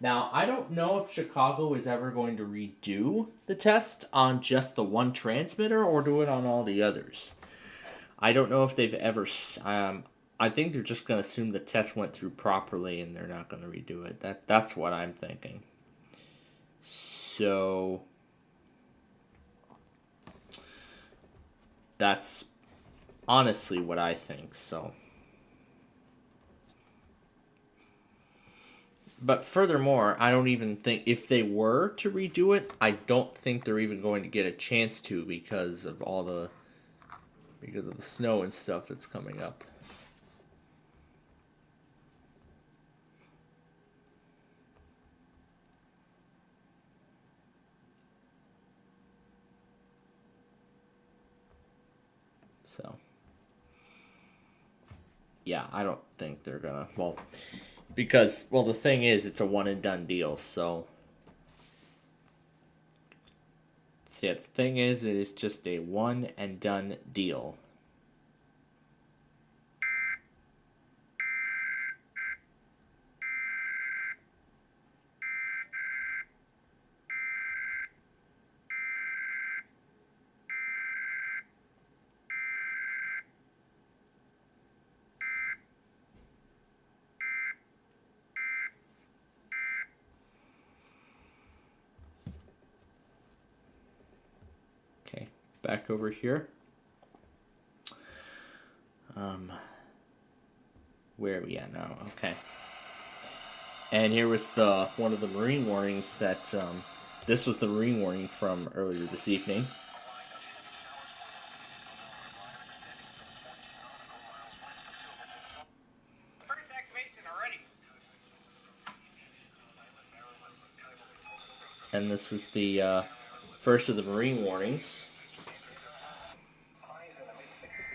Now, I don't know if Chicago is ever going to redo the test on just the one transmitter or do it on all the others. I don't know if they've ever... I think they're just going to assume the test went through properly and they're not going to redo it. That's what I'm thinking. So that's honestly what I think. So, but furthermore, I don't even think if they were to redo it, I don't think they're even going to get a chance to because of the snow and stuff that's coming up. So, yeah, I don't think they're gonna, because the thing is, it's a one and done deal, so yeah, the thing is, it is just a one and done deal. Back over here. Where are we at now? Okay. And here was one of the marine warnings that this was the marine warning from earlier this evening. And this was the first of the Marine warnings.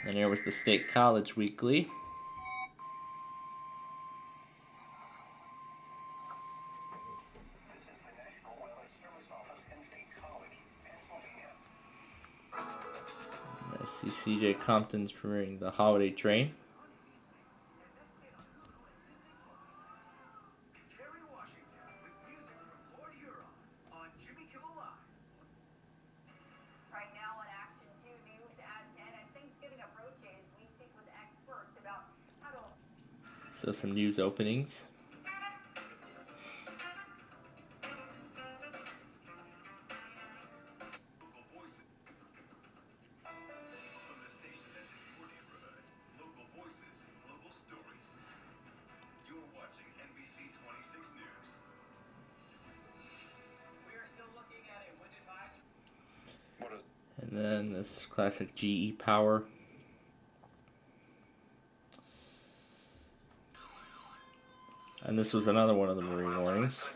And here was the State College Weekly. I see CJ Compton's premiering The Holiday Train. Right now on Action 2 News at 10, as Thanksgiving approaches, we speak with experts about how to... So some news openings. And then this classic GE Power. And this was another one of the Marine warnings.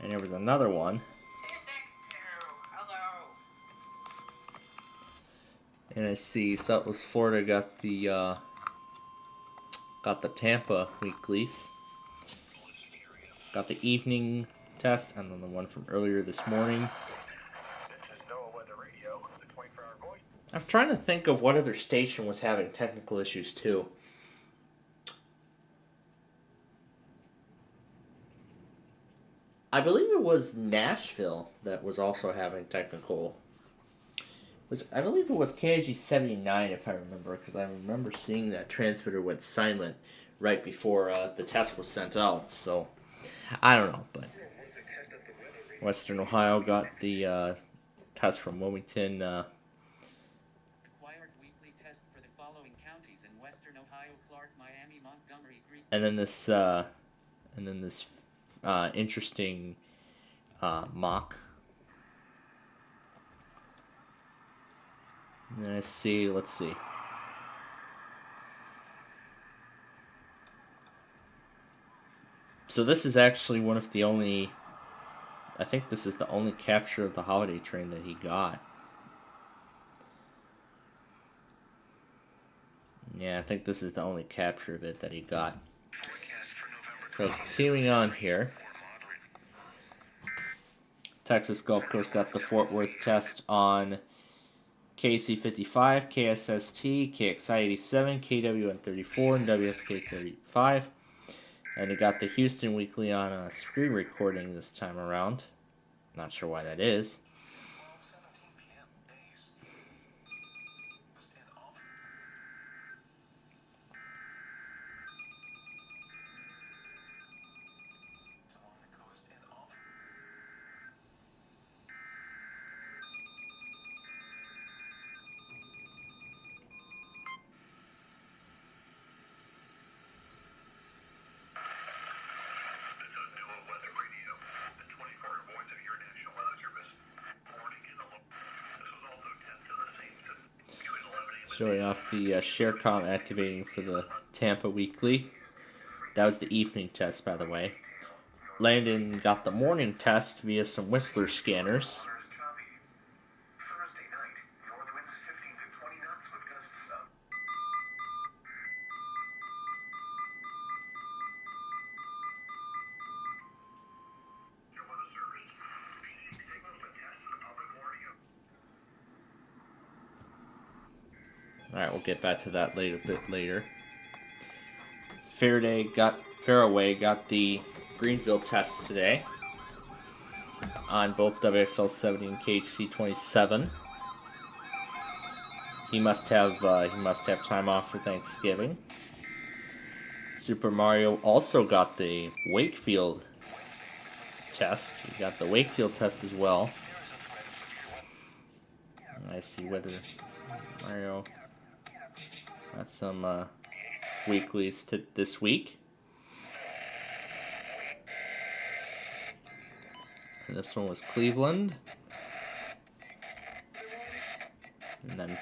And there was another one. And I see Southwest Florida got the Tampa weeklies. Got the evening test, and then the one from earlier this morning. I'm trying to think of what other station was having technical issues too. I believe it was Nashville that was also having technical. I believe it was KG 79 if I remember, because I remember seeing that transmitter went silent right before the test was sent out. So I don't know, but Western Ohio got the test from Wilmington. Required weekly test for the following counties in Western Ohio: Clark, Miami, Montgomery, Greene. And then this interesting mock. And then let's see. So this is actually one of the only. I think this is the only capture of the Holiday Train that he got. Yeah, I think this is the only capture of it that he got. So continuing on here. Texas Gulf Coast got the Fort Worth test on KC55, KSST, KXI87, KWN34, and WSK35. And it got the Houston Weekly on a screen recording this time around. Not sure why that is. Showing off the ShareCom activating for the Tampa Weekly. That was the evening test, by the way. Landon got the morning test via some Whistler scanners. Alright, we'll get back to that a bit later. Fairway got the Greenville test today on both WXL70 and KHC27. He must have time off for Thanksgiving. Super Mario also got the Wakefield test. He got the Wakefield test as well. I see whether Mario got some weeklies this week. And this one was Cleveland. And then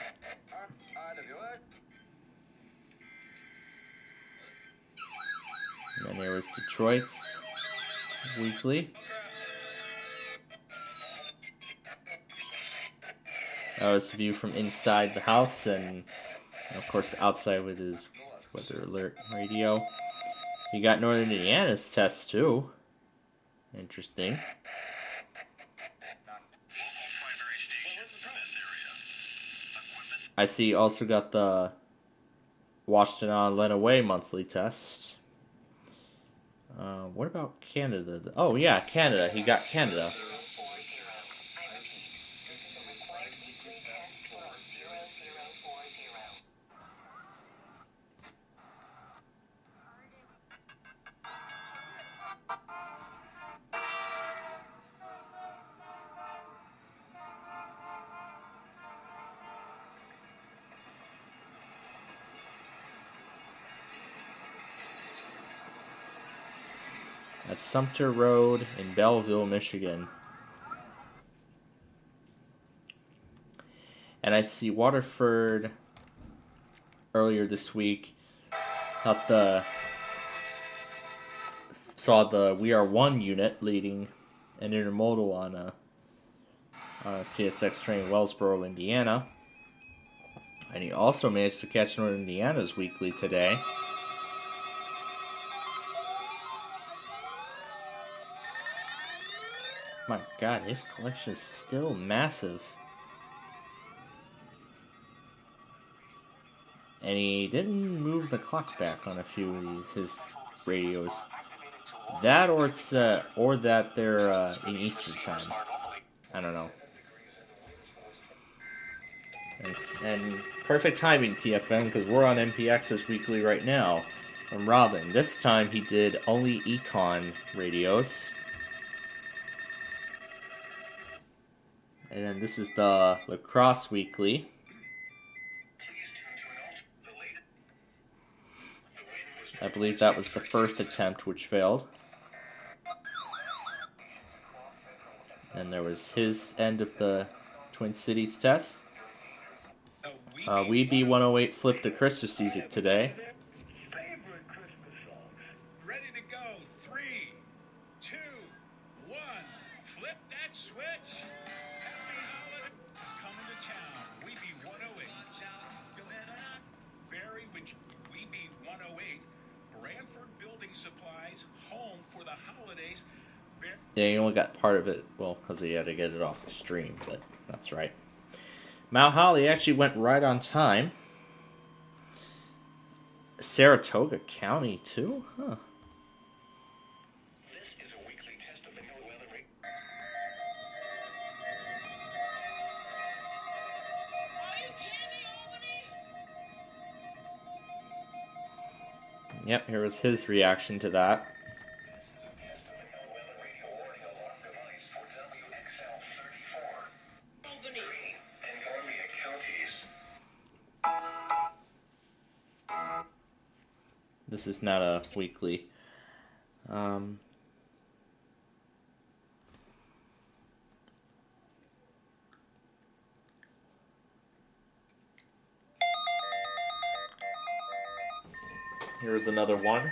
there was Detroit's weekly. That was the view from inside the house, and of course outside with his weather alert radio. You got Northern Indiana's test too. Interesting. I see you also got the Washington on Lenawee monthly test. What about Canada? Oh yeah, Canada. He got Canada. At Sumter Road in Belleville, Michigan. And I see Waterford earlier this week saw the We Are One unit leading an intermodal on a CSX train in Wellsboro, Indiana. And he also managed to catch Northern Indiana's weekly today. My God, his collection is still massive. And he didn't move the clock back on a few of his radios. That or it's or that they're in Eastern time. I don't know. And perfect timing, TFN, because we're on MPX's weekly right now from Robin. This time he did only Eton radios. And then this is the Lacrosse Weekly. I believe that was the first attempt, which failed. And there was his end of the Twin Cities test. Weeby 108 flipped the Christmas music today. Ready to go. 3, 2, 1. Flip that switch. Happy holidays is coming to town. Weeby 108. Barry with Weeby 108. Branford Building Supplies. Home for the holidays. Yeah, you only got part of it, well, because he had to get it off the stream, but that's right. Mount Holly actually went right on time. Saratoga County, too? Huh. Yep, here was his reaction to that. This is not a weekly. Here's another one.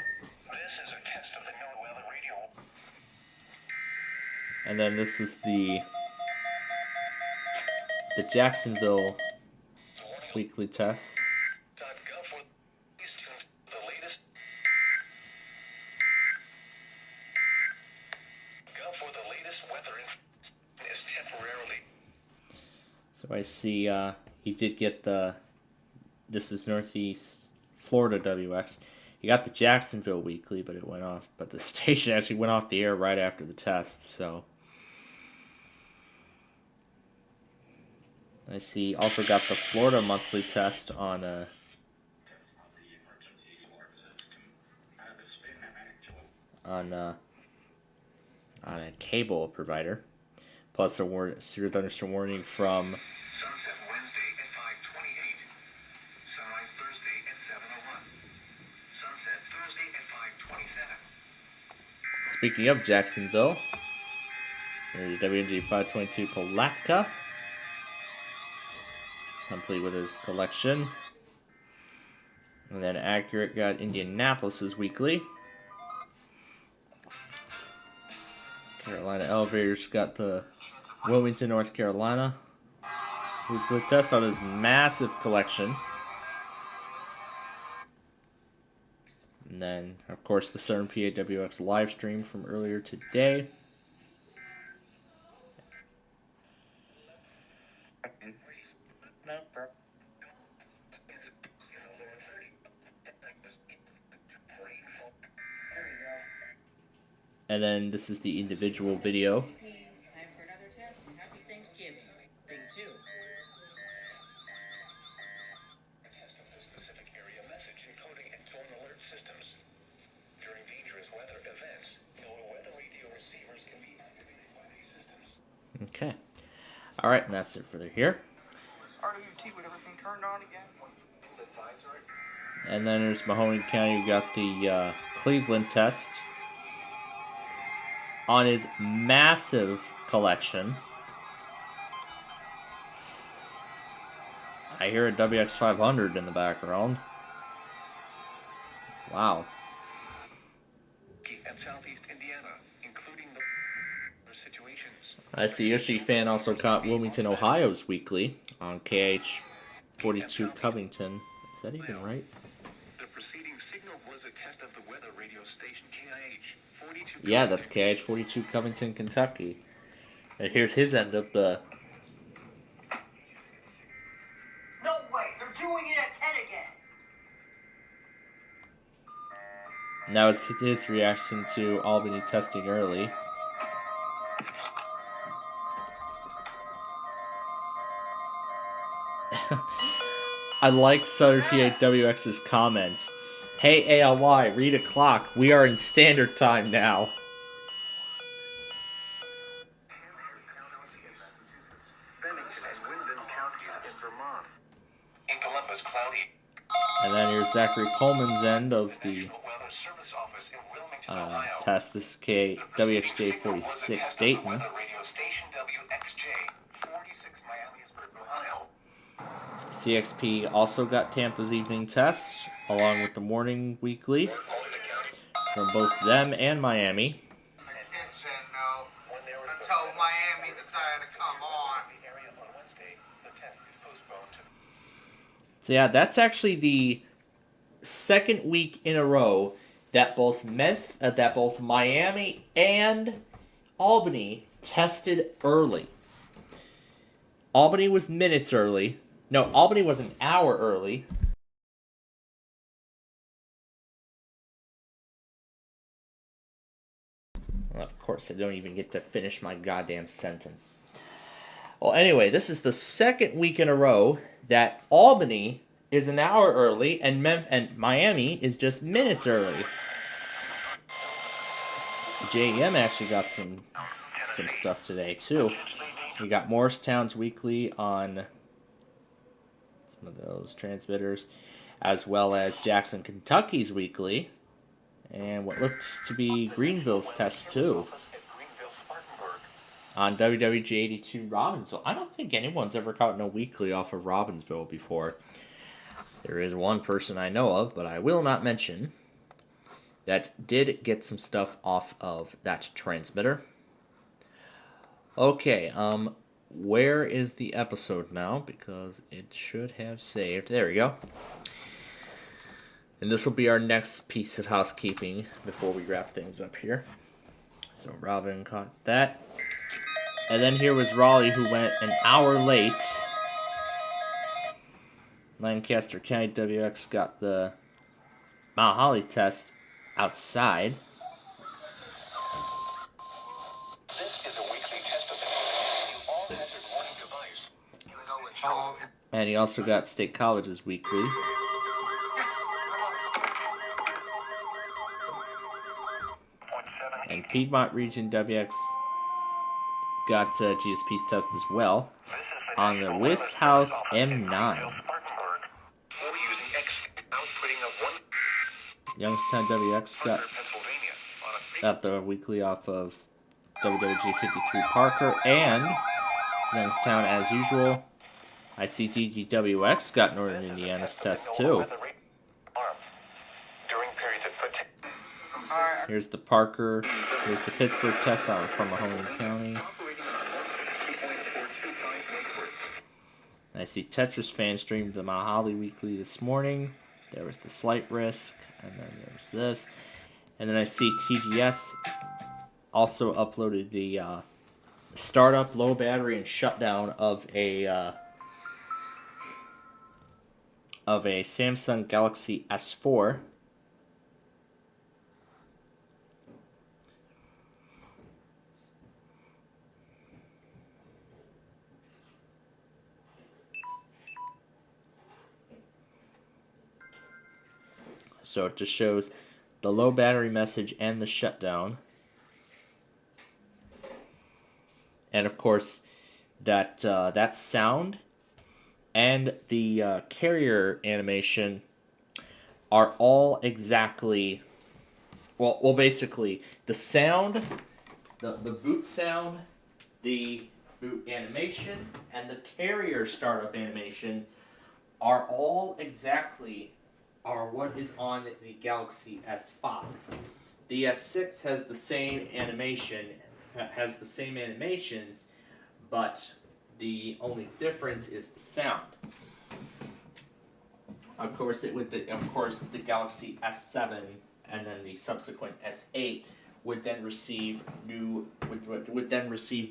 And then this is the Jacksonville weekly test. So I see he did get this is Northeast Florida WX. He got the Jacksonville weekly, but it went off. But the station actually went off the air right after the test, so. I see also got the Florida monthly test on a cable provider. Plus a severe thunderstorm warning from Sunset Wednesday at 5:28. Sunrise Thursday at 7:01. Sunset Thursday at 5:27. Speaking of Jacksonville, there's WNG 522 Palatka, complete with his collection. And then Accurate got Indianapolis's weekly. Carolina Elevators got the Wilmington, North Carolina weekly test on his massive collection. And then, of course, the CERN PAWX live stream from earlier today. And then this is the individual video. Time for another test and happy Thanksgiving. Thing 2. A test of the specific area message encoding its own alert systems. During dangerous weather events, weather radio receivers can be activated by these systems. Okay. Alright, and that's it for the here. RWT with everything turned on again. And then there's Mahoney County. We got the Cleveland test on his massive collection. I hear a WX500 in the background. Wow. And Southeast Indiana, including the situations. I see Yoshi fan also caught Wilmington, Ohio's weekly on KH42 Covington. Is that even right? The preceding signal was a test of the weather radio station KIH-42. Yeah, that's KH42 Covington, Kentucky. And here's his end of the... No way! They're doing it at 10 again! Now it's his reaction to Albany testing early. I like Southern PAWX's comments. Hey ALY, read a clock. We are in standard time now. Bennington and Wyndham counties in Vermont. In Columbus, cloudy. And then here's Zachary Coleman's end of the Weather Service Office in Wilmington, Ohio. test. This is WXJ46 Dayton. Weather radio station WXJ 46 Miamisburg, Ohio. CXP also got Tampa's evening test, along with the morning weekly from both them and Miami. I can't say no until Miami decided to come on. So yeah, that's actually the second week in a row that both Miami and Albany tested early. Albany was minutes early. No, Albany was an hour early. Well, of course, I don't even get to finish my goddamn sentence. Well, anyway, this is the second week in a row that Albany is an hour early and Miami is just minutes early. JM actually got some stuff today, too. We got Morristown's weekly on some of those transmitters, as well as Jackson, Kentucky's weekly, and what looks to be Greenville's test, too, on WWG82 Robbinsville. I don't think anyone's ever gotten a weekly off of Robbinsville before. There is one person I know of, but I will not mention, that did get some stuff off of that transmitter. Okay, where is the episode now? Because it should have saved. There we go. And this will be our next piece of housekeeping before we wrap things up here. So Robin caught that. And then here was Raleigh, who went an hour late. Lancaster County WX got the Mount Holly test outside. This is a weekly test of the all-hazard warning device. And he also got State College's weekly. And Piedmont Region WX got GSP's test as well on the Wiss House M9. Youngstown WX got the weekly off of WWG53 Parker, and Youngstown, as usual, ICTGWX got Northern Indiana's test too. During periods of Alright, Here's the Parker. Here's the Pittsburgh test out from Mahoney County. I see Tetris fan streamed the Mount Holly Weekly this morning. There was the Slight Risk, and then there's this. And then I see TGS also uploaded the startup, low battery, and shutdown of a Samsung Galaxy S4. So it just shows the low battery message and the shutdown. And of course, that sound and the carrier animation are all exactly, well, basically, the sound, the boot sound, the boot animation, and the carrier startup animation are all exactly what is on the Galaxy S5. The S6 has the same animations, but the only difference is the sound. Of course, the Galaxy S7 and then the subsequent S8 would then receive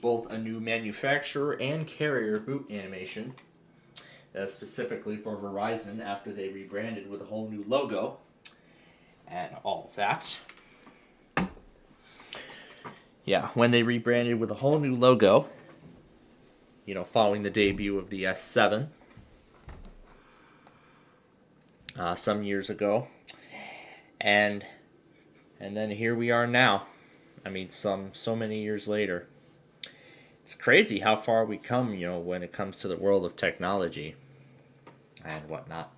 both a new manufacturer and carrier boot animation. Specifically for Verizon after they rebranded with a whole new logo and all of that. Yeah, when they rebranded with a whole new logo, following the debut of the S7 some years ago, and then here we are now. I mean, so many years later. It's crazy how far we come, when it comes to the world of technology and whatnot.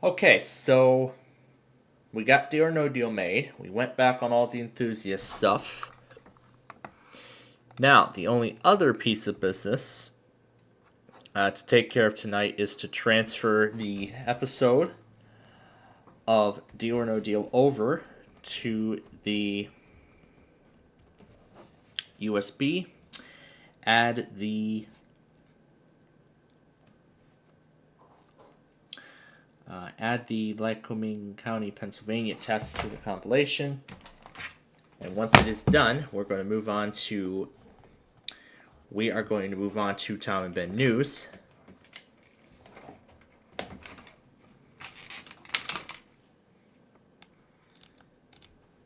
Okay, so we got Deal or No Deal made. We went back on all the enthusiast stuff. Now, the only other piece of business to take care of tonight is to transfer the episode of Deal or No Deal over to the USB. Add the Lycoming County, Pennsylvania test to the compilation. And once it is done, we are going to move on to Tom and Ben News.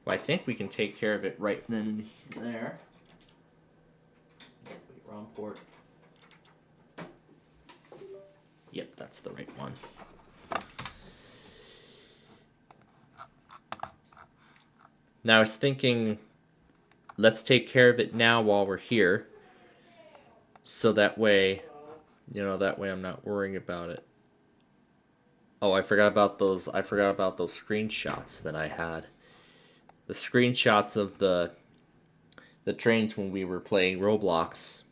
Well, I think we can take care of it right then and there. Wait, wrong port. Yep, that's the right one. Now I was thinking, let's take care of it now while we're here. So that way, I'm not worrying about it. Oh, I forgot about those screenshots that I had. The screenshots of the trains when we were playing Roblox.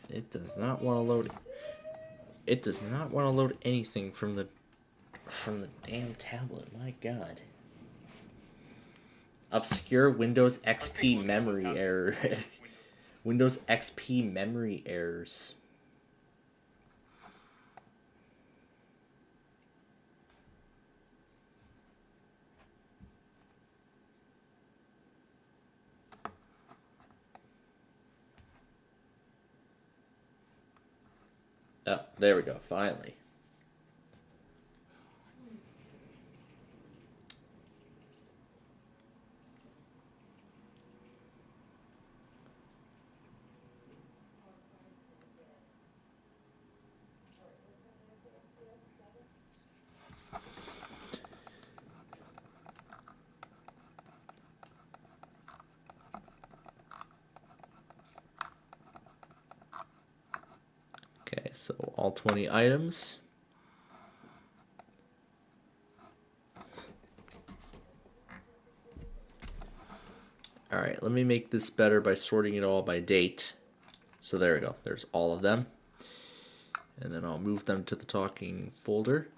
It does not want to load. It does not want to load anything from the damn tablet. My God. Obscure Windows XP memory error. Windows XP memory errors. Oh, there we go, finally. Okay, so all 20 items. All right, let me make this better by sorting it all by date. So there we go. There's all of them. and then I'll move them to the talking folder.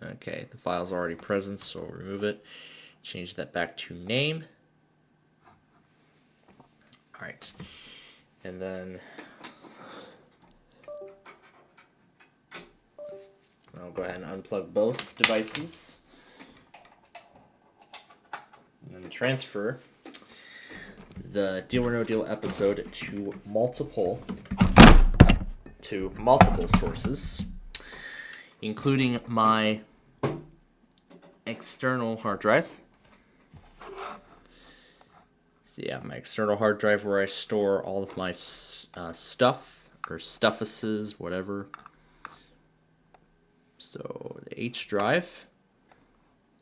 Okay, the file's already present, so I'll remove it. Change that back to name. Alright, and then I'll go ahead and unplug both devices. And then transfer the Deal or No Deal episode to multiple sources, including my external hard drive. So yeah, my external hard drive where I store all of my stuff or stuffuses, whatever. So the H drive,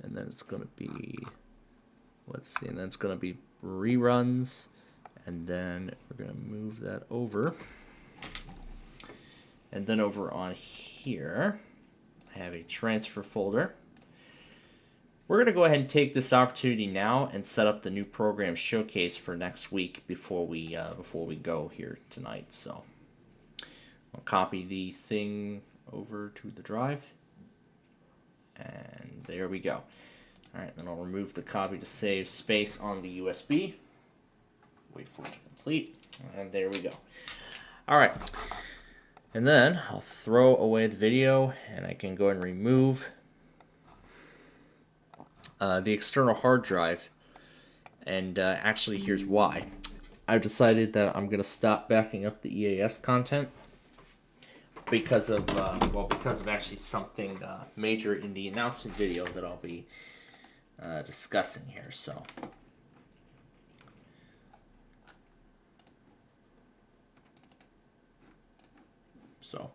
and then it's going to be, let's see, and then it's going to be reruns, and then we're going to move that over. And then over on here, I have a transfer folder. We're going to go ahead and take this opportunity now and set up the new program showcase for next week before we go here tonight. So I'll copy the thing over to the drive, and there we go. All right, then I'll remove the copy to save space on the USB. Wait for it to complete, and there we go. All right, and then I'll throw away the video, and I can go and remove the external hard drive. And actually, here's why. I've decided that I'm going to stop backing up the EAS content because of actually something major in the announcement video that I'll be discussing here. So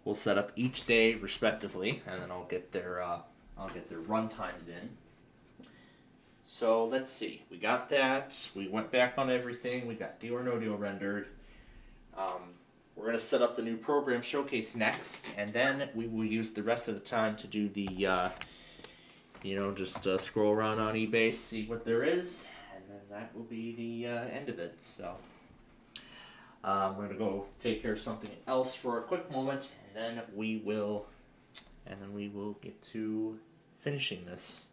we'll set up each day respectively, and then I'll get their run times in. So let's see. We got that. We went back on everything. We got Deal or No Deal rendered. We're going to set up the new program showcase next, and then we will use the rest of the time to do the, just scroll around on eBay, see what there is, and then that will be the end of it. So we're going to go take care of something else for a quick moment, and then we will get to finishing this.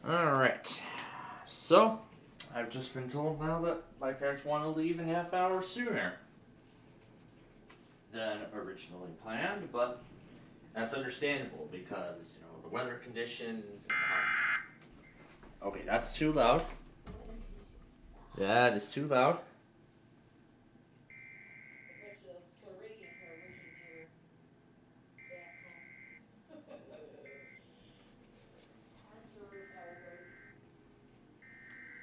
Alright. So, I've just been told now that my parents want to leave a half hour sooner than originally planned, but that's understandable because, the weather conditions. Okay, that's too loud. That is too loud.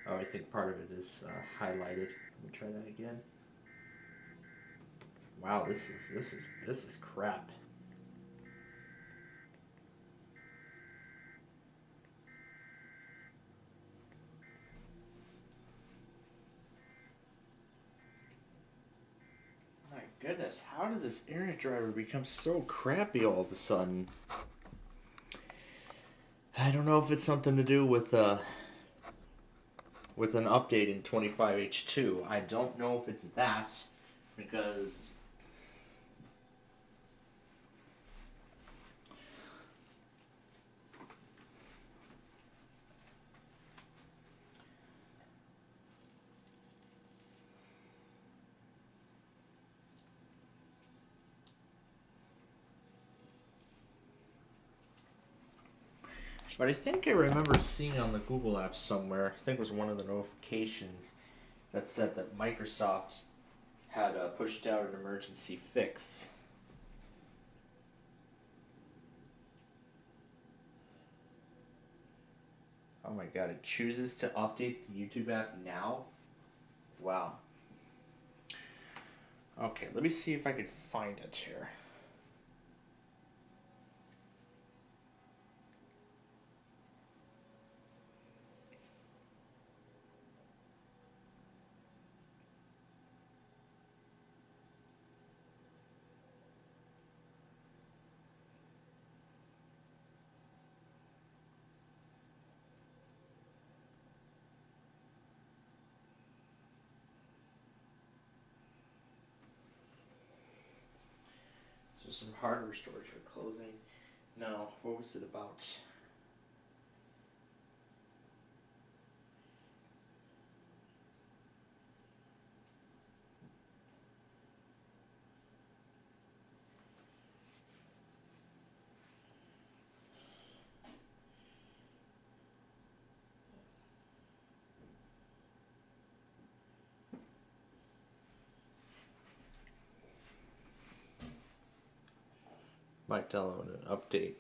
Oh, I think part of it is highlighted. Let me try that again. Wow, this is crap. My goodness, how did this internet driver become so crappy all of a sudden? I don't know if it's something to do with an update in 25H2. I don't know if it's that, because but I think I remember seeing on the Google Apps somewhere, I think it was one of the notifications that said that Microsoft had pushed out an emergency fix. Oh my god, it chooses to update the YouTube app now? Wow. Okay, let me see if I can find it here. Some hardware stores are closing. No, what was it about? Might download an update.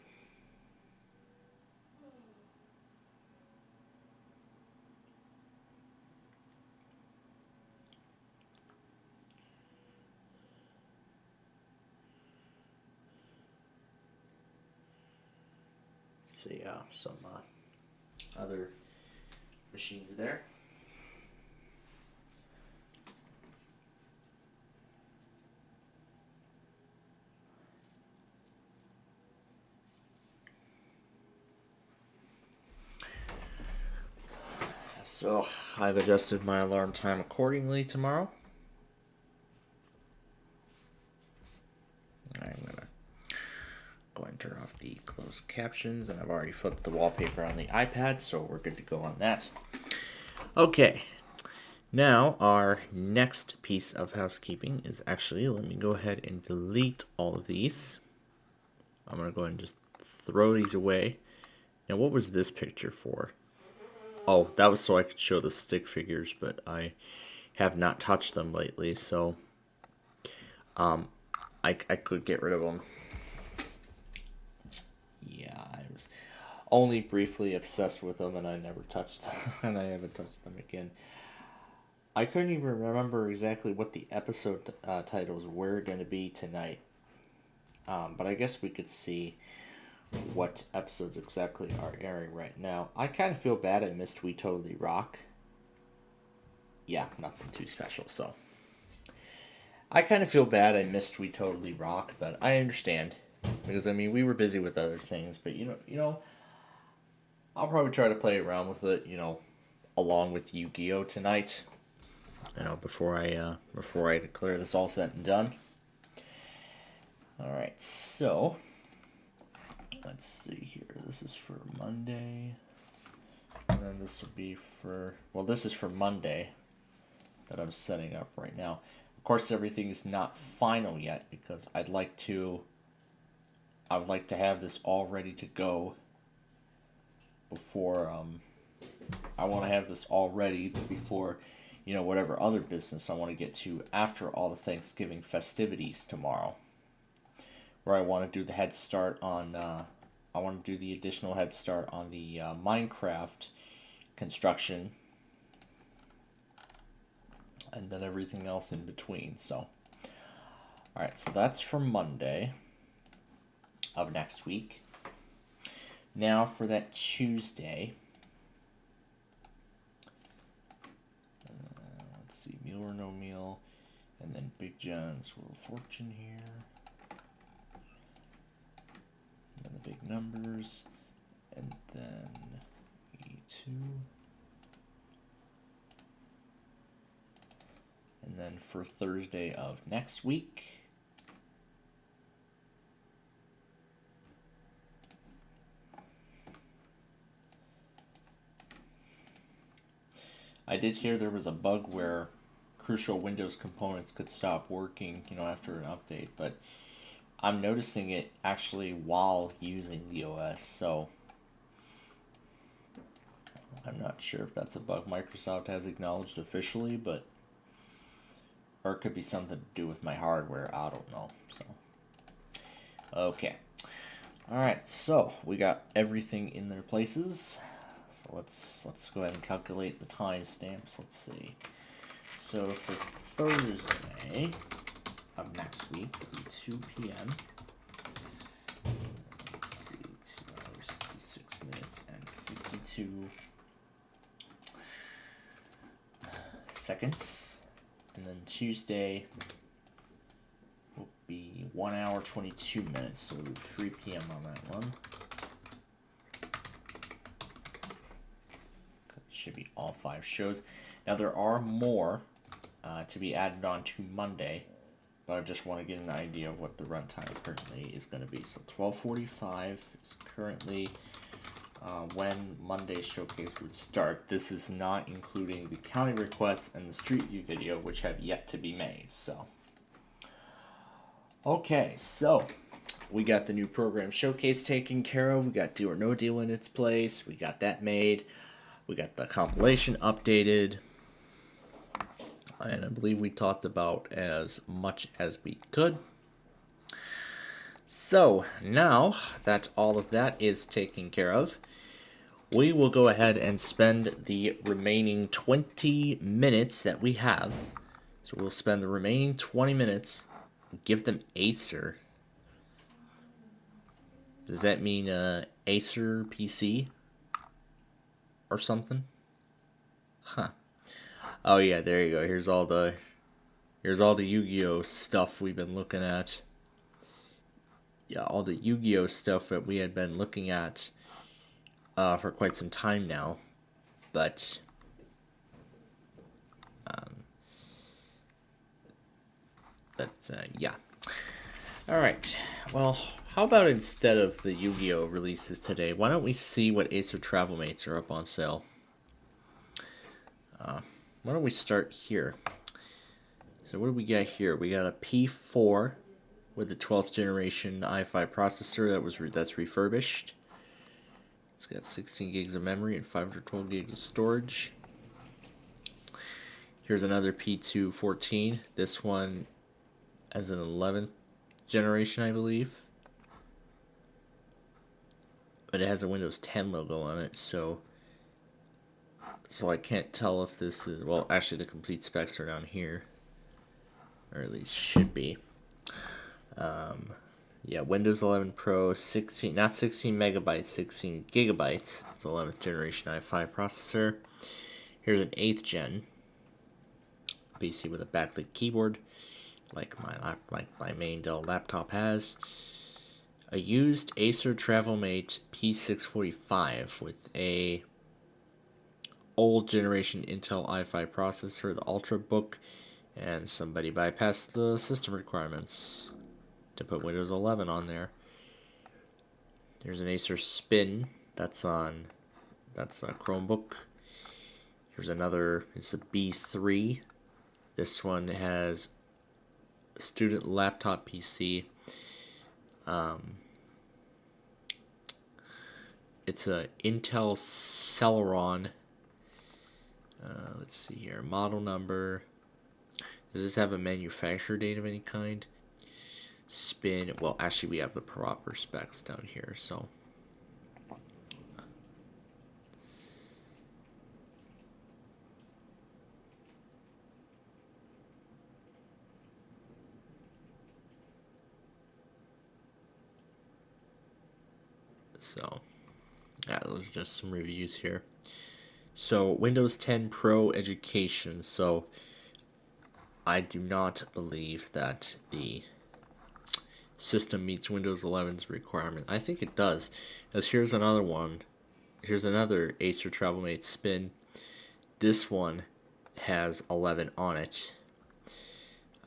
So yeah, some other machines there. So I've adjusted my alarm time accordingly tomorrow. I'm gonna go and turn off the closed captions, and I've already flipped the wallpaper on the iPad, so we're good to go on that. Okay, now our next piece of housekeeping is actually, let me go ahead and delete all of these. I'm gonna go ahead and just throw these away. Now, what was this picture for? Oh, that was so I could show the stick figures, but I have not touched them lately, so I could get rid of them. Yeah, I was only briefly obsessed with them, and I never touched them, and I haven't touched them again. I couldn't even remember exactly what the episode titles were going to be tonight, but I guess we could see what episodes exactly are airing right now. I kind of feel bad I missed We Totally Rock. Yeah, nothing too special, so. I kind of feel bad I missed We Totally Rock, but I understand. Because, I mean, we were busy with other things, but, you know, I'll probably try to play around with it, along with Yu-Gi-Oh! Tonight. Before I declare this all set and done. Alright, so let's see here. This is for Monday. And then this will be for, well, this is for Monday that I'm setting up right now. Of course, everything is not final yet because I would like to have this all ready to go before, I want to have this all ready before, you know, whatever other business I want to get to after all the Thanksgiving festivities tomorrow. Where I want to do the head start on, I want to do the additional head start on the Minecraft construction. And then everything else in between, so. Alright, so that's for Monday of next week. Now for that Tuesday. Let's see, meal or no meal. And then Big John's Wheel of Fortune here. And then the big numbers. And then E2. And then for Thursday of next week, I did hear there was a bug where crucial Windows components could stop working, you know, after an update, but I'm noticing it actually while using the OS, so I'm not sure if that's a bug Microsoft has acknowledged officially, but or it could be something to do with my hardware, I don't know. So okay. Alright, so we got everything in their places. So let's go ahead and calculate the timestamps. Let's see. So for Thursday of next week, it'll be 2 p.m. Let's see, 2 hours, 56 minutes, and 52 seconds. And then Tuesday will be 1 hour, 22 minutes, so 3 p.m. on that one. Should be all 5 shows. Now there are more to be added on to Monday, but I just want to get an idea of what the runtime currently is going to be. So 12:45 is currently when Monday's showcase would start. This is not including the county requests and the Street View video, which have yet to be made. So, okay, so we got the new program showcase taken care of. We got Deal or No Deal in its place. We got that made. We got the compilation updated. And I believe we talked about as much as we could. So, now that all of that is taken care of, we will go ahead and spend the remaining 20 minutes that we have. So we'll spend the remaining 20 minutes, give them Acer. Does that mean Acer PC? Or something? Huh. Oh yeah, there you go. Here's all the Yu-Gi-Oh stuff we've been looking at. Yeah, all the Yu-Gi-Oh stuff that we had been looking at for quite some time now, but yeah. All right. Well, how about instead of the Yu-Gi-Oh releases today, why don't we see what Acer Travel Mates are up on sale? Why don't we start here? So what do we got here? We got a P4 with the 12th generation i5 processor that's refurbished. It's got 16 gigs of memory and 512 gigs of storage. Here's another P2 This one has an 11th generation, I believe. But it has a Windows 10 logo on it, so I can't tell if this is, well, actually the complete specs are down here. Or at least should be. Yeah, Windows 11 Pro, 16, not 16 megabytes, 16 gigabytes. It's 11th generation i5 processor. Here's an 8th gen PC with a backlit keyboard, like my main Dell laptop has. A used Acer TravelMate P645 with a old generation Intel i5 processor, the Ultrabook, and somebody bypassed the system requirements to put Windows 11 on there. There's an Acer Spin that's on That's a Chromebook. Here's another, it's a B3. This one has a student laptop PC. It's a Intel Celeron. Let's see here, model number. Does this have a manufacturer date of any kind? Spin, well, actually we have the proper specs down here, so. So, yeah, those are just some reviews here. So, Windows 10 Pro Education. So, I do not believe that the system meets Windows 11's requirement. I think it does. Because here's another one. Here's another Acer TravelMate Spin. This one has 11 on it.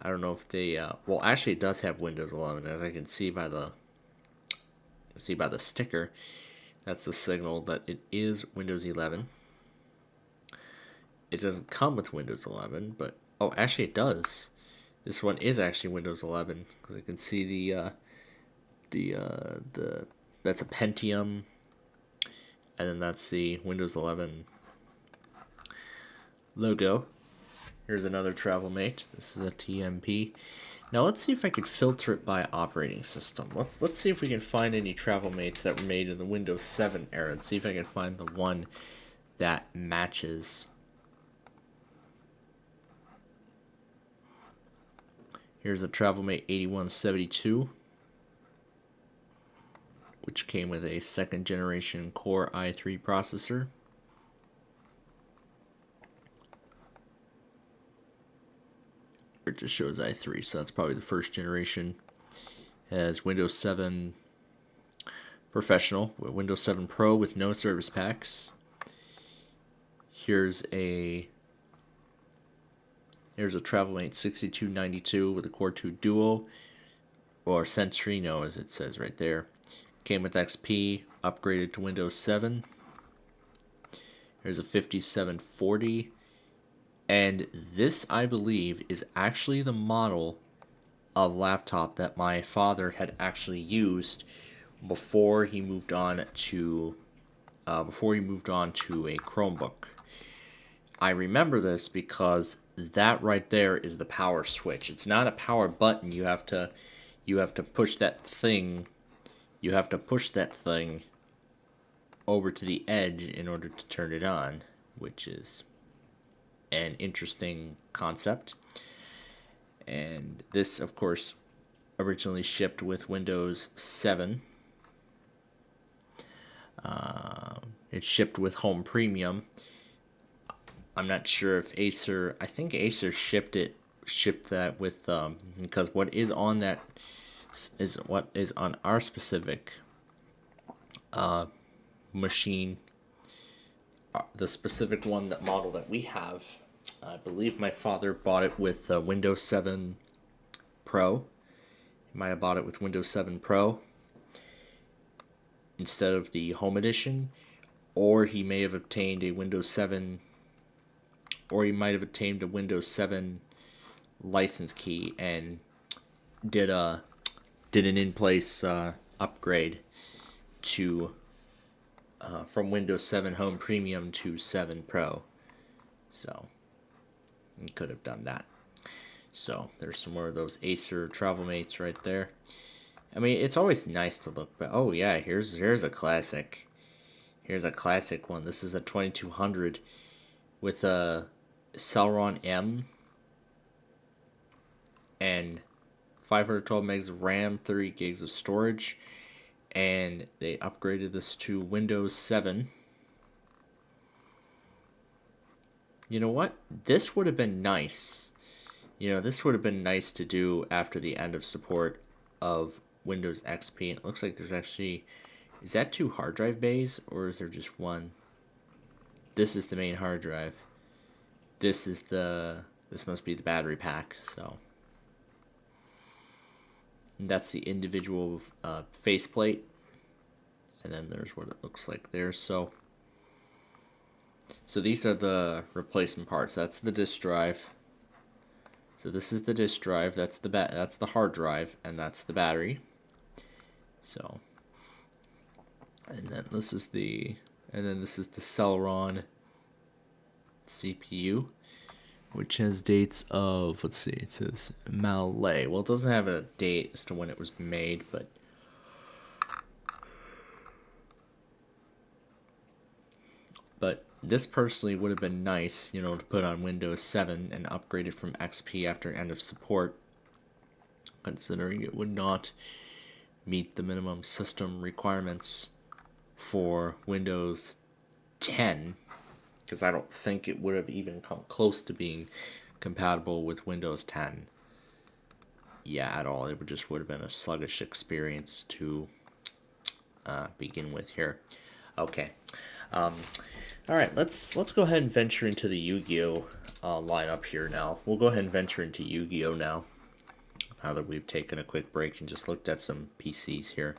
I don't know if they, well, actually it does have Windows 11, as I can see by the sticker. That's the signal that it is Windows 11. It doesn't come with Windows 11, but oh, actually it does. This one is actually Windows 11 because I can see the that's a Pentium, and then that's the Windows 11 logo. Here's another TravelMate. This is a TMP. Now let's see if I could filter it by operating system. Let's see if we can find any TravelMates that were made in the Windows 7 era. And see if I can find the one that matches. Here's a TravelMate 8172, which came with a 2nd generation Core i3 processor. It just shows i3, so that's probably the 1st generation. It has Windows 7 Professional, Windows 7 Pro with no service packs. Here's a TravelMate 6292 with a Core 2 Duo, or Centrino as it says right there. Came with XP, upgraded to Windows 7. Here's a 5740. And this, I believe, is actually the model of laptop that my father had actually used before he moved on to a Chromebook. I remember this because that right there is the power switch. It's not a power button. You have to push that thing. You have to push that thing over to the edge in order to turn it on, which is an interesting concept. And this, of course, originally shipped with Windows 7. It shipped with Home Premium. I'm not sure if Acer, I think Acer shipped that with, because what is on that is what is on our specific machine, the specific one, that model that we have. I believe my father bought it with Windows 7 Pro. He might have bought it with Windows 7 Pro instead of the Home Edition, or he may have obtained a Windows 7, or he might have obtained a Windows 7 license key and did an in-place upgrade to from Windows 7 Home Premium to 7 Pro. So you could have done that. So there's some more of those Acer TravelMates right there. I mean, it's always nice to look, but oh yeah, here's a classic. Here's a classic one. This is a 2200 with a Celeron M and 512 megs of RAM, 30 gigs of storage, and they upgraded this to Windows 7. You know what? This would have been nice. This would have been nice to do after the end of support of Windows XP. And it looks like there's actually, is that 2 hard drive bays, or is there just one? This is the main hard drive. This must be the battery pack, so. And that's the individual faceplate. And then there's what it looks like there, so. So these are the replacement parts. That's the disk drive. So this is the disk drive. That's the hard drive, and that's the battery. So, and then this is the Celeron CPU, which has dates of, let's see, it says Malay. Well, it doesn't have a date as to when it was made, but this personally would have been nice, you know, to put on Windows 7 and upgrade it from XP after end of support, considering it would not meet the minimum system requirements for Windows 10, because I don't think it would have even come close to being compatible with Windows 10. Yeah, at all. It would have been a sluggish experience to begin with here. Okay. All right, let's go ahead and venture into the Yu-Gi-Oh lineup here now. We'll go ahead and venture into Yu-Gi-Oh now that we've taken a quick break and just looked at some PCs here.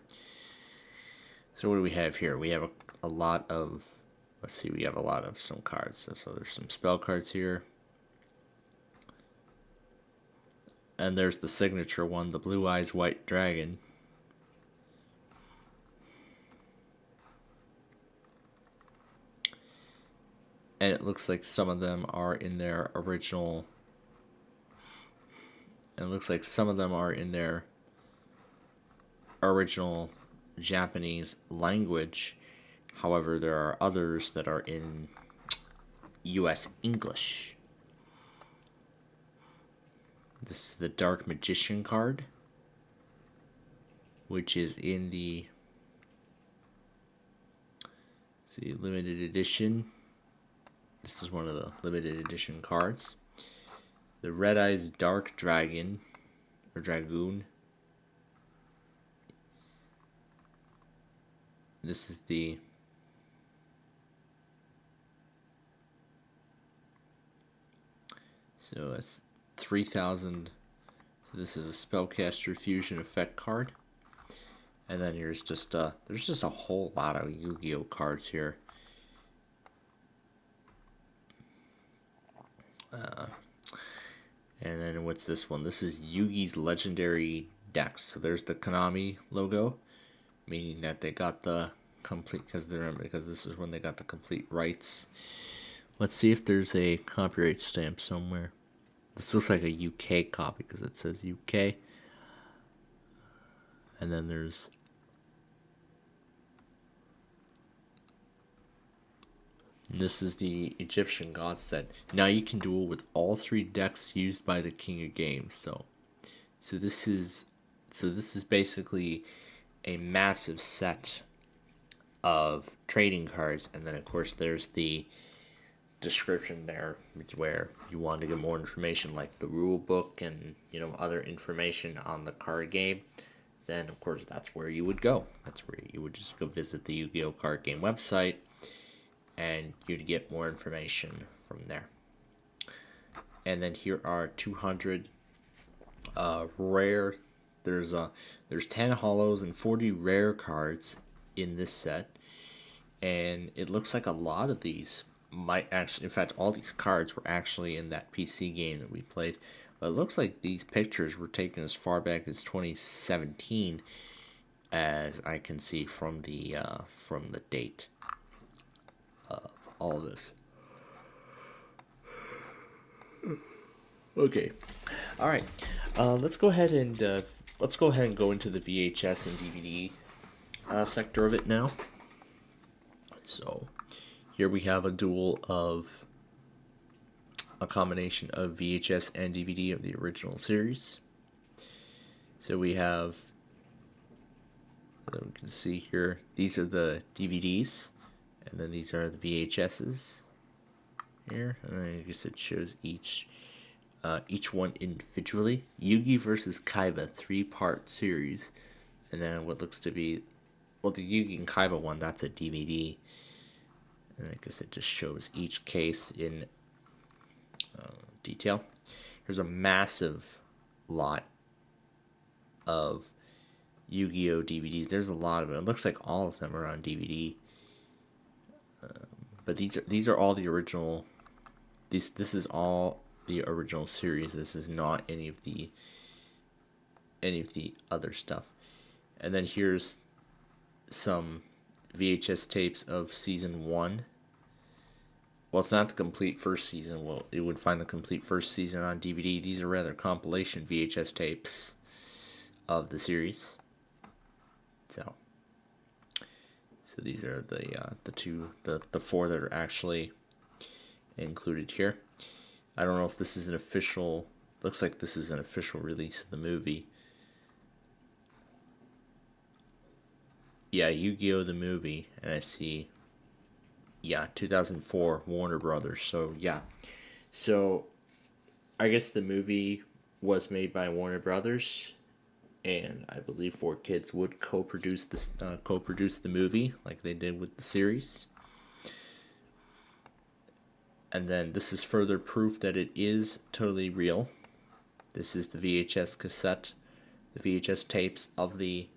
So what do we have here? We have a lot of, let's see, we have a lot of some cards. So there's some spell cards here. And there's the signature one, the Blue Eyes White Dragon. And it looks like some of them are in their original. And it looks like some of them are in their original Japanese language. However, there are others that are in US English. This is the Dark Magician card, which is in the limited edition. This is one of the limited edition cards. The Red Eyes Dark Dragon, or Dragoon. This is the that's 3,000. So this is a Spellcaster Fusion Effect card. And then here's just there's just a whole lot of Yu-Gi-Oh cards here. And then what's this one? This is Yugi's Legendary Dex. So there's the Konami logo, meaning that they got the complete, because this is when they got the complete rights. Let's see if there's a copyright stamp somewhere. This looks like a UK copy because it says UK. And then there's this is the Egyptian God set. Now you can duel with all 3 decks used by the King of Games. So this is basically a massive set of trading cards, and then of course there's the description there where you want to get more information, like the rule book and other information on the card game. Then of course that's where you would go. That's where you would just go visit the Yu-Gi-Oh card game website, and you'd get more information from there. And then here are 200 rare. There's 10 holos and 40 rare cards in this set, and it looks like a lot of these might actually, in fact, all these cards were actually in that PC game that we played. But it looks like these pictures were taken as far back as 2017, as I can see from the date of all of this. Okay, all right. Let's go ahead and go into the VHS and DVD sector of it now. So here we have a duel of a combination of VHS and DVD of the original series. So we have, we can see here, these are the DVDs, and then these are the VHSs here, and then I guess it shows each one individually. Yugi versus Kaiba 3-part series, and then what looks to be, well, the Yugi and Kaiba one, that's a DVD, and I guess it just shows each case in detail. There's a massive lot of Yu-Gi-Oh DVDs. There's a lot of them. It looks like all of them are on DVD. But these are all the original. This is all the original series. This is not any of the other stuff. And then here's some VHS tapes of season 1. Well, it's not the complete first season. Well, you would find the complete first season on DVD. These are rather compilation VHS tapes of the series. So these are the four that are actually included here. I don't know if this is an official. Looks like this is an official release of the movie. Yeah, Yu-Gi-Oh! The movie, and I see. Yeah, 2004 Warner Brothers. So yeah, so I guess the movie was made by Warner Brothers, and I believe 4Kids would co-produce the movie like they did with the series. And then this is further proof that it is totally real. This is the VHS cassette, the VHS tapes of the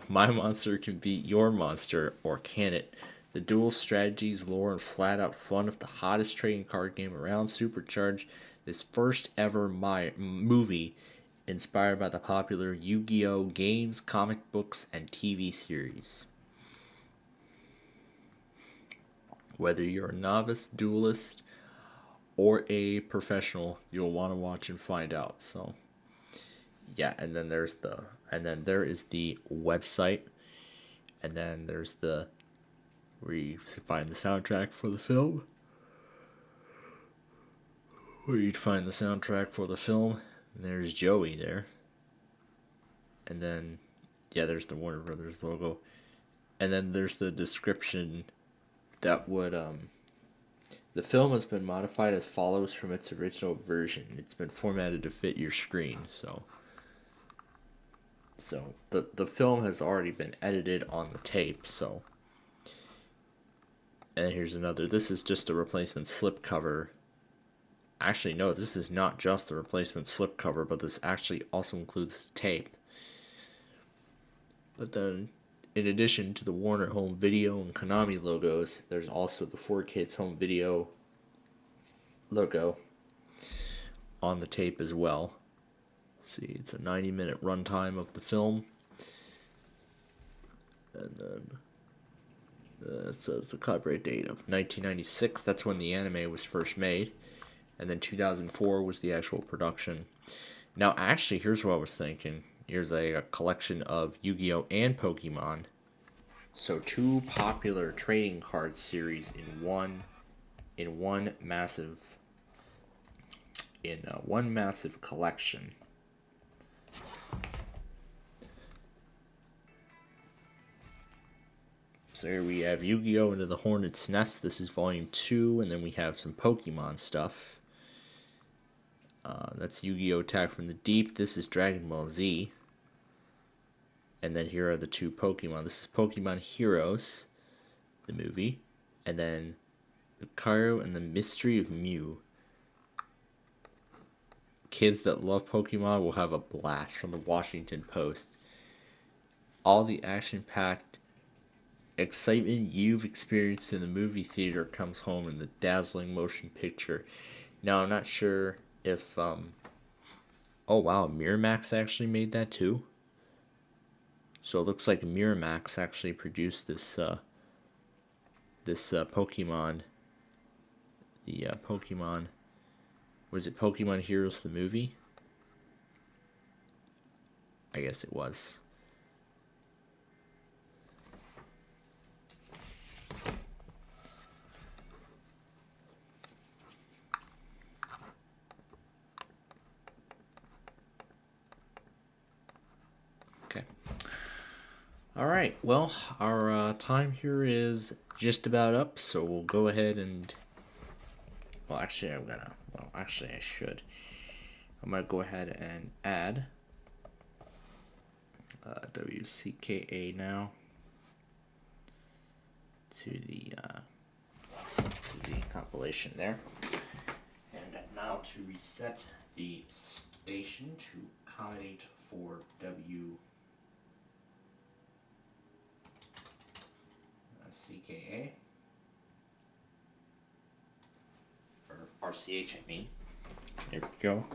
My Monster Can Beat Your Monster, or Can It? The dual strategies, lore, and flat-out fun of the hottest trading card game around supercharged this first ever movie inspired by the popular Yu-Gi-Oh! Games, comic books, and TV series. Whether you're a novice, duelist, or a professional, you'll want to watch and find out. So, yeah, and then there is the website, and then there's where you find the soundtrack for the film. And there's Joey there. And then, yeah, there's the Warner Brothers logo. And then there's the description that would, the film has been modified as follows from its original version. It's been formatted to fit your screen, so the film has already been edited on the tape, so. And here's another. This is just a replacement slipcover. Actually, no, this is not just the replacement slipcover, but this actually also includes the tape. But then, in addition to the Warner Home Video and Konami logos, there's also the 4Kids Home Video logo on the tape as well. See, it's a 90-minute runtime of the film. And then it says the copyright date of 1996. That's when the anime was first made. And then 2004 was the actual production. Now, actually, here's what I was thinking. Here's a collection of Yu-Gi-Oh! And Pokemon. So, two popular trading card series in one massive collection. So here we have Yu-Gi-Oh! Into the Hornet's Nest. This is volume 2, and then we have some Pokemon stuff. That's Yu-Gi-Oh! Attack from the Deep. This is Dragon Ball Z. And then here are the two Pokemon. This is Pokemon Heroes, the movie. And then Lucario and the Mystery of Mew. Kids that love Pokemon will have a blast, from the Washington Post. All the action-packed excitement you've experienced in the movie theater comes home in the dazzling motion picture. Now, I'm not sure if, oh wow, Miramax actually made that too? So it looks like Miramax actually produced this, Pokemon, Pokemon, was it Pokemon Heroes the movie? I guess it was. Alright, well, our time here is just about up, so we'll go ahead and, I should. I'm going to go ahead and add WCKA now to the compilation there. And now to reset the station to accommodate for CKA. RCH, I mean. There we go.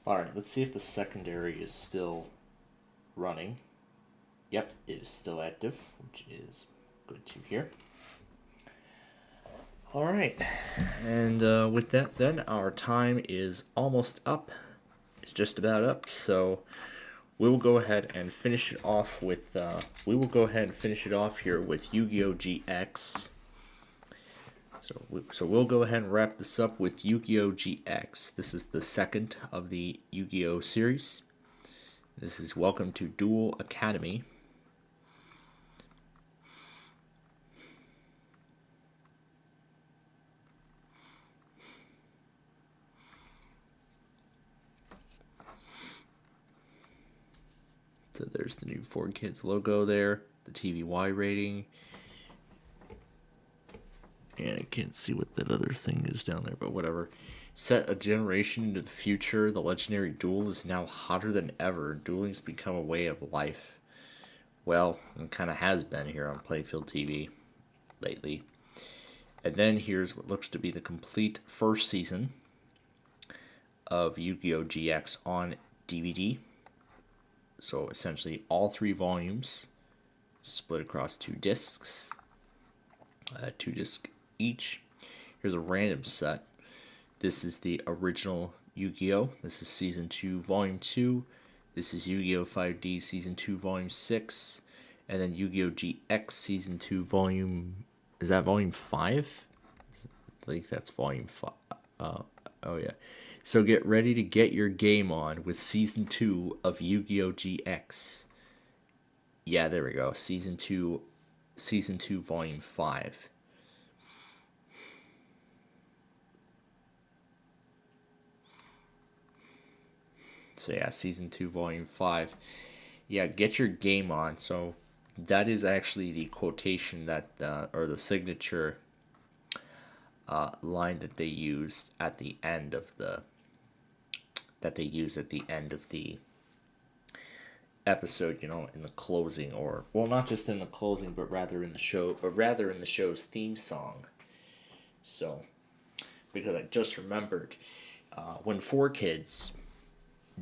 Alright, let's see if the secondary is still running. Yep, it is still active, which is good to hear. Alright, and with that then, our time is almost up. It's just about up, so we will go ahead and finish it off with, here with Yu-Gi-Oh! GX. So we'll go ahead and wrap this up with Yu-Gi-Oh! GX. This is the second of the Yu-Gi-Oh! Series. This is Welcome to Duel Academy. So there's the new 4Kids logo there, the TVY rating. And I can't see what that other thing is down there, but whatever. Set a generation into the future. The legendary duel is now hotter than ever. Dueling's become a way of life. Well, it kind of has been here on Playfield TV lately. And then here's what looks to be the complete first season of Yu-Gi-Oh! GX on DVD. So essentially all 3 volumes split across 2 discs. 2 discs each. Here's a random set. This is the original Yu-Gi-Oh! This is Season 2, Volume 2. This is Yu-Gi-Oh! 5D Season 2, Volume 6. And then Yu-Gi-Oh! GX Season 2, Volume... Is that Volume 5? I think that's Volume 5. Oh, yeah. So get ready to get your game on with Season 2 of Yu-Gi-Oh! GX. Yeah, there we go. Season 2, Volume 5. So yeah, Season 2, Volume 5. Yeah, get your game on. So that is actually the quotation that, or the signature line that they used at the end of the, episode, you know, in the closing, or, well, not just in the closing, but rather in the show's theme song. So, because I just remembered, when 4Kids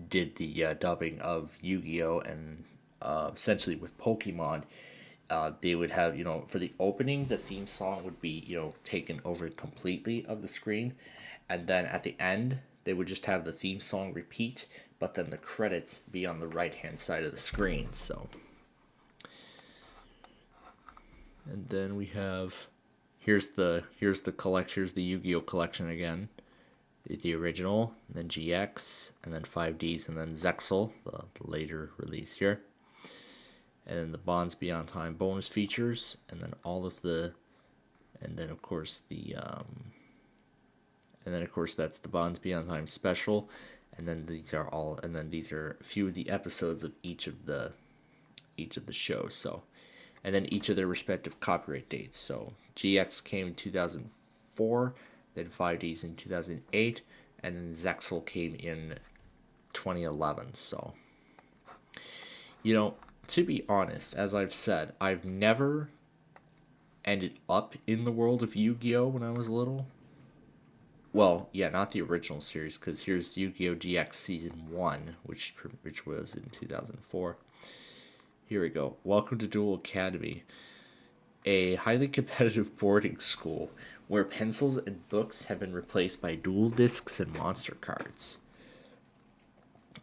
did the dubbing of Yu-Gi-Oh! And essentially with Pokemon, they would have, you know, for the opening, the theme song would be, you know, taken over completely of the screen, and then at the end, they would just have the theme song repeat, but then the credits be on the right-hand side of the screen, so. And then we have, here's the collection, here's the Yu-Gi-Oh! Collection again. The original, and then GX, and then 5Ds, and then Zexal, the later release here. And then the Bonds Beyond Time bonus features, and then all of the, and then of course the, that's the Bonds Beyond Time special, and then these are a few of the episodes of each of the shows. So, and then each of their respective copyright dates. So GX came in 2004, then 5Ds in 2008, and then Zexal came in 2011. So, you know, to be honest, as I've said, I've never ended up in the world of Yu-Gi-Oh! When I was little. Well, yeah, not the original series, because here's Yu-Gi-Oh! GX Season 1, which was in 2004. Here we go. Welcome to Duel Academy, a highly competitive boarding school where pencils and books have been replaced by duel discs and monster cards.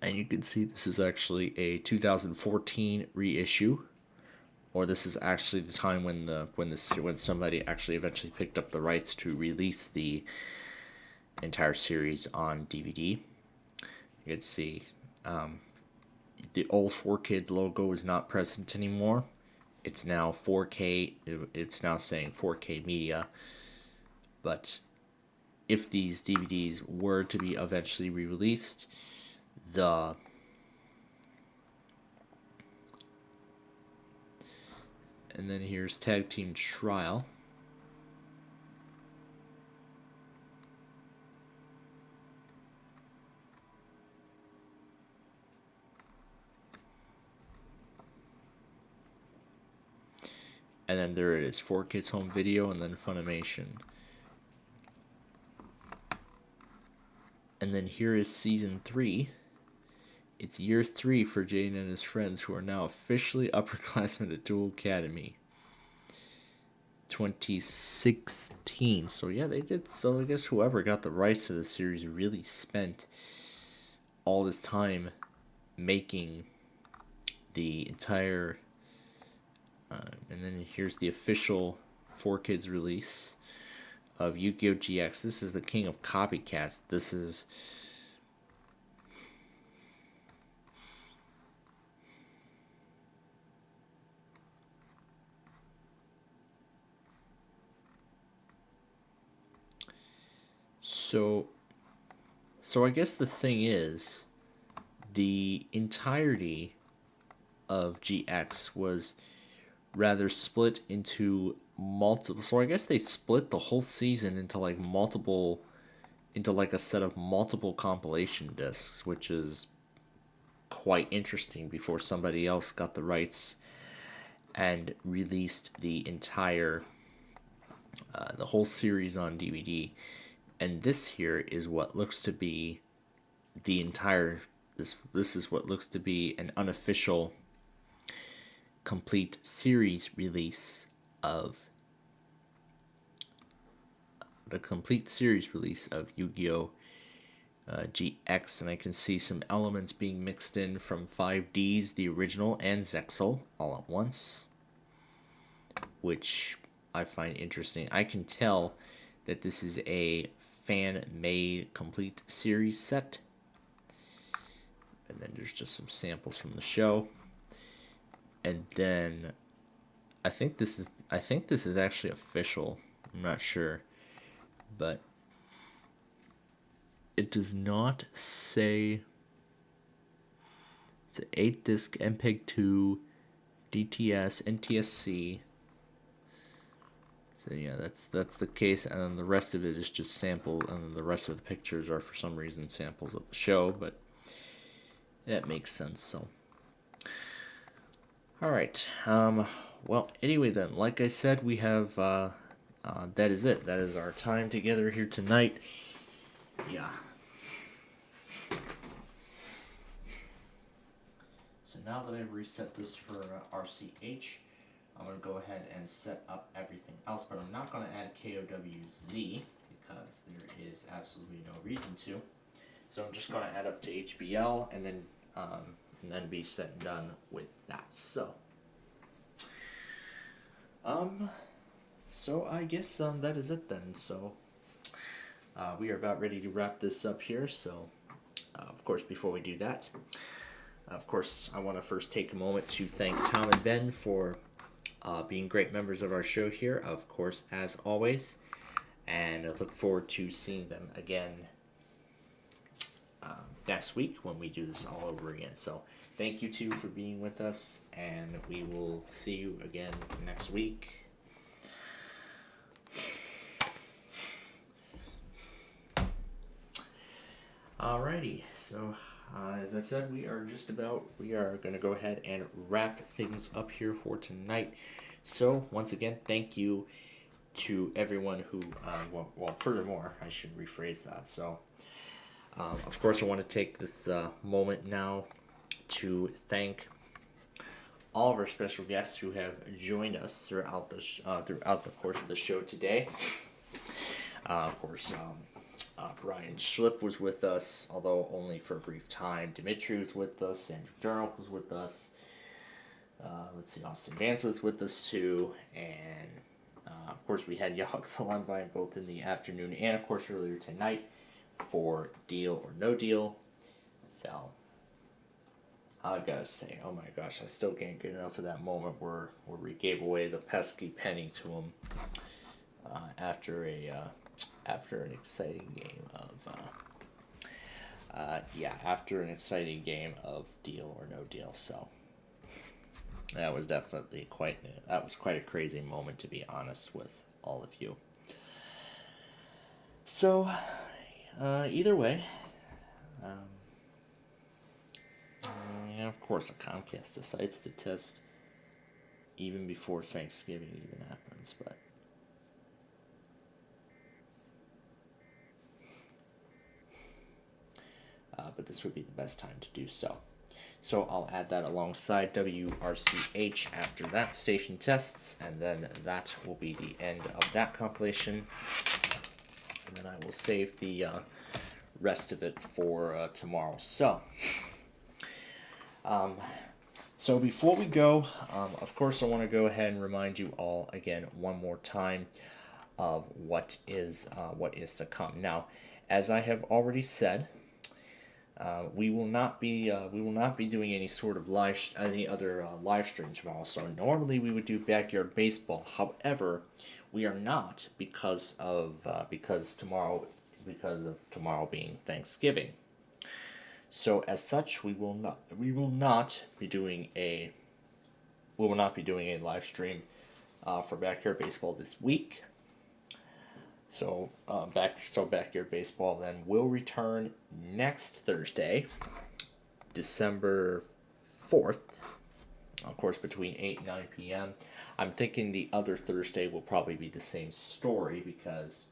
And you can see this is actually a 2014 reissue, or this is actually the time when somebody actually eventually picked up the rights to release the entire series on DVD. You can see the old 4Kids logo is not present anymore. It's now 4K. It's now saying 4K Media. But if these DVDs were to be eventually re-released, and then here's Tag Team Trial. And then there it is, 4Kids Home Video, and then Funimation. And then here is season 3. It's year 3 for Jaden and his friends, who are now officially upperclassmen at Dual Academy. 2016. So yeah, they did. So I guess whoever got the rights to the series really spent all this time making the entire. And then here's the official 4Kids release of Yu-Gi-Oh! GX. This is the king of copycats. This is. So I guess the thing is, the entirety of GX was rather split into multiple. So I guess they split the whole season into like a set of multiple compilation discs, which is quite interesting, before somebody else got the rights and released the entire, the whole series on DVD. And this here is what looks to be the entire. This is what looks to be an unofficial, complete series release of Yu-Gi-Oh! GX, and I can see some elements being mixed in from 5Ds, the original, and Zexal all at once, which I find interesting. I can tell that this is a fan-made complete series set. And then there's just some samples from the show. And then I think this is actually official. I'm not sure, but it does not say. It's an 8-disc MPEG-2 DTS NTSC. So yeah, that's the case, and then the rest of it is just sample, and then the rest of the pictures are for some reason samples of the show, but that makes sense. So, all right. Well, anyway, then, like I said, we have that is it. That is our time together here tonight. Yeah. So now that I've reset this for RCH. I'm going to go ahead and set up everything else, but I'm not going to add KOWZ because there is absolutely no reason to. So I'm just going to add up to HBL and then be set and done with that. So, I guess that is it then. So we are about ready to wrap this up here. So, of course, before we do that, of course, I want to first take a moment to thank Tom and Ben for being great members of our show here, of course, as always, and I look forward to seeing them again next week when we do this all over again. So thank you two for being with us, and we will see you again next week. Alrighty, so as I said, we are going to go ahead and wrap things up here for tonight. So, once again, thank you to everyone who, furthermore, I should rephrase that. So, of course, I want to take this moment now to thank all of our special guests who have joined us throughout the course of the show today. Of course, Brian Schlip was with us, although only for a brief time. Dimitri was with us. Andrew Durnock was with us. Austin Vance was with us too. And, of course, we had Yahok Salambai both in the afternoon and, of course, earlier tonight for Deal or No Deal. So, I gotta say, oh my gosh, I still can't get enough of that moment where we gave away the pesky penny to him after an exciting game of Deal or No Deal. So that was definitely quite a crazy moment, to be honest with all of you. So either way, of course, a Comcast decides to test even before Thanksgiving even happens, but but this would be the best time to do so. So I'll add that alongside WRCH after that station tests, and then that will be the end of that compilation. And then I will save the rest of it for tomorrow. So before we go, of course I want to go ahead and remind you all again one more time of what is to come. Now, as I have already said, we will not be doing any sort of any other live stream tomorrow. So normally we would do Backyard Baseball. However, we are not because of tomorrow being Thanksgiving. So as such, we will not be doing a live stream for Backyard Baseball this week. So Backyard Baseball then will return next Thursday, December 4th, of course between 8 and 9 p.m. I'm thinking the other Thursday will probably be the same story because,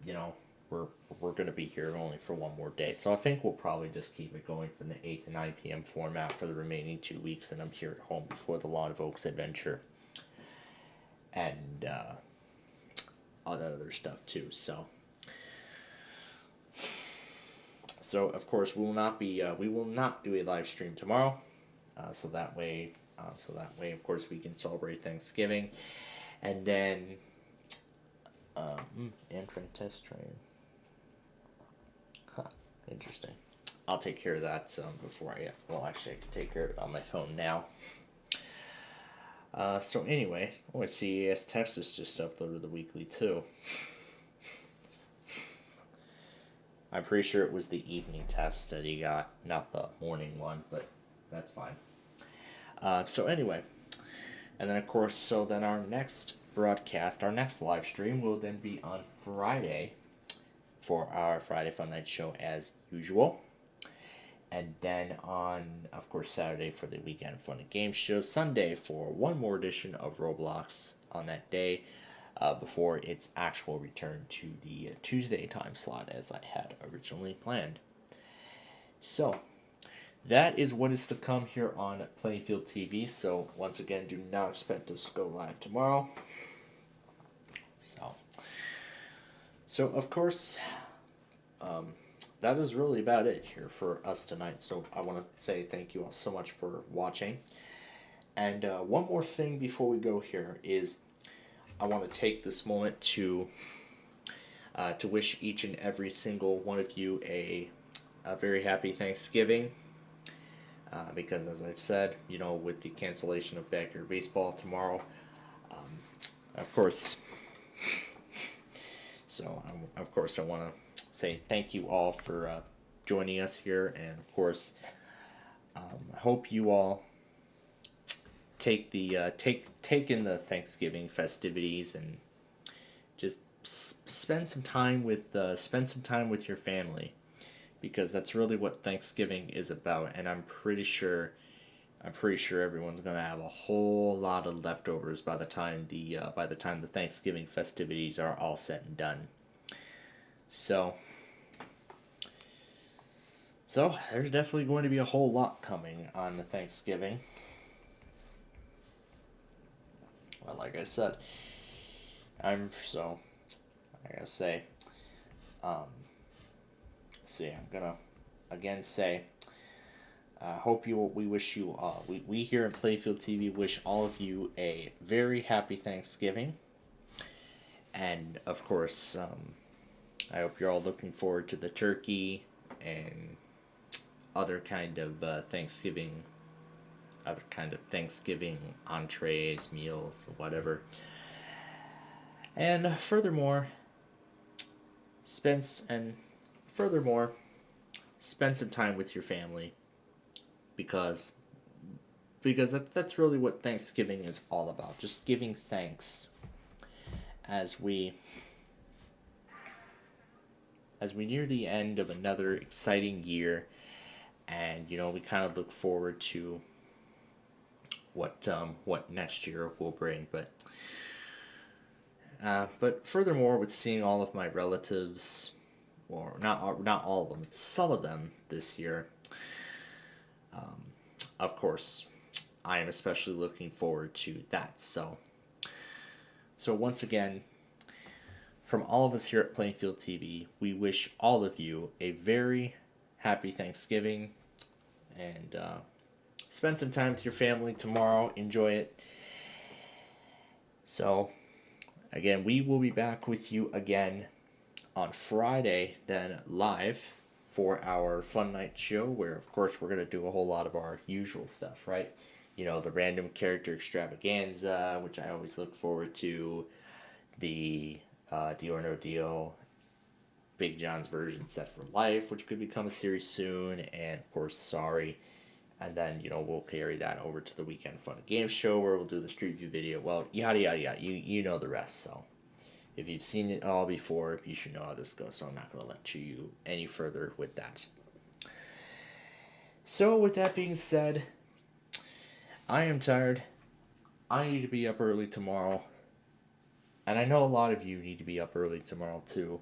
you know, we're going to be here only for one more day. So I think we'll probably just keep it going from the 8 to 9 p.m. format for the remaining 2 weeks, and I'm here at home before the Lawn of Oaks adventure. And all that other stuff too. So of course we will not do a live stream tomorrow. So that way of course we can celebrate Thanksgiving, and then Amtrak test train. Huh, interesting. I'll take care of that before I actually I can take care of it on my phone now. So anyway, CES Texas just uploaded the weekly too. I'm pretty sure it was the evening test that he got, not the morning one, but that's fine. So anyway, and then of course, so then our next broadcast, our next live stream will then be on Friday for our Friday Fun Night show as usual. And then on, of course, Saturday for the Weekend Fun and Games show. Sunday for one more edition of Roblox on that day before its actual return to the Tuesday time slot as I had originally planned. So, that is what is to come here on Playfield TV. So, once again, do not expect us to go live tomorrow. So of course, that is really about it here for us tonight. So I want to say thank you all so much for watching. And one more thing before we go here is I want to take this moment to wish each and every single one of you a very happy Thanksgiving. Because as I've said, you know, with the cancellation of Backyard Baseball tomorrow, of course, I want to say thank you all for joining us here, and of course, I hope you all take in the Thanksgiving festivities and just spend some time with your family, because that's really what Thanksgiving is about. And I'm pretty sure everyone's gonna have a whole lot of leftovers by the time the Thanksgiving festivities are all said and done. So there's definitely going to be a whole lot coming on the Thanksgiving. Well, like I said, I'm gonna again say, we wish you all, we here at Playfield TV wish all of you a very happy Thanksgiving. And of course, I hope you're all looking forward to the turkey and other kind of Thanksgiving entrees, meals, whatever. And furthermore, spend some time with your family, because that's really what Thanksgiving is all about. Just giving thanks as we near the end of another exciting year, and you know, we kind of look forward to what next year will bring. But furthermore, with seeing all of my relatives, or not all of them, some of them this year. Of course, I am especially looking forward to that. So once again, from all of us here at Plainfield TV, we wish all of you a very happy Thanksgiving, and spend some time with your family tomorrow. Enjoy it. So, again, we will be back with you again on Friday, then live for our Fun Night show, where, of course, we're going to do a whole lot of our usual stuff, right? You know, the random character extravaganza, which I always look forward to, the Deal or No Deal, Big John's version Set for Life, which could become a series soon, and, of course, Sorry. And then, you know, we'll carry that over to the Weekend Fun and Games show, where we'll do the Street View video. Well, yada, yada, yada. You know the rest, so. If you've seen it all before, you should know how this goes, so I'm not going to let you any further with that. So, with that being said, I am tired. I need to be up early tomorrow. And I know a lot of you need to be up early tomorrow, too.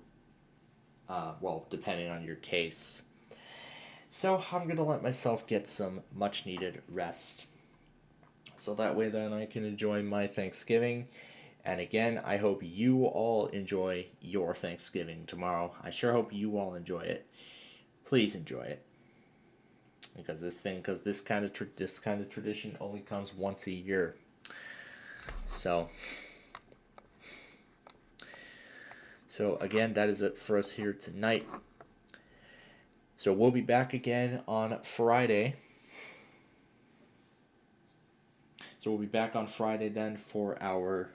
Well, depending on your case. So, I'm going to let myself get some much-needed rest. So that way, then, I can enjoy my Thanksgiving. And again, I hope you all enjoy your Thanksgiving tomorrow. I sure hope you all enjoy it. Please enjoy it, because this kind of tradition only comes once a year. So again, that is it for us here tonight. So we'll be back again on Friday. So we'll be back on Friday then for our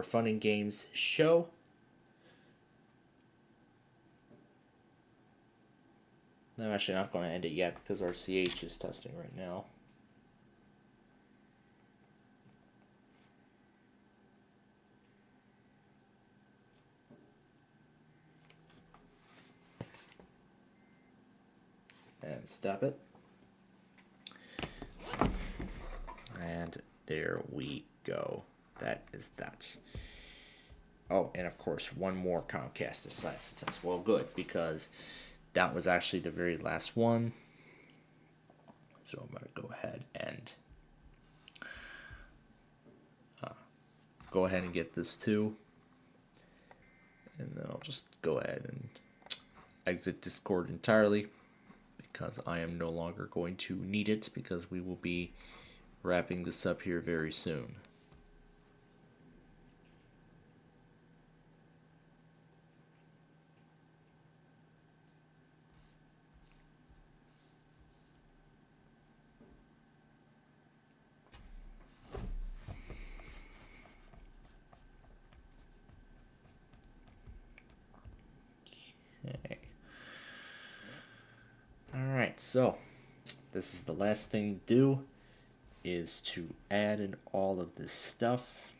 Fun and Games show. I'm actually not going to end it yet because our CH is testing right now. And stop it. And there we go. That is that. Oh, and of course, one more Comcast decisive test. Well, good, because that was actually the very last one. So I'm going to go ahead and get this too. And then I'll just go ahead and exit Discord entirely, because I am no longer going to need it, because we will be wrapping this up here very soon. Okay. Alright, so this is the last thing to do, is to add in all of this stuff.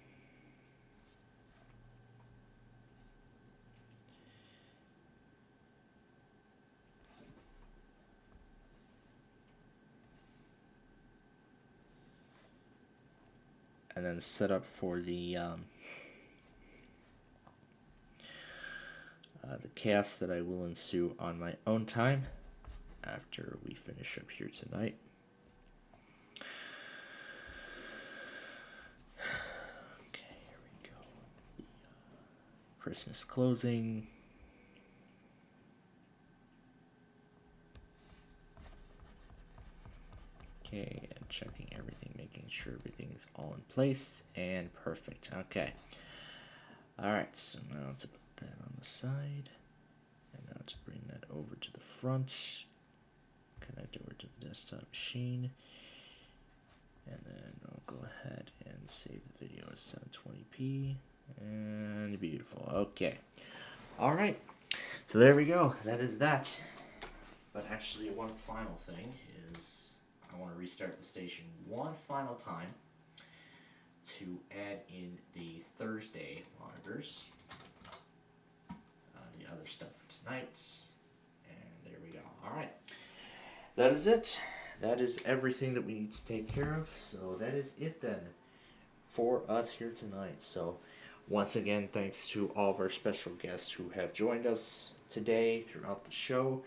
And then set up for the cast that I will ensue on my own time after we finish up here tonight. Okay, here we go. The Christmas closing. Okay, and checking everything, making sure everything is all in place and perfect. Okay. Alright, so now to put that on the side, and now to bring that over to the front, connect over to the desktop machine, and then I'll go ahead and save the video as 720p, and beautiful. Okay. Alright, so there we go. That is that. But actually, one final thing is I want to restart the station one final time to add in the Thursday monitors, the other stuff for tonight, and there we go. Alright, that is it. That is everything that we need to take care of, so that is it then for us here tonight. So Once again, thanks to all of our special guests who have joined us today throughout the show.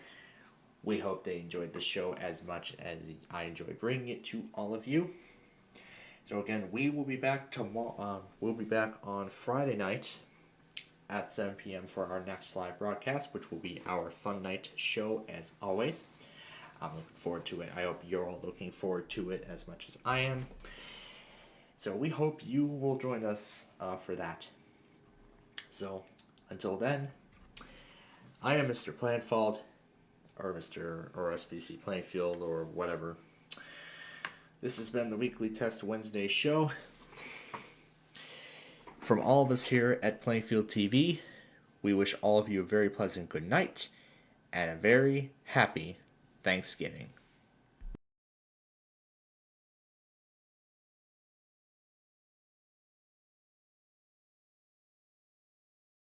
We hope they enjoyed the show as much as I enjoyed bringing it to all of you. So again, we will be back tomorrow. We'll be back on Friday night at 7 p.m. for our next live broadcast, which will be our Fun Night show as always. I'm looking forward to it. I hope you're all looking forward to it as much as I am. So we hope you will join us for that. So until then, I am Mr. Planfald, or Mr. or SBC Plainfield, or whatever. This has been the Weekly Test Wednesday show. From all of us here at Plainfield TV, we wish all of you a very pleasant good night and a very happy Thanksgiving.